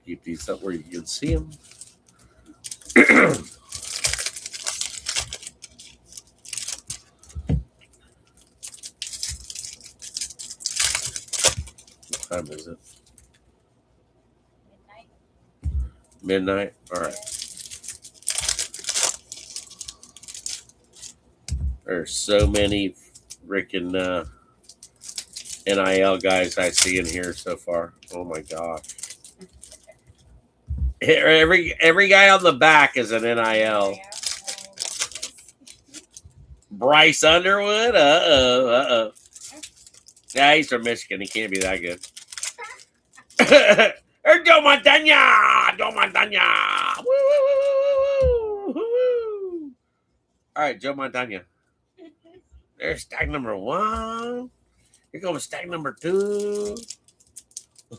Keep these up where you can see them. What time is it? Midnight? All right. There's so many freaking NIL guys I see in here so far. Oh my gosh. Every guy on the back is an NIL. Bryce Underwood? Uh-oh. Yeah, he's from Michigan. He can't be that good. Joe Montana! Joe Montana! Woo, woo, woo, woo, woo. All right, Joe Montana. There's stack number 1. Here comes stack number 2.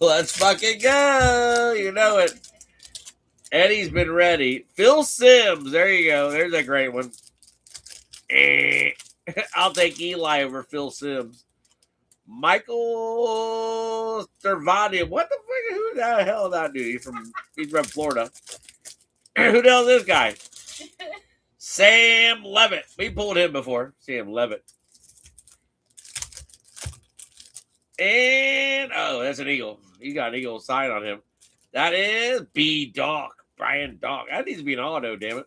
Let's fucking go. You know it. Eddie's been ready. Phil Simms. There you go. There's a great one. I'll take Eli over Phil Simms. Michael Cervantes. What the fuck? Who the hell is that dude? He's from Florida. Who the hell is this guy? Sam Levitt. We pulled him before. Sam Levitt. And, oh, that's an Eagle. He got an Eagle sign on him. That is B. Doc. Brian Doc. That needs to be an auto, damn it.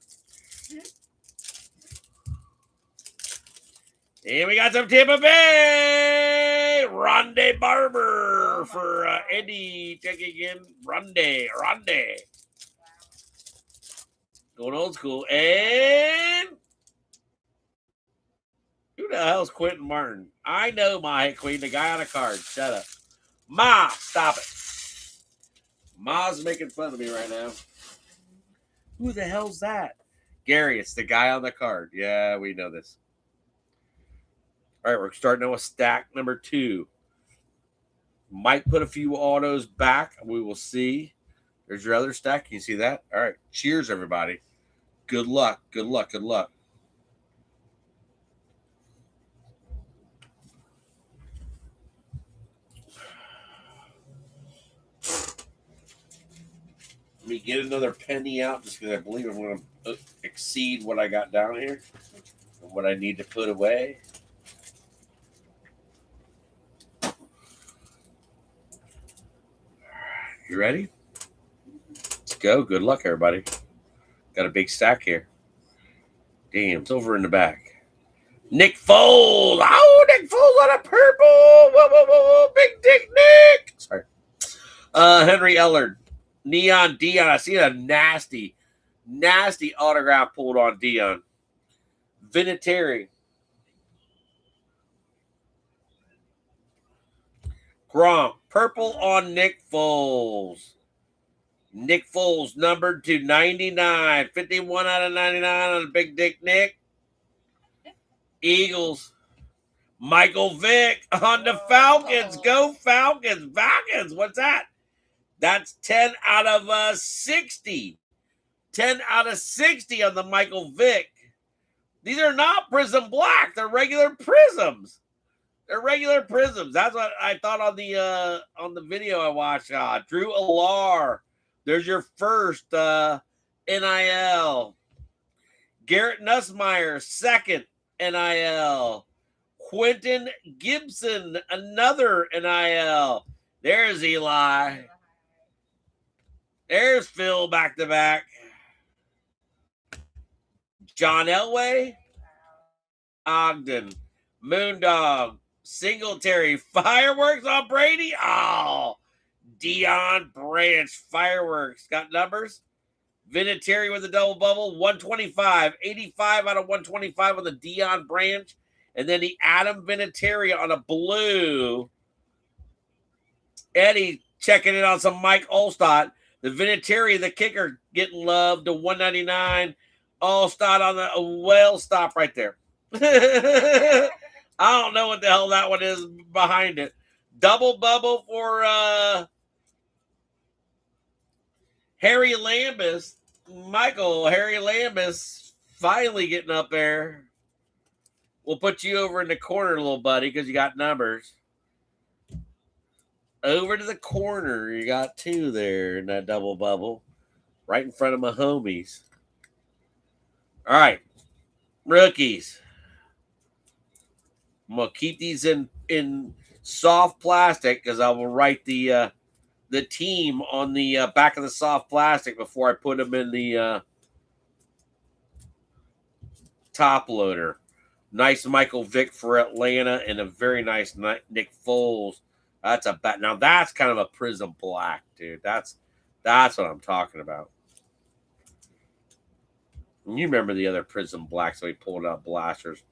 And we got some Tampa Bay. Rondé Barber for Eddie. Checking in. Rondé. Going old school. And who the hell's Quentin Martin? I know my queen, the guy on a card. Shut up. Ma, stop it. Ma's making fun of me right now. Who the hell's that? Gary, it's the guy on the card. Yeah, we know this. All right, we're starting with stack number 2. Might put a few autos back. We will see. There's your other stack. Can you see that? All right. Cheers, everybody. Good luck. Good luck. Good luck. Let me get another penny out just because I believe I'm going to exceed what I got down here and what I need to put away. You ready? Let's go. Good luck, everybody. Got a big stack here. Damn, silver in the back. Nick Foles. Oh, Nick Foles on a purple. Whoa, whoa, whoa, whoa. Big Dick Nick. Sorry. Henry Ellard. Neon Dion. I see a nasty autograph pulled on Dion. Vinatieri. Gronk. Purple on Nick Foles. Nick Foles numbered to 99. 51 out of 99 on the Big Dick Nick. Eagles. Michael Vick on the Falcons. Go Falcons. Falcons. What's that? That's 10 out of 60. 10 out of 60 on the Michael Vick. These are not Prism Black. They're regular Prisms. They're regular Prisms. That's what I thought on the video I watched. Drew Alar. There's your first NIL. Garrett Nussmeier, second NIL. Quentin Gibson, another NIL. There's Eli. There's Phil back to back. John Elway. Ogden. Moondog. Singletary. Fireworks on Brady. Oh. Dion Branch. Fireworks. Got numbers. Vinatieri with a double bubble. 125. 85 out of 125 on the Dion Branch. And then the Adam Vinatieri on a blue. Eddie checking in on some Mike Olstad. The Vinatieri, the kicker, getting love to 199. All start on the well stop right there. I don't know what the hell that one is behind it. Double bubble for Harry Lambus. Michael, Harry Lambus finally getting up there. We'll put you over in the corner, little buddy, because you got numbers. Over to the corner. You got two there in that double bubble. Right in front of my homies. All right. Rookies. I'm going to keep these in soft plastic because I will write the team on the back of the soft plastic before I put them in the top loader. Nice Michael Vick for Atlanta and a very nice Nick Foles. That's a bat. Now that's kind of a Prism Black, dude. That's what I'm talking about. And you remember the other Prism Blacks that we pulled out blasters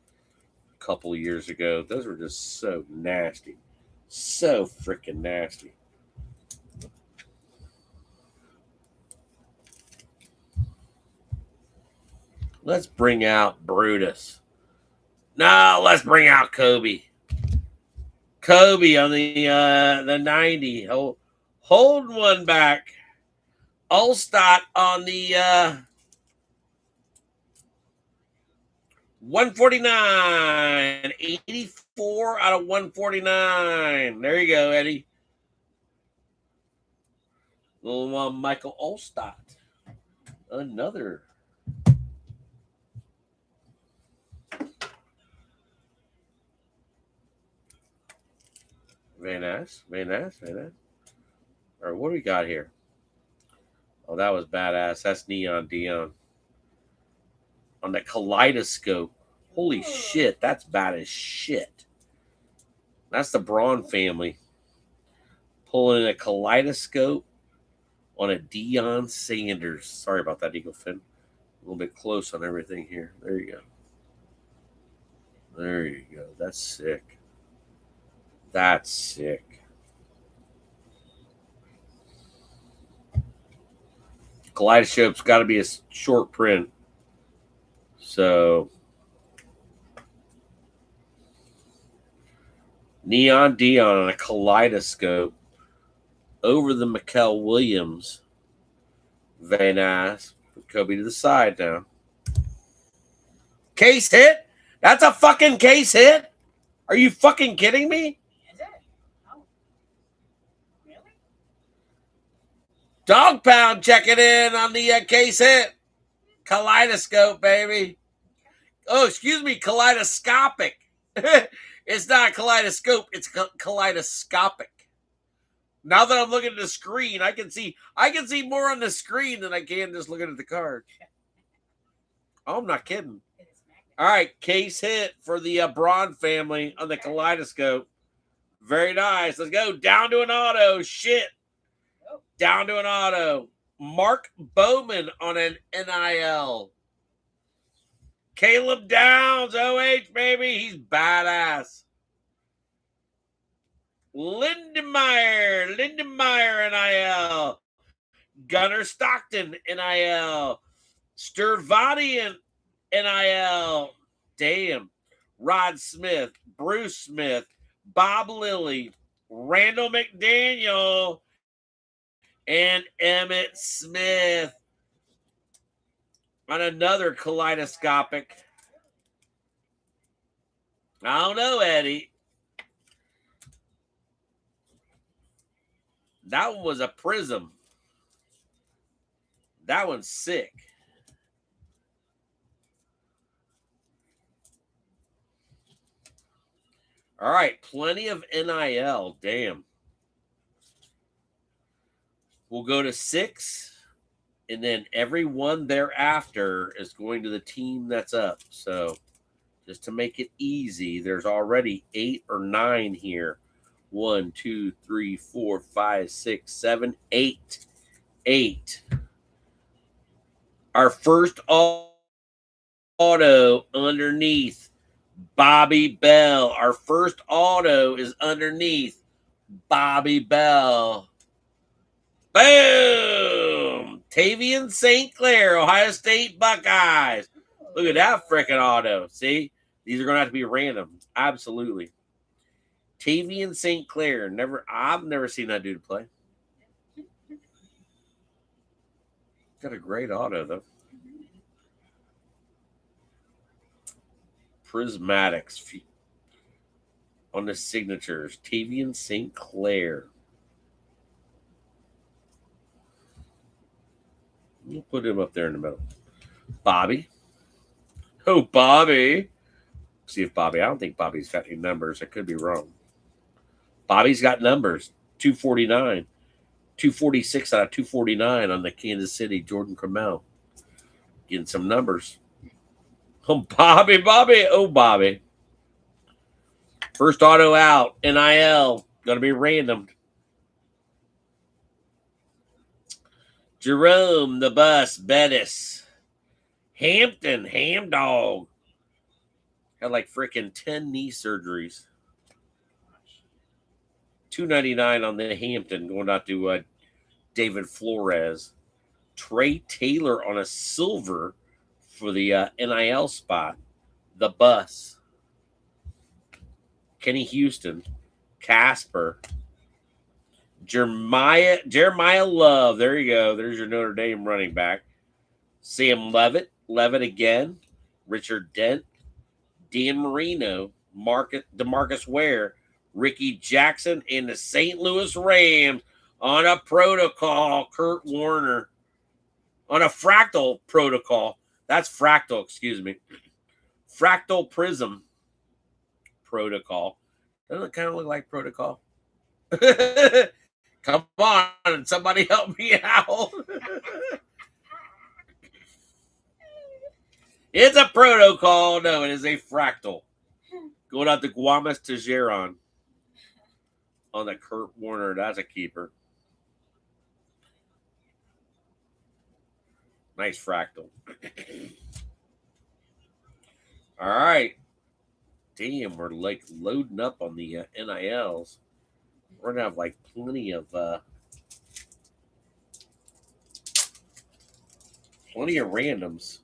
a couple of years ago. Those were just so nasty. So freaking nasty. Let's bring out Brutus. No, let's bring out Kobe. Kobe on the 90. Hold one back. Ulstott on the 149. 84 out of 149. There you go, Eddie. Little Michael Ulstott. Another. Van Ness. All right, what do we got here? Oh, that was badass. That's Neon Dion. On the kaleidoscope. Holy shit, that's bad as shit. That's the Braun family. Pulling a kaleidoscope on a Deion Sanders. Sorry about that, Eagle Fin. A little bit close on everything here. There you go. There you go. That's sick. That's sick. Kaleidoscope's got to be a short print. So, Neon Dion on a kaleidoscope over the Mikel Williams. Very nice. Put Kobe to the side now. Case hit? That's a fucking case hit? Are you fucking kidding me? Is it? Oh. Really? Dog Pound checking in on the case hit. Kaleidoscope, baby. Oh, excuse me, kaleidoscopic. It's not a kaleidoscope, it's kaleidoscopic. Now that I'm looking at the screen, I can see more on the screen than I can just looking at the card. Oh, I'm not kidding. All right, case hit for the Braun family on the kaleidoscope. Very nice. Let's go. Down to an auto. Shit. Down to an auto. Mark Bowman on an NIL. Caleb Downs, OH, baby. He's badass. Lindenmeyer, NIL. Gunnar Stockton, NIL. Sturvadian, NIL. Damn. Rod Smith, Bruce Smith, Bob Lilly, Randall McDaniel, and Emmett Smith on another kaleidoscopic. I don't know, Eddie. That one was a prism. That one's sick. All right, plenty of NIL. Damn. We'll go to 6, and then every one thereafter is going to the team that's up. So just to make it easy, there's already 8 or 9 here. 1, 2, 3, 4, 5, 6, 7, 8. 8. Our first auto underneath Bobby Bell. Our first auto is underneath Bobby Bell. Boom! Tavian St. Clair, Ohio State Buckeyes. Look at that freaking auto. See? These are going to have to be random. Absolutely. Tavian St. Clair. I've never seen that dude play. Got a great auto, though. Prismatics on the signatures. Tavian St. Clair. We'll put him up there in the middle. Bobby. Oh, Bobby. See if Bobby. I don't think Bobby's got any numbers. I could be wrong. Bobby's got numbers. 249. 246 out of 249 on the Kansas City Jordan Cromell. Getting some numbers. Oh, Bobby. Oh, Bobby. First auto out. NIL. Going to be random. Jerome, the bus, Bettis. Hampton, Ham Dog. Had like freaking 10 knee surgeries. $2.99 on the Hampton, going out to David Flores. Trey Taylor on a silver for the NIL spot. The bus. Kenny Houston. Casper. Jeremiah Love. There you go. There's your Notre Dame running back. Sam Levitt. Levitt again. Richard Dent. Dan Marino. DeMarcus Ware. Ricky Jackson and the St. Louis Rams on a protocol. Kurt Warner. On a fractal protocol. That's fractal, excuse me. Fractal Prism protocol. Doesn't it kind of look like protocol? Come on, somebody help me out. It's a protocol. No, it is a fractal. Going out to Guamas to Geron on the Kurt Warner. That's a keeper. Nice fractal. All right. Damn, we're like loading up on the NILs. We're going to have like plenty of randoms.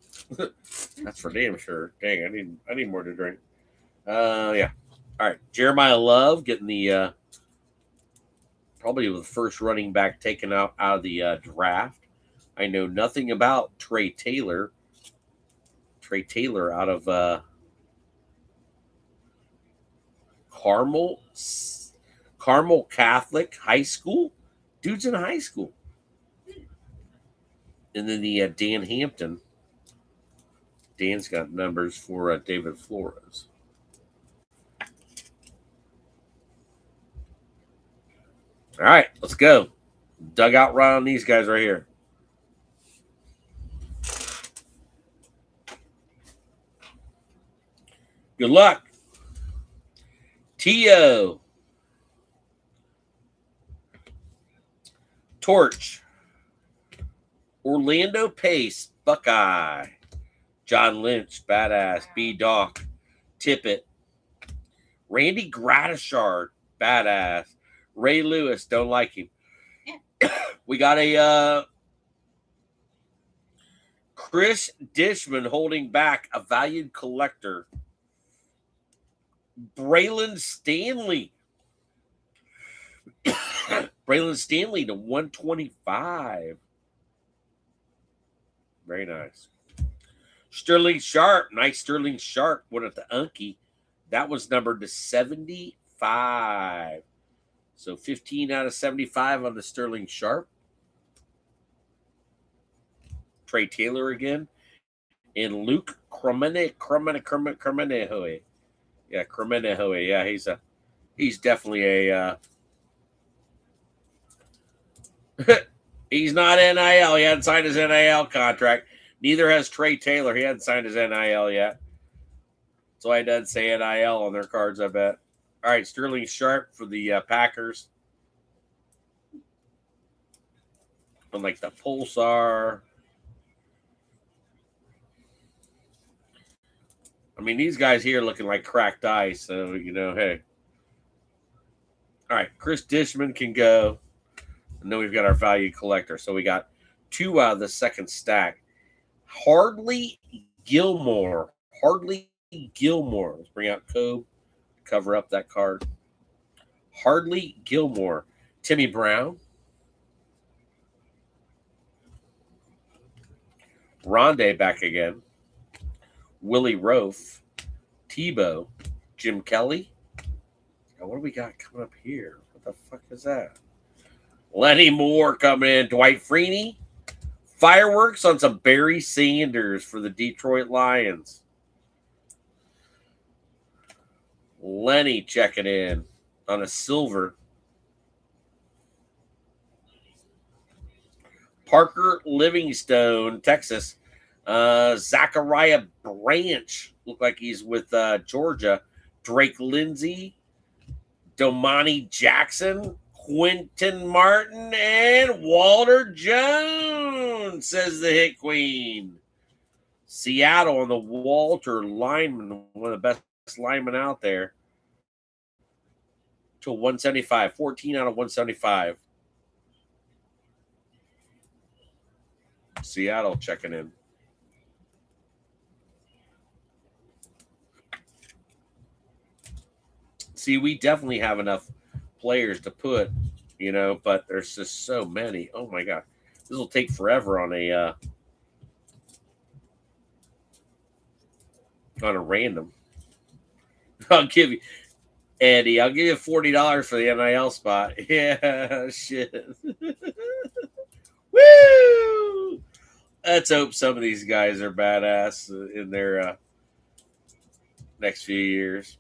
That's for damn sure. Dang, I need more to drink. Yeah. All right. Jeremiah Love getting the probably the first running back taken out of the draft. I know nothing about Trey Taylor. Trey Taylor out of Carmel Catholic High School. Dude's in high school. And then the Dan Hampton. Dan's got numbers for David Flores. All right, let's go. Dugout run on these guys right here. Good luck. T.O. Torch. Orlando Pace, Buckeye. John Lynch, badass. B. Doc, Tippett. Randy Gratishard, badass. Ray Lewis, don't like him. We got a Chris Dishman holding back, a valued collector. Braylon Stanley. Braylon Stanley to 125. Very nice. Sterling Sharp. Nice Sterling Sharp. One at the Unky. That was numbered to 75. So 15 out of 75 on the Sterling Sharp. Trey Taylor again. And Luke Cremenehoe. Yeah, Cremenehoe. Yeah, he's definitely a he's not NIL. He hadn't signed his NIL contract. Neither has Trey Taylor. He hadn't signed his NIL yet. So I didn't say NIL on their cards, I bet. All right, Sterling Sharp for the Packers. On like the Pulsar. I mean, these guys here looking like cracked ice. So, hey. All right, Chris Dishman can go. And then we've got our value collector. So we got 2 out of the second stack. Hardly Gilmore. Hardly Gilmore. Let's bring out Cobe. Cover up that card. Hardly Gilmore. Timmy Brown. Rondé back again. Willie Rofe. Tebow. Jim Kelly. Now, what do we got coming up here? What the fuck is that? Lenny Moore coming in. Dwight Freeney. Fireworks on some Barry Sanders for the Detroit Lions. Lenny checking in on a silver. Parker Livingstone, Texas. Zachariah Branch, look like he's with Georgia. Drake Lindsay. Domani Jackson. Quentin Martin. And Walter Jones, says the Hit Queen. Seattle on the Walter lineman, one of the best linemen out there. To 175. 14 out of 175. Seattle checking in. See, we definitely have enough players to put, but there's just so many. Oh my God. This will take forever on a random. I'll give you $40 for the NIL spot. Yeah, shit. Woo! Let's hope some of these guys are badass in their next few years.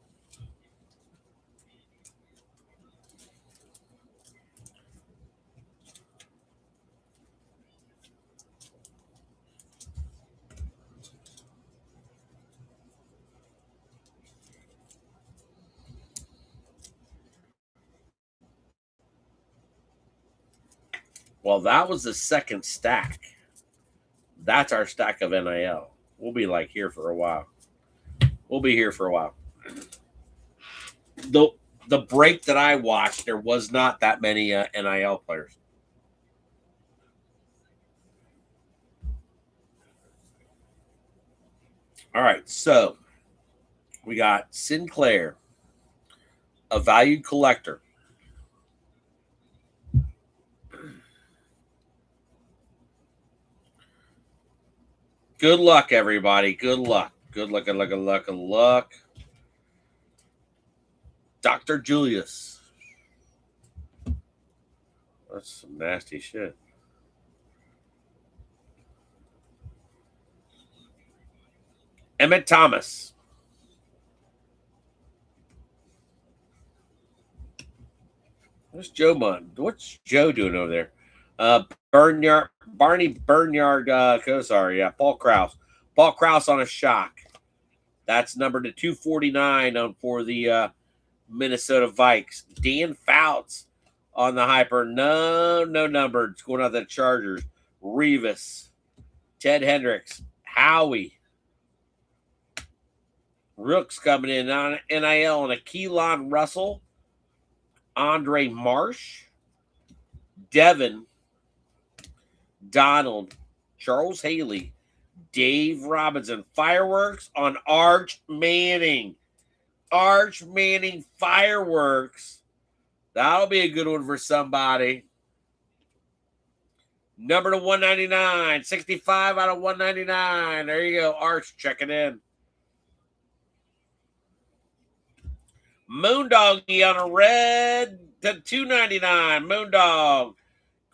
Well, that was the second stack. That's our stack of NIL. We'll be here for a while. We'll be here for a while. The break that I watched, there was not that many NIL players. All right, so we got Sinclair, a valued collector. Good luck, everybody. Good luck. Good luck, good luck, good luck, good luck. Dr. Julius. That's some nasty shit. Emmett Thomas. What's Joe doing over there? Barney Bernyard Kosar. Yeah, Paul Krause. Paul Krause on a shock. That's numbered to 249 for the Minnesota Vikes. Dan Fouts on the hyper. No numbered. It's going out the Chargers. Revis. Ted Hendricks. Howie. Rooks coming in on NIL and a Keelan Russell. Andre Marsh. Devin. Donald. Charles Haley. Dave Robinson. Fireworks on Arch Manning. Arch Manning fireworks. That'll be a good one for somebody. Number to 199. 65 out of 199. There you go. Arch checking in. Moondoggy on a red to 299. Moondog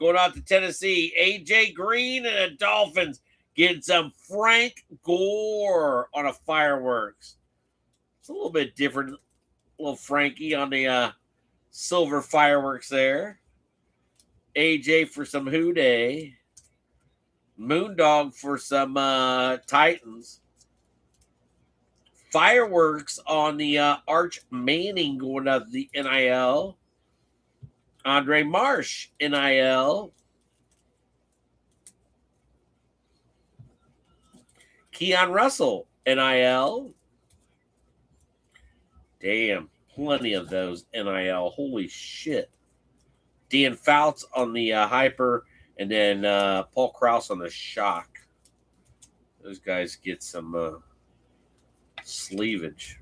going out to Tennessee. AJ Green and the Dolphins getting some Frank Gore on a fireworks. It's a little bit different. A little Frankie on the silver fireworks there. AJ for some Houday. Moondog for some Titans. Fireworks on the Arch Manning going out the NIL. Andre Marsh, NIL. Keon Russell, NIL. Damn, plenty of those NIL. Holy shit. Dan Fouts on the Hyper, and then Paul Krause on the Shock. Those guys get some sleevage.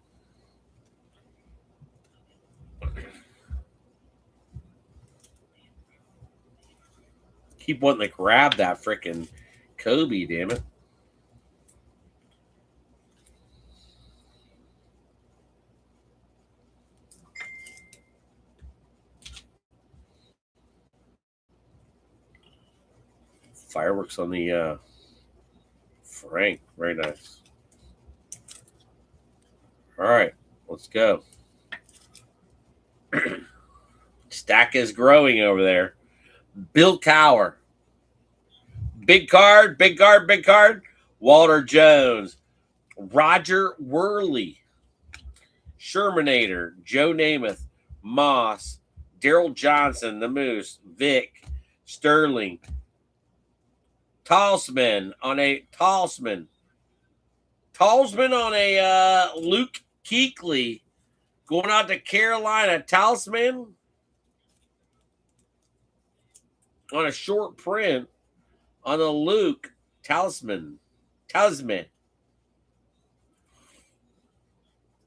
Keep wanting to grab that freaking Kobe, damn it. Fireworks on the Frank. Very nice. All right, let's go. Stack is growing over there. Bill Cower. Big card, big card, big card. Walter Jones. Roger Worley. Shermanator. Joe Namath. Moss. Daryl Johnson, the Moose. Vic. Sterling. Tallsman on a Tallsman. Tallsman on a Luke Kuechly. Going out to Carolina. Talisman on a short print on a Luke Talisman.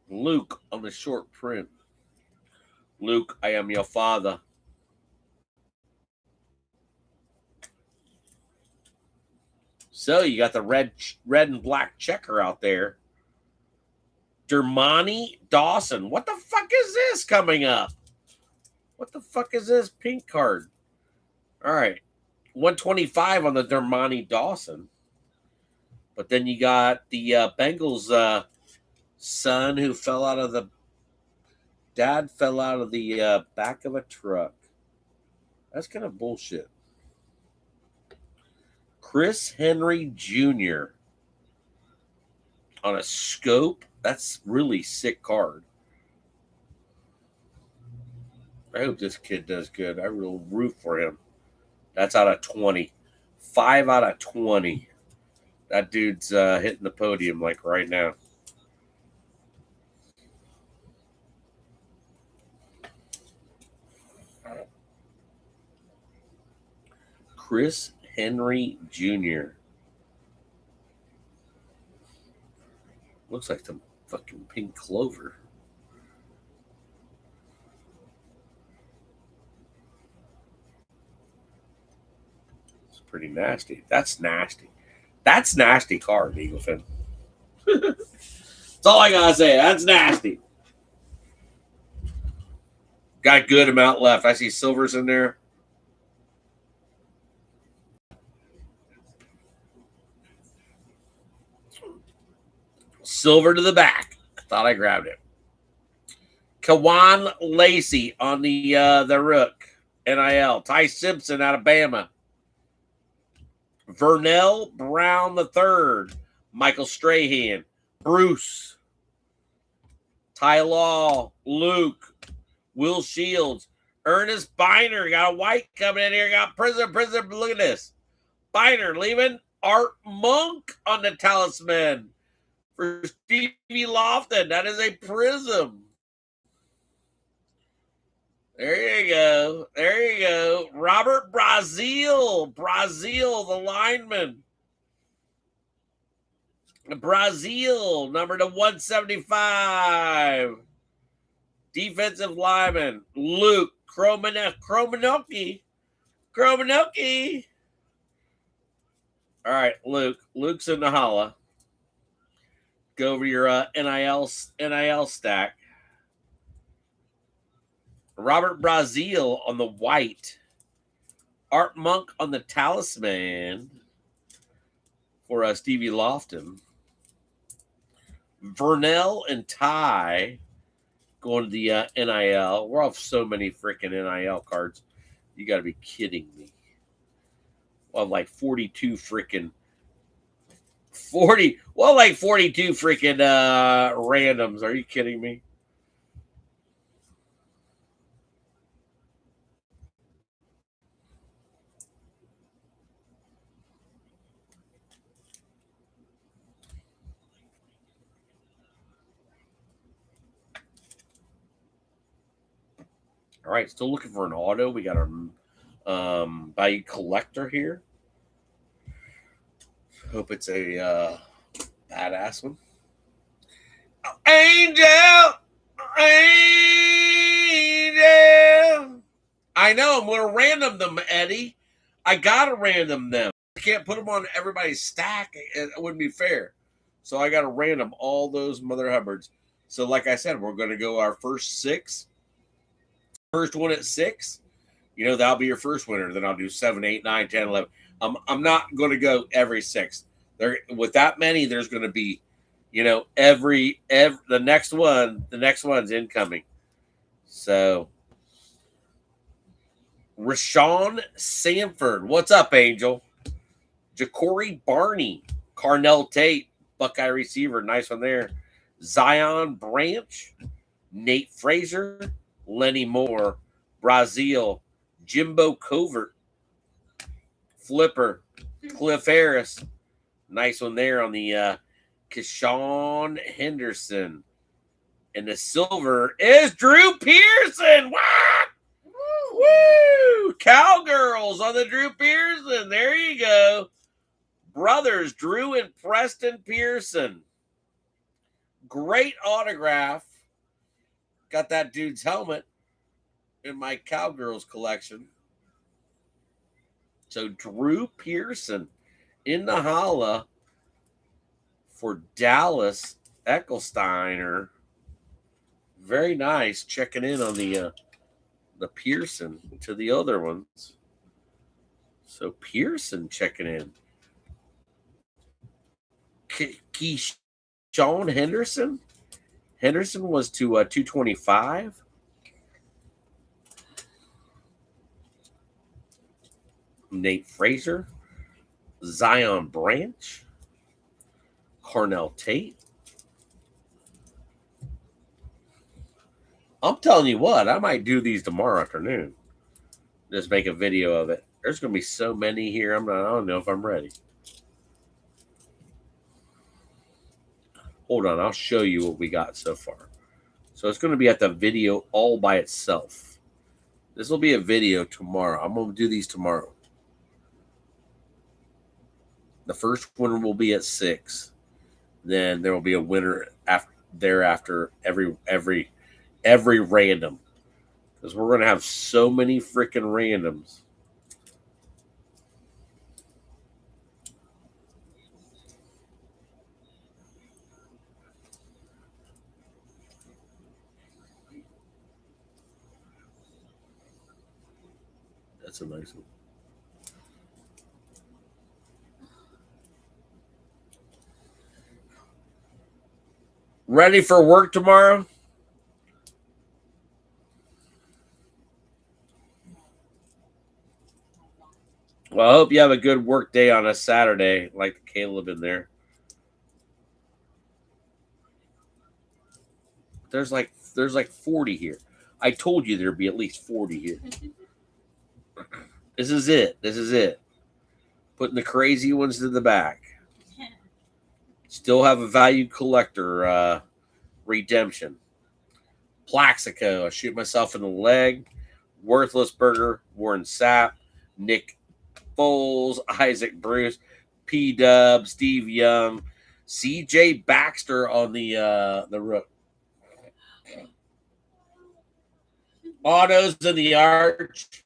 Luke on the short print. Luke, I am your father. So you got the red and black checker out there. Dermani Dawson. What the fuck is this coming up? What the fuck is this pink card? All right. 125 on the Dermani Dawson. But then you got the Bengals son who fell out of the dad fell out of the back of a truck. That's kind of bullshit. Chris Henry Jr. on a scope. That's really sick card. I hope this kid does good. I will root for him. That's out of 20. 5 out of 20. That dude's hitting the podium like right now. Chris Henry Jr. Looks like some fucking pink clover. It's pretty nasty. That's nasty. That's nasty card, Eaglefin. That's all I gotta say. That's nasty. Got a good amount left. I see silvers in there. Silver to the back. I thought I grabbed it. Kawan Lacey on the Rook. NIL. Ty Simpson out of Bama. Vernell Brown III. Michael Strahan. Bruce. Ty Law. Luke. Will Shields. Ernest Biner. Got a white coming in here. Got Prizm. Look at this. Biner leaving. Art Monk on the Talisman. For Stevie Lofton. That is a Prizm. There you go. There you go. Robert Brazil. The lineman. Brazil, number to 175. Defensive lineman. Luke Kromanoki. All right, Luke. Luke's in the holla. Go over your NIL stack. Robert Brazil on the white. Art Monk on the Talisman for Stevie Lofton. Vernell and Ty going to the NIL. We're off so many freaking NIL cards. You got to be kidding me. Well, like 42 freaking 40. Well, like 42 freaking randoms. Are you kidding me? All right, still looking for an auto. We got our value collector here. Hope it's a badass one. Angel! Angel! I know, I'm going to random them, Eddie. I got to random them. I can't put them on everybody's stack. It wouldn't be fair. So I got to random all those Mother Hubbards. So like I said, we're going to go our first 6. First one at 6. You know, that'll be your first winner. Then I'll do 7, 8, 9, 10, 11. I'm not going to go every 6. With that many, there's going to be, you know, every the next one's incoming. So Rashawn Sanford, what's up, Angel? Ja'Cory Barney, Carnell Tate, Buckeye receiver, nice one there. Zion Branch, Nate Frazier, Lenny Moore, Brazil, Jimbo Covert, Flipper, Cliff Harris, nice one there on the Keshawn Henderson. And the silver is Drew Pearson. What? Woo! Cowgirls on the Drew Pearson. There you go. Brothers, Drew and Preston Pearson. Great autograph. Got that dude's helmet in my Cowgirls collection. So Drew Pearson in the holla for Dallas Eckelsteiner. Very nice. Checking in on the Pearson to the other ones. So Pearson checking in. Sean Henderson. Henderson was to 225. Nate Frazier. Zion Branch. Carnell Tate. I'm telling you what, I might do these tomorrow afternoon. Just make a video of it. There's going to be so many here. I don't know if I'm ready. Hold on, I'll show you what we got so far. So it's going to be at the video all by itself. This will be a video tomorrow. I'm going to do these tomorrow. The first one will be at 6. Then there will be a winner thereafter every random. Because we're going to have so many freaking randoms. That's a nice one. Ready for work tomorrow? Well, I hope you have a good work day on a Saturday, like Caleb in there. There's like 40 here. I told you there'd be at least 40 here. This is it. Putting the crazy ones to the back. Still have a value collector redemption. Plaxico, I shoot myself in the leg. Worthless Burger, Warren Sapp, Nick Foles, Isaac Bruce, P-Dub, Steve Young, CJ Baxter on the rook. Autos in the arch.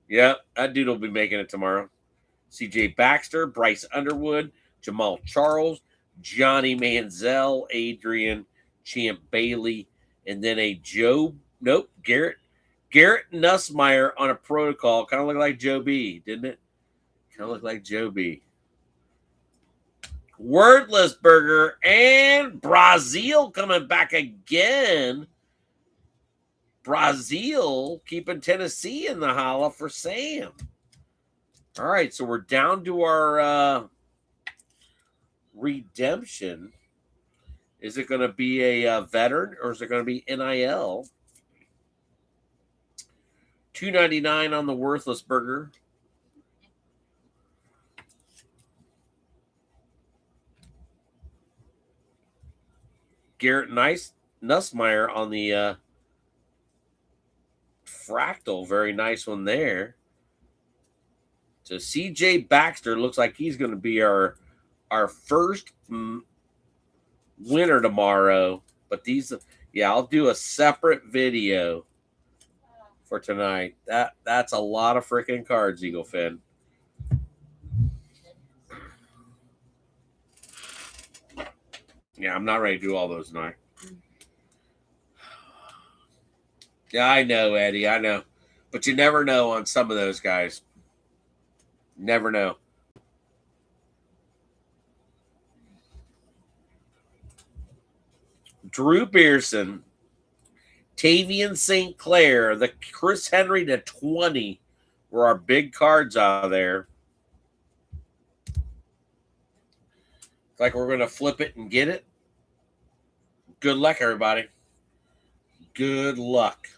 Yep, that dude will be making it tomorrow. CJ Baxter, Bryce Underwood, Jamal Charles, Johnny Manziel, Adrian, Champ Bailey, and then a Garrett Nussmeyer on a protocol. Kind of looked like Joe B, didn't it? Kind of looked like Joe B. Wordless Burger and Brazil coming back again. Brazil keeping Tennessee in the holla for Sam. All right, so we're down to our redemption. Is it going to be a veteran or is it going to be NIL? $2.99 on the Worthless Burger. Garrett Nussmeyer on the fractal. Very nice one there. So C.J. Baxter looks like he's going to be our first winner tomorrow. But these, yeah, I'll do a separate video for tonight. That's a lot of freaking cards, Eagle Fin. Yeah, I'm not ready to do all those tonight. Yeah, I know, Eddie. I know. But you never know on some of those guys. Never know. Drew Pearson, Tavian St. Clair, the Chris Henry to 20 were our big cards out of there. It's like we're going to flip it and get it. Good luck, everybody. Good luck.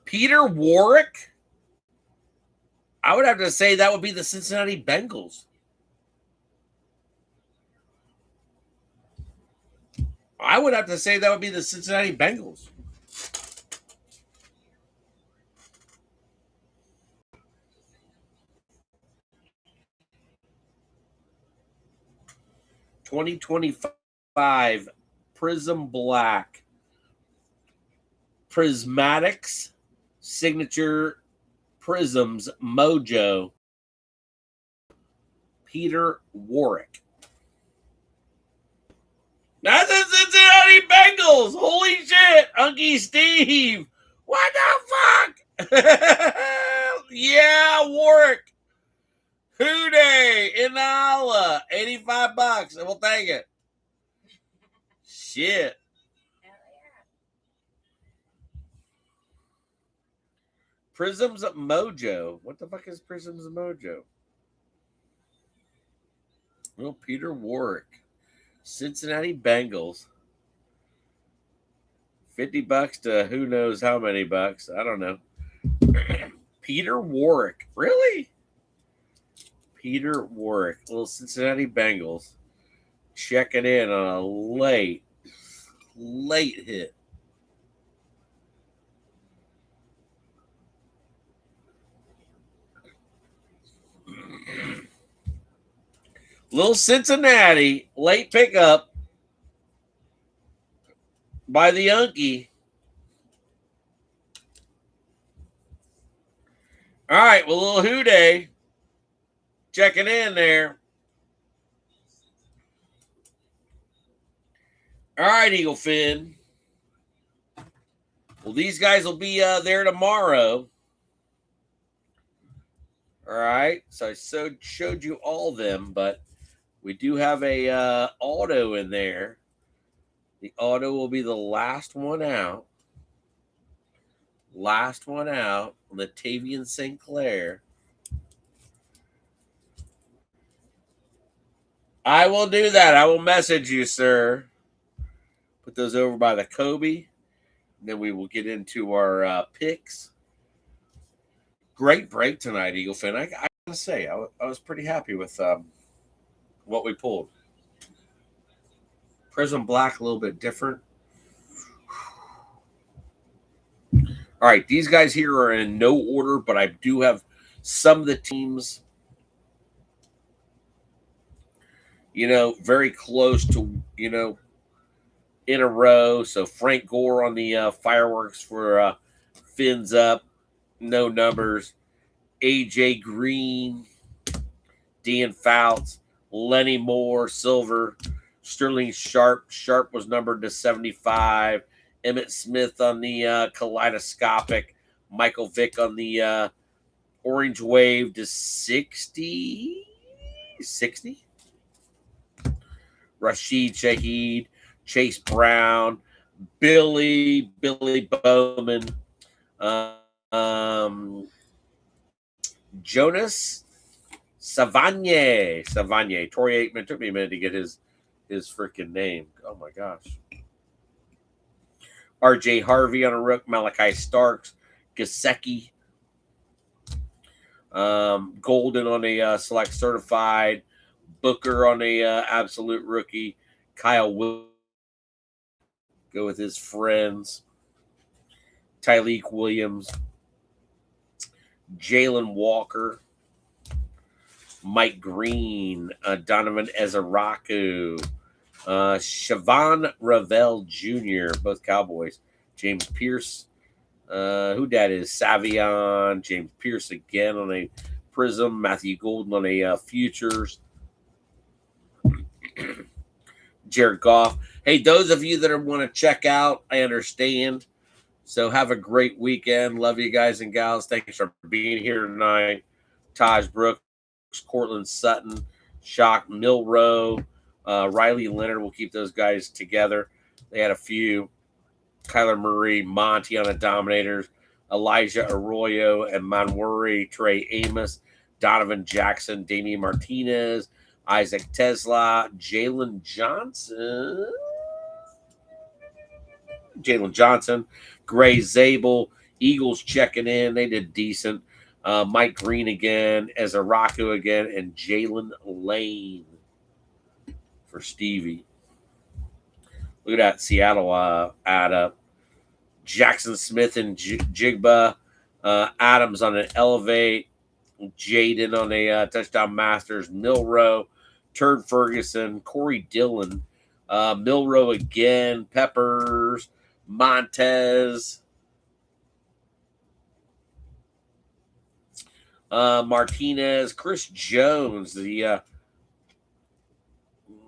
Peter Warrick. I would have to say that would be the Cincinnati Bengals. I would have to say that would be the Cincinnati Bengals. $2025 Prism Black. Prismatics Signature Prisms Mojo. Peter Warrick. That's the Cincinnati Bengals. Holy shit. Unky Steve. What the fuck? Yeah, Warwick. Hooday. Inala. $85. And we'll take it. Shit. Prisms Mojo. What the fuck is Prisms Mojo? Well, Peter Warrick. Cincinnati Bengals. $50 to who knows how many bucks. I don't know. Peter Warrick. Really? Peter Warrick. Little Cincinnati Bengals. Checking in on a late hit. Little Cincinnati. Late pickup by the Unky. All right, well, little Hooday checking in there. All right, Eagle Fin. Well, these guys will be there tomorrow. All right, so I showed you all of them, but we do have a auto in there. The auto will be the last one out. Last one out on the Tavian St. Clair. I will do that. I will message you, sir. Put those over by the Kobe. And then we will get into our picks. Great break tonight, Eagle Fin. I gotta say, I was pretty happy with what we pulled. Prism Black, a little bit different. All right, these guys here are in no order, but I do have some of the teams, very close to, in a row. So Frank Gore on the fireworks for Fins Up, no numbers. AJ Green, Dan Fouts, Lenny Moore, silver. Sterling Sharp. Sharp was numbered to 75. Emmett Smith on the kaleidoscopic. Michael Vick on the orange wave to 60. 60. Rashid Shaheed, Chase Brown, Billy Bowman, Jonas Savanye. Tori Aikman. Took me a minute to get his freaking name. Oh my gosh. RJ Harvey on a rook. Malachi Starks. Gasecki. Golden on a select certified. Booker on a absolute rookie. Kyle go with his friends. Tyleek Williams, Jalen Walker, Mike Green, Donovan Ezeraku, Siobhan Ravel Jr., both Cowboys. James Pierce, who that is? Savion, James Pierce again on a Prism, Matthew Golden on a Futures, Jared Goff. Hey, those of you that want to check out, I understand. So have a great weekend. Love you guys and gals. Thanks for being here tonight. Taj Brooks, Cortland Sutton, Shock Milrow, Riley Leonard. We'll keep those guys together. They had a few. Kyler Murray, Monty on the Dominators, Elijah Arroyo and Manwuri, Trey Amos, Donovan Jackson, Damian Martinez, Isaac Tesla, Jalen Johnson, Gray Zabel, Eagles checking in. They did decent. Mike Green again, Ezeraku again, and Jalen Lane for Stevie. Look at that Seattle add up. Jackson Smith and Jigba. Adams on an elevate. Jaden on a touchdown masters. Milrow. Turd Ferguson. Corey Dillon. Milrow again. Peppers. Montez. Martinez. Chris Jones.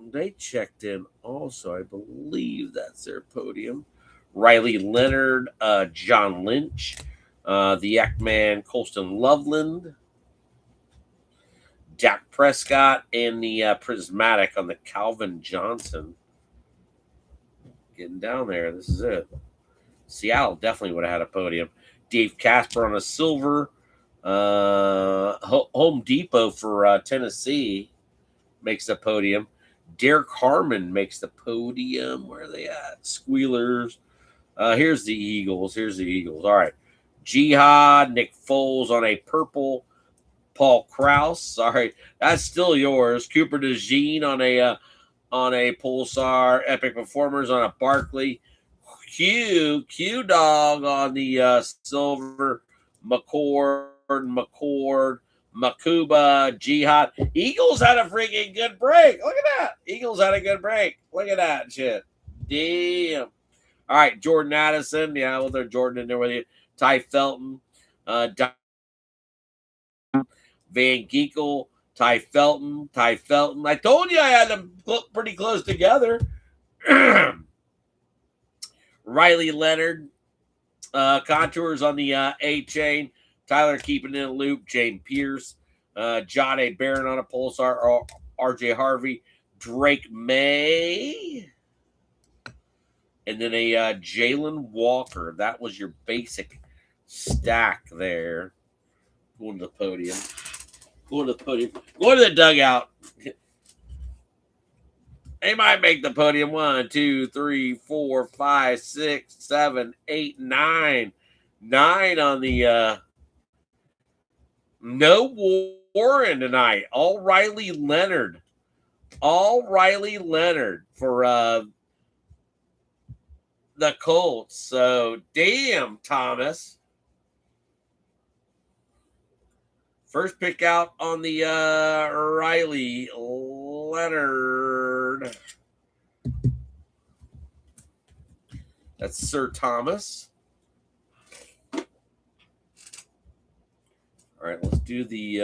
They checked in also. I believe that's their podium. Riley Leonard, John Lynch, the Ekman, Colston Loveland, Dak Prescott, and the Prismatic on the Calvin Johnson. Getting down there. This is it. Seattle definitely would have had a podium. Dave Casper on a silver. Home Depot for Tennessee makes the podium. Derek Harmon makes the podium. Where are they at? Squealers. Here's the Eagles. All right. Jihad, Nick Foles on a purple. Paul Krause. Sorry, that's still yours. Cooper DeJean on a Pulsar. Epic Performers on a Barkley. Q Dog on the silver. McCord, Makuba, Jihad. Eagles had a freaking good break. Look at that. Eagles had a good break. Look at that shit. Damn. All right, Jordan Addison. Yeah, well, they're Jordan in there with you. Ty Felton. Van Ginkel. Ty Felton. I told you I had them pretty close together. Riley Leonard. Contours on the A-Chain. Tyler keeping in a loop. Jane Pierce. John A. Barron on a Pulsar. RJ Harvey. Drake May. And then a Jalen Walker. That was your basic stack there. Going to the podium. Going to the dugout. They might make the podium. 1, 2, 3, 4, 5, 6, 7, 8, 9. 9 on the no Warren tonight. All Riley Leonard for the Colts. So damn, Thomas. First pick out on the Riley Leonard. That's Sir Thomas. All right, let's do the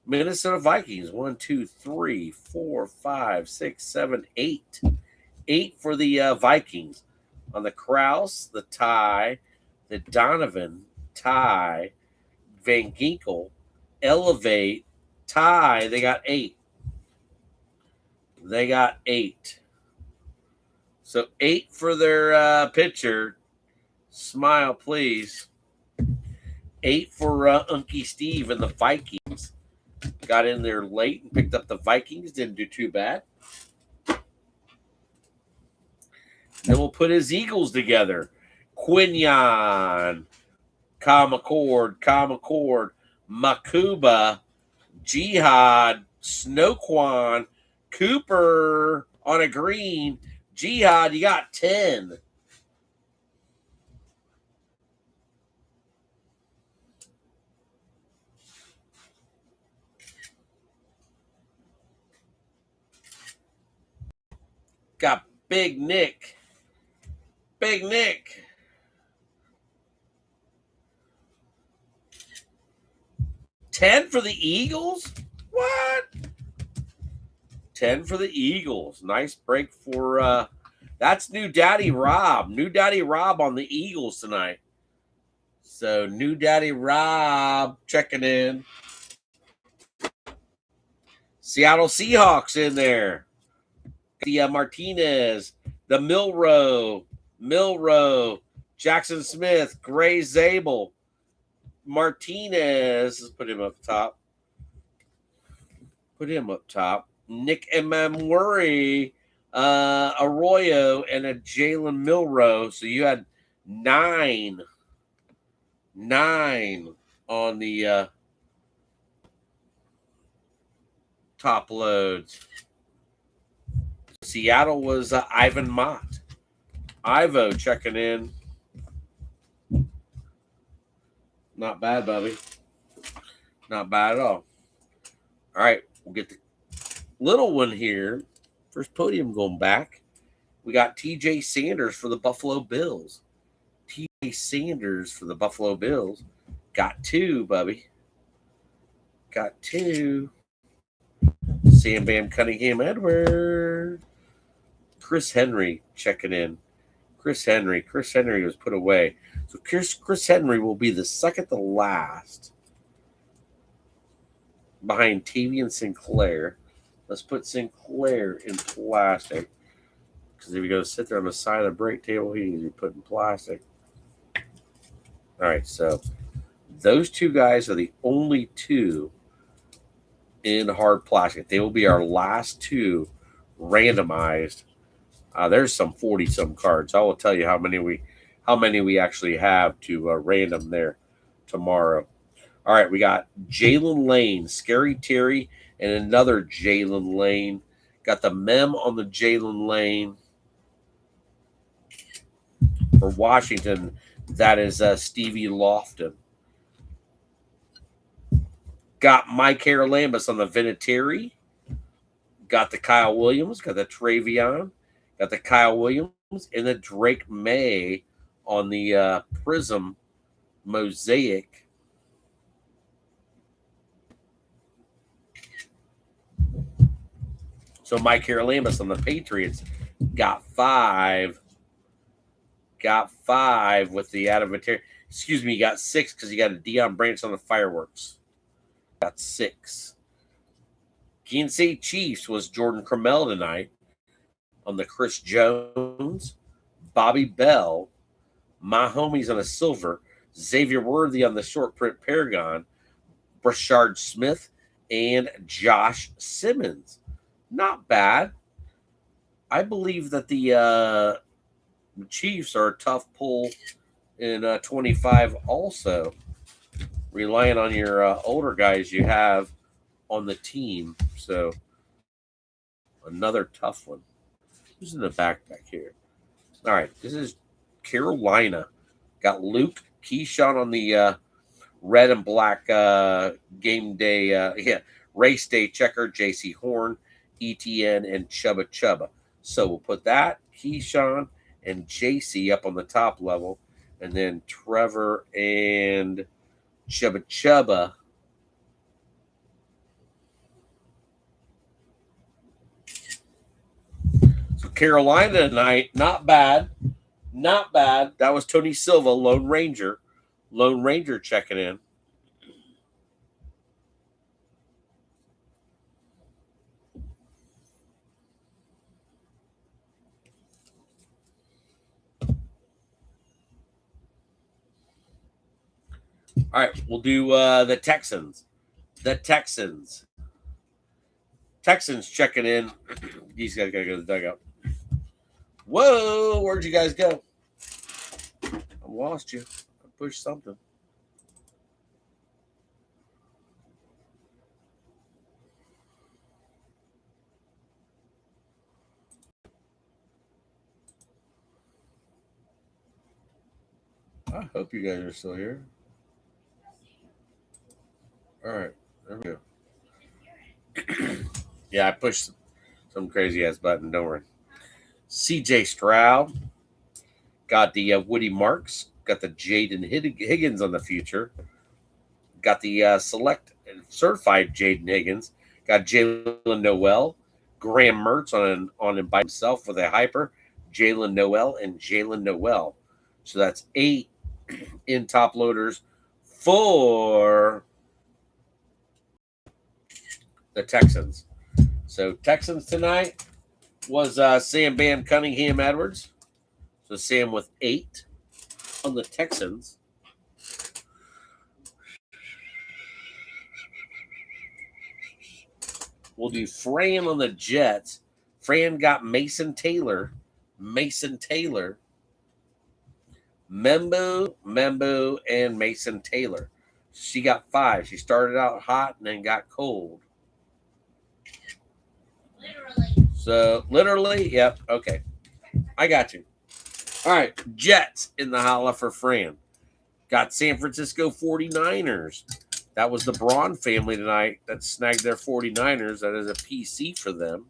Minnesota Vikings. 1, 2, 3, 4, 5, 6, 7, 8. 8 for the Vikings. On the Krause, the Ty, the Donovan, Ty, Van Ginkel, Elevate, Ty. They got 8. So 8 for their pitcher. Smile, please. 8 for Unky Steve and the Vikings. Got in there late and picked up the Vikings. Didn't do too bad. Then we'll put his Eagles together. Quinion, Kamacord, Makuba, Jihad, Snoquan, Cooper on a green. Jihad, you got 10. Got Big Nick. Big Nick. 10 for the Eagles? What? 10 for the Eagles. Nice break for that's New Daddy Rob. New Daddy Rob on the Eagles tonight. So New Daddy Rob checking in. Seattle Seahawks in there. The Martinez, the Milrow, Jackson Smith, Gray Zabel, Martinez. Let's put him up top. Nick Emamuri, Arroyo, and a Jalen Milrow. So you had nine on the top loads. Seattle was Ivan Mott. Ivo checking in. Not bad, Bubby. Not bad at all. All right, we'll get the little one here. First podium going back. We got TJ Sanders for the Buffalo Bills. TJ Sanders for the Buffalo Bills. Got 2, Bubby. Got 2. Sam Bam Cunningham Edward. Chris Henry checking in. Chris Henry was put away. So Chris Henry will be the second to last behind Tavian Sinclair. Let's put Sinclair in plastic. Because if you go sit there on the side of the break table, he needs to be put in plastic. All right, so those 2 guys are the only 2 in hard plastic. They will be our last 2 randomized. There's some 40-some cards. I will tell you how many we actually have to random there tomorrow. All right, we got Jalen Lane, Scary Terry, and another Jalen Lane. Got the mem on the Jalen Lane. For Washington, that is Stevie Lofton. Got Mike Haralambus on the Vinatieri. Got the Kyle Williams. Got the Travion. Got the Kyle Williams and the Drake May on the Prism Mosaic. So Mike Haralambus on the Patriots got 5. Got 5 with the Adam Vinatieri. Excuse me, got 6 because you got a Deion Branch on the Fireworks. Got 6. Kansas City Chiefs was Jordan Cromell tonight. On the Chris Jones, Bobby Bell, my homies on a silver, Xavier Worthy on the short print Paragon, Brashard Smith, and Josh Simmons. Not bad. I believe that the Chiefs are a tough pull in 25 also, relying on your older guys you have on the team. So another tough one. Who's in the backpack here? All right, this is Carolina. Got Luke Keyshawn on the red and black game day, race day checker, JC Horn, ETN, and Chubba. So we'll put that, Keyshawn, and JC up on the top level, and then Trevor and Chubba. So Carolina tonight, not bad. Not bad. That was Tony Silva, Lone Ranger. Lone Ranger checking in. All right, we'll do the Texans. Texans checking in. These guys got to go to the dugout. Whoa, where'd you guys go? I lost you. I pushed something. I hope you guys are still here. All right, there we go. Yeah, I pushed some crazy ass button. Don't worry. CJ Stroud got the Woody Marks. Got the Jaden Higgins on the future. Got the select certified Jaden Higgins. Got Jalen Noel, Graham Mertz on him by himself with a hyper. Jalen Noel and Jalen Noel. So that's 8 in top loaders for the Texans. So Texans tonight was Sam Bam Cunningham Edwards. So Sam with 8 on the Texans. We'll do Fran on the Jets. Fran got Mason Taylor, Membo, and Mason Taylor. She got 5. She started out hot and then got cold. Literally. So, literally, yep, okay. I got you. All right, Jets in the holla for Fran. Got San Francisco 49ers. That was the Braun family tonight that snagged their 49ers. That is a PC for them.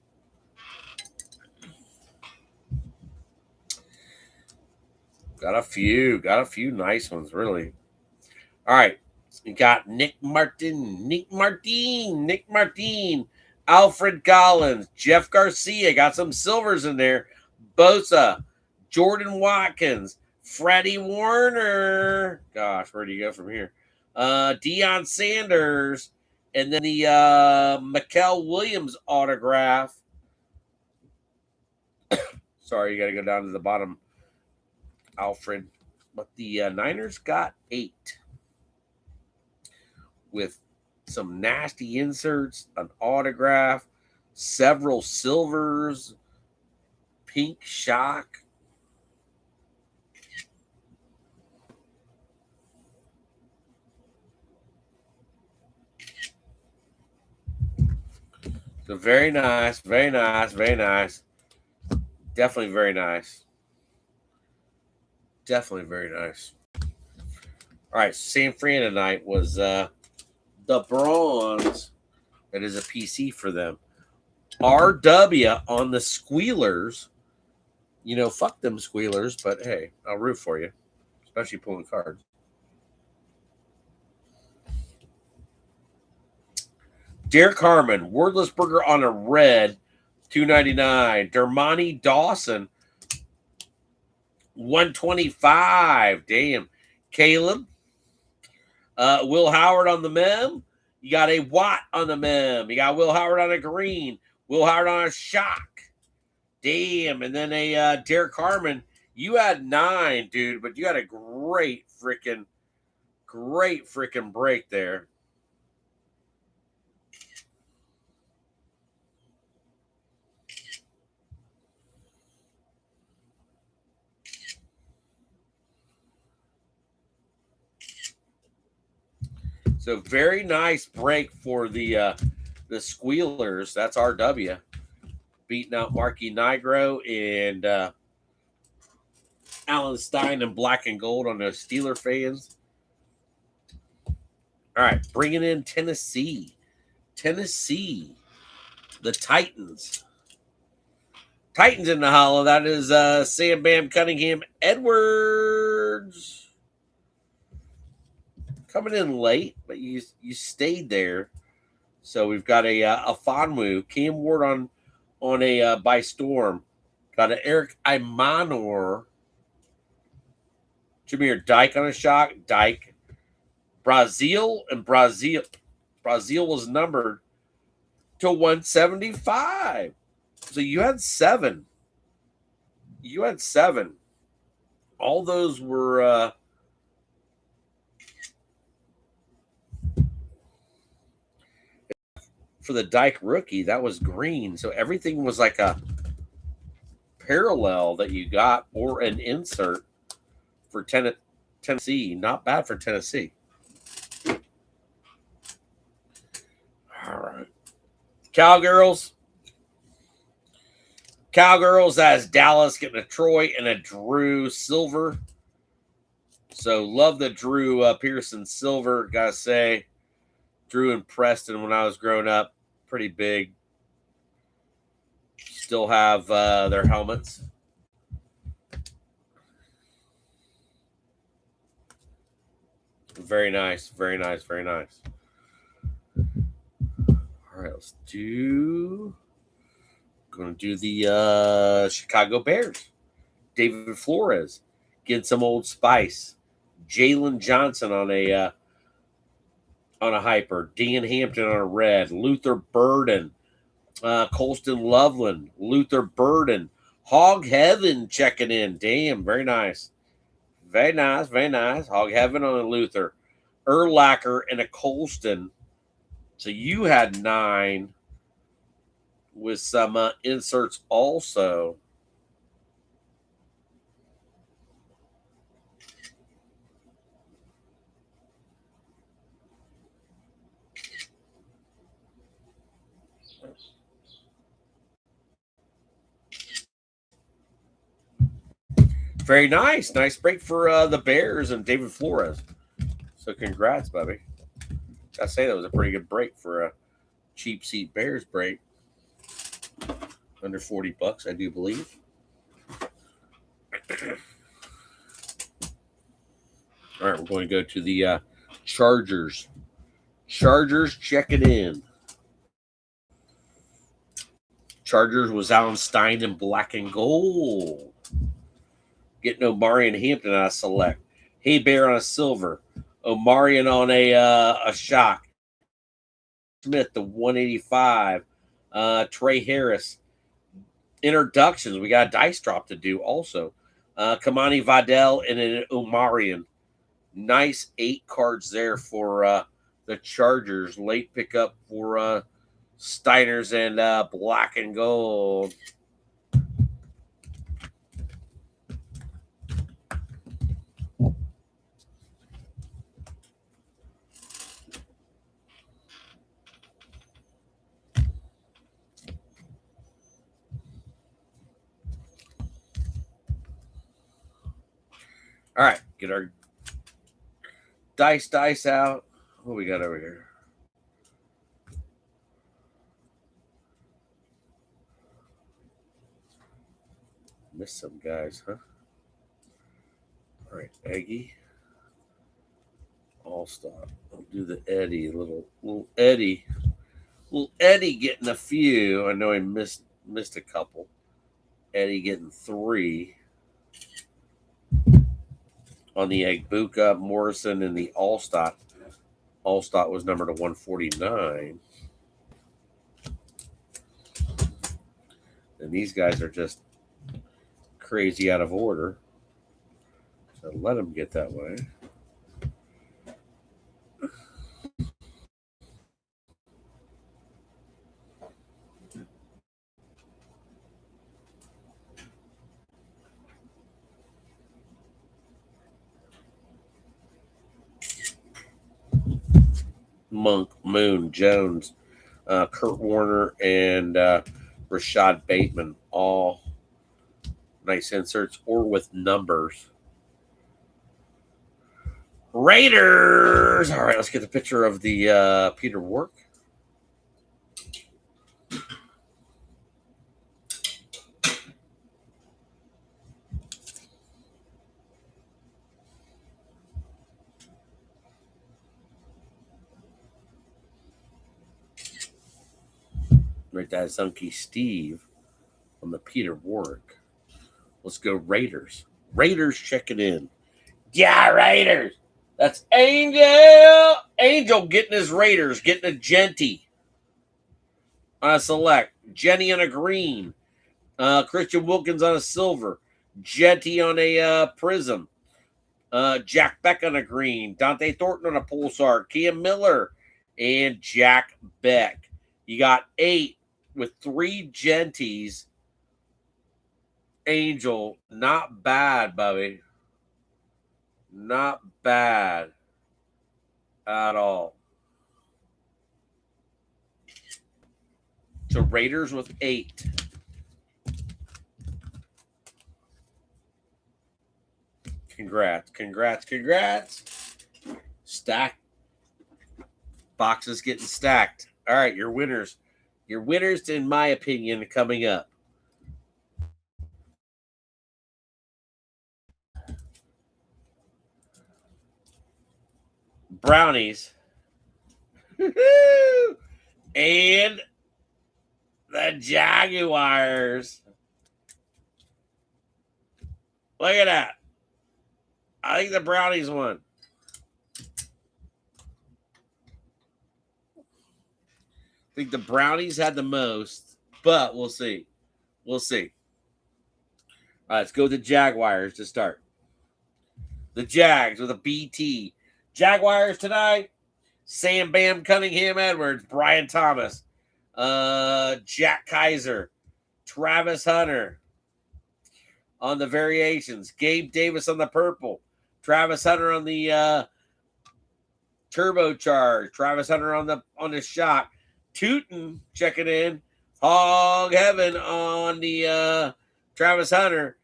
Got a few nice ones, really. All right. You got Nick Martin, Alfred Collins, Jeff Garcia. Got some silvers in there. Bosa, Jordan Watkins, Freddie Warner. Gosh, where do you go from here? Deion Sanders, and then the Mikael Williams autograph. Sorry, you got to go down to the bottom, Alfred. But the Niners got 8 with some nasty inserts, an autograph, several silvers, pink shock. So very nice. Definitely very nice. All right, San Fran tonight was the Bronze. That is a PC for them. RW on the Squealers. You know, fuck them Squealers, but hey, I'll root for you, especially pulling cards. Derek Harmon, Wordless Burger on a red, $2.99. Dermani Dawson, $125. Damn. Caleb, Will Howard on the mem. You got a Watt on the mem. You got Will Howard on a green. Will Howard on a shock. Damn. And then a Derek Harmon. You had 9, dude, but you had a great freaking break there. So very nice break for the Squealers. That's RW. Beating out Marky Nigro and Alan Stein and Black and Gold on the Steeler fans. All right, bringing in Tennessee. The Titans. Titans in the hollow. That is Sam Bam Cunningham Edwards. Coming in late, but you stayed there. So we've got a Fonwu, Cam Ward on a by Storm. Got an Eric Imanor. Jameer Dyke on a shock. Dyke. Brazil was numbered to 175. So you had 7. All those were for the Dyke rookie. That was green. So everything was like a parallel that you got or an insert for Tennessee. Not bad for Tennessee. All right. Cowgirls as Dallas getting a Troy and a Drew silver. So love the Drew Pearson silver. Gotta say, Drew and Preston when I was growing up, pretty big. Still have their helmets. Very nice, very nice, very nice. All right, let's do. Going to do the Chicago Bears. David Flores getting some Old Spice. Jalen Johnson on a hyper. Dan Hampton on a red. Luther Burden. Colston Loveland. Luther Burden. Hog Heaven checking in. Damn, very nice. Very nice, very nice. Hog Heaven on a Luther. Urlacher and a Colston. So you had 9 with some inserts also. Very nice. Nice break for the Bears and David Flores. So congrats, Bubby. I say that was a pretty good break for a cheap seat Bears break. Under $40, I do believe. All right, we're going to go to the Chargers. Chargers checking in. Chargers was Alan Stein in black and gold. Getting Omari and Hampton on a select. Hey Bear on a silver. Omarion on a shock. Smith the 185. Trey Harris. Introductions. We got a dice drop to do also. Kamani Vidal and an Omarion. Nice 8 cards there for the Chargers. Late pickup for Steiners and black and gold. All right, get our dice out. What we got over here? Missed some guys, huh? All right, Eggie. All stop. I'll do the Eddie. Little Eddie. Little Eddie getting a few. I know he missed a couple. Eddie getting 3. On the Egbuka, Morrison, and the Allstott. Allstott was numbered to 149. And these guys are just crazy out of order. So let them get that way. Monk, Moon, Jones, Kurt Warner, and Rashad Bateman. All nice inserts or with numbers. Raiders. All right, let's get the picture of the Peter Work. Right, that's Unky Steve on the Peter Warwick. Let's go Raiders. Raiders checking in. Yeah, Raiders. That's Angel. Angel getting his Raiders, getting a Genty on a select. Jenny on a green. Christian Wilkins on a silver. Genty on a Prism. Jack Beck on a green. Dante Thornton on a Pulsar. Kia Miller and Jack Beck. You got 8 with 3 Genties. Angel, not bad, Bubby. Not bad at all. So Raiders with 8. Congrats, congrats, congrats. Stack. Boxes getting stacked. All right, your winners. Your winners, in my opinion, coming up. Brownies. And the Jaguars. Look at that. I think the Brownies won. I think the Brownies had the most, but we'll see. We'll see. All right, let's go with the Jaguars to start. The Jags with a BT. Jaguars tonight. Sam Bam Cunningham Edwards, Brian Thomas, Jack Kaiser, Travis Hunter on the variations, Gabe Davis on the purple, Travis Hunter on the turbocharge, Travis Hunter on the shock, Tootin checking in, Hog Heaven on the Travis Hunter,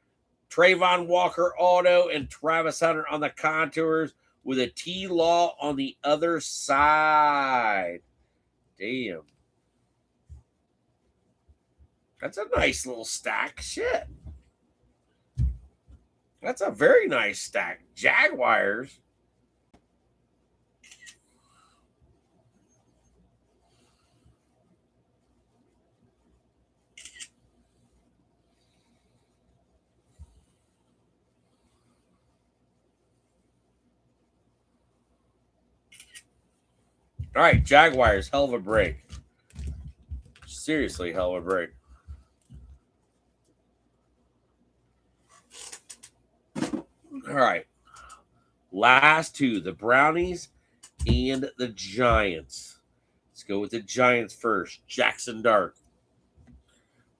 Trayvon Walker auto, and Travis Hunter on the contours with a T-Law on the other side. Damn. That's a nice little stack. Shit. That's a very nice stack. Jaguars. All right, Jaguars, hell of a break. Seriously, hell of a break. All right. Last two, the Brownies and the Giants. Let's go with the Giants first. Jackson Dart.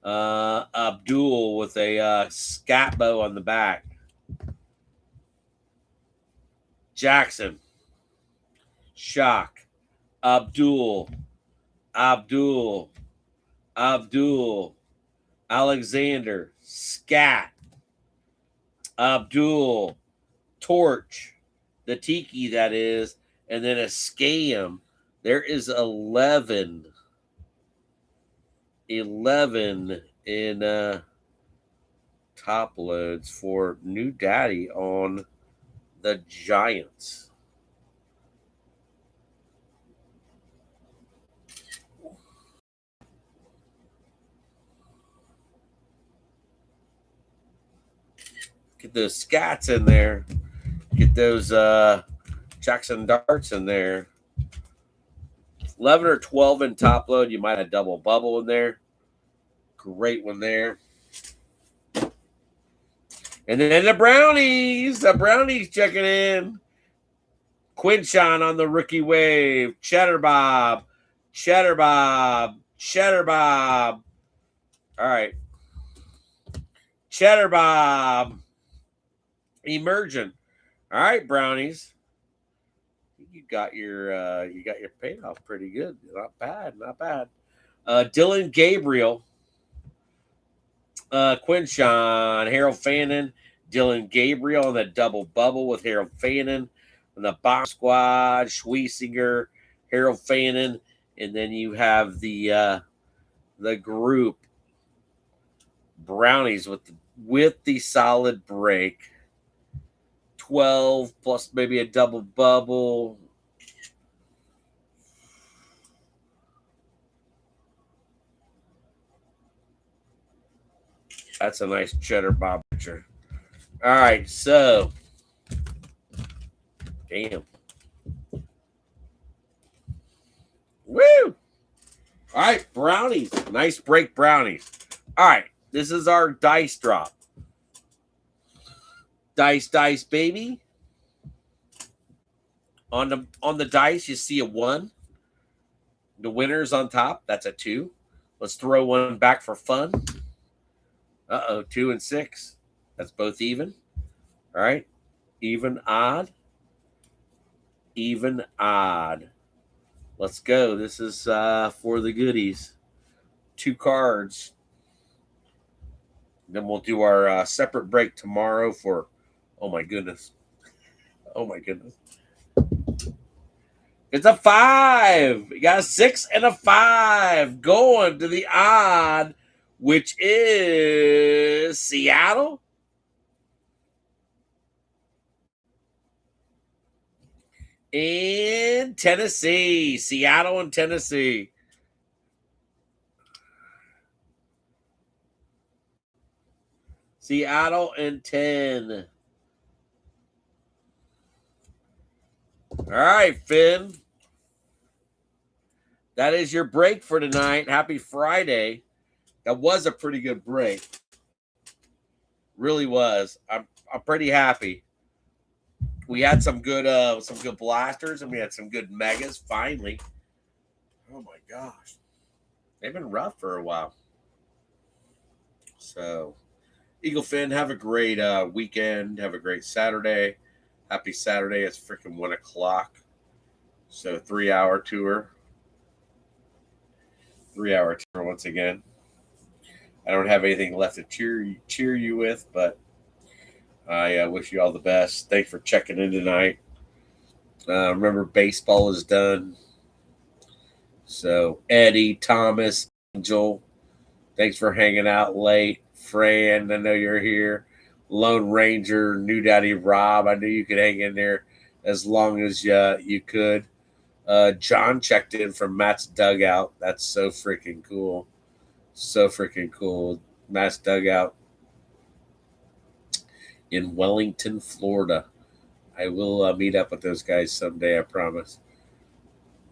Abdul with a scat bow on the back. Jackson. Shock. Abdul. Alexander. Scat. Abdul. Torch. The Tiki, that is. And then a Scam. There is 11 in top loads for New Daddy on the Giants. Get those scats in there. Get those Jackson Darts in there. 11 or 12 in top load. You might have double bubble in there. Great one there. And then the Brownies. The Brownies checking in. Quinshon on the rookie wave. Cheddar Bob. All right. Cheddar Bob. Emergent. All right, Brownies. You got your payoff pretty good. Not bad. Dylan Gabriel. Quinshon. Harold Fannin. Dylan Gabriel on the double bubble with Harold Fannin. On the bomb squad, Schweissinger, Harold Fannin, and then you have the group Brownies with the solid break. 12 plus maybe a double bubble. That's a nice cheddar bob picture. All right, so damn. Woo! All right, Brownies. Nice break, Brownies. All right, this is our dice drop. Dice, baby. On the dice, you see a 1. The winner's on top. That's a 2. Let's throw one back for fun. 2 and 6. That's both even. All right. Even, odd. Let's go. This is for the goodies. 2 cards. Then we'll do our separate break tomorrow for Oh my goodness. Oh my goodness. It's a 5. You got a 6 and a 5 going to the odd, which is Seattle and Tennessee. Seattle and Tennessee. Seattle and 10. All right, Finn. That is your break for tonight. Happy Friday. That was a pretty good break. Really was. I'm pretty happy. We had some good blasters and we had some good megas finally. Oh my gosh. They've been rough for a while. So Eagle Finn, have a great weekend. Have a great Saturday. Happy Saturday. It's freaking 1 o'clock. So 3-hour tour. 3-hour tour once again. I don't have anything left to cheer you with, but I wish you all the best. Thanks for checking in tonight. Remember, baseball is done. So Eddie, Thomas, Angel, thanks for hanging out late. Fran, I know you're here. Lone Ranger, New Daddy Rob, I knew you could hang in there as long as you could. John checked in from Matt's dugout. That's so freaking cool. So freaking cool. Matt's dugout in Wellington, Florida. I will meet up with those guys someday, I promise.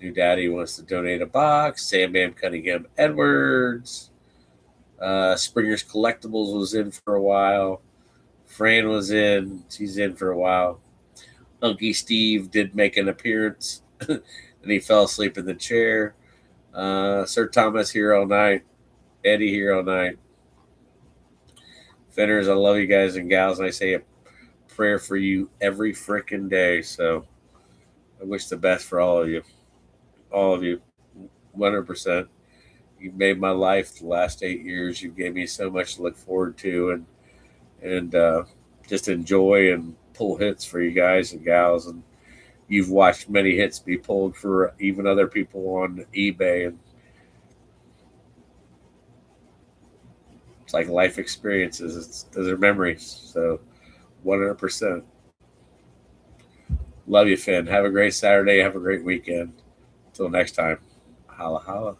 New Daddy wants to donate a box. Sam Bam Cunningham Edwards. Springer's Collectibles was in for a while. Fran was in. She's in for a while. Unky Steve did make an appearance. And he fell asleep in the chair. Sir Thomas here all night. Eddie here all night. Finners, I love you guys and gals. And I say a prayer for you every freaking day. So I wish the best for all of you. All of you. 100%. You've made my life the last 8 years. You gave me so much to look forward to and just enjoy and pull hits for you guys and gals. And you've watched many hits be pulled for even other people on eBay. And it's like life experiences. Those are memories. So 100%. Love you, Finn. Have a great Saturday. Have a great weekend. Until next time. Holla, holla.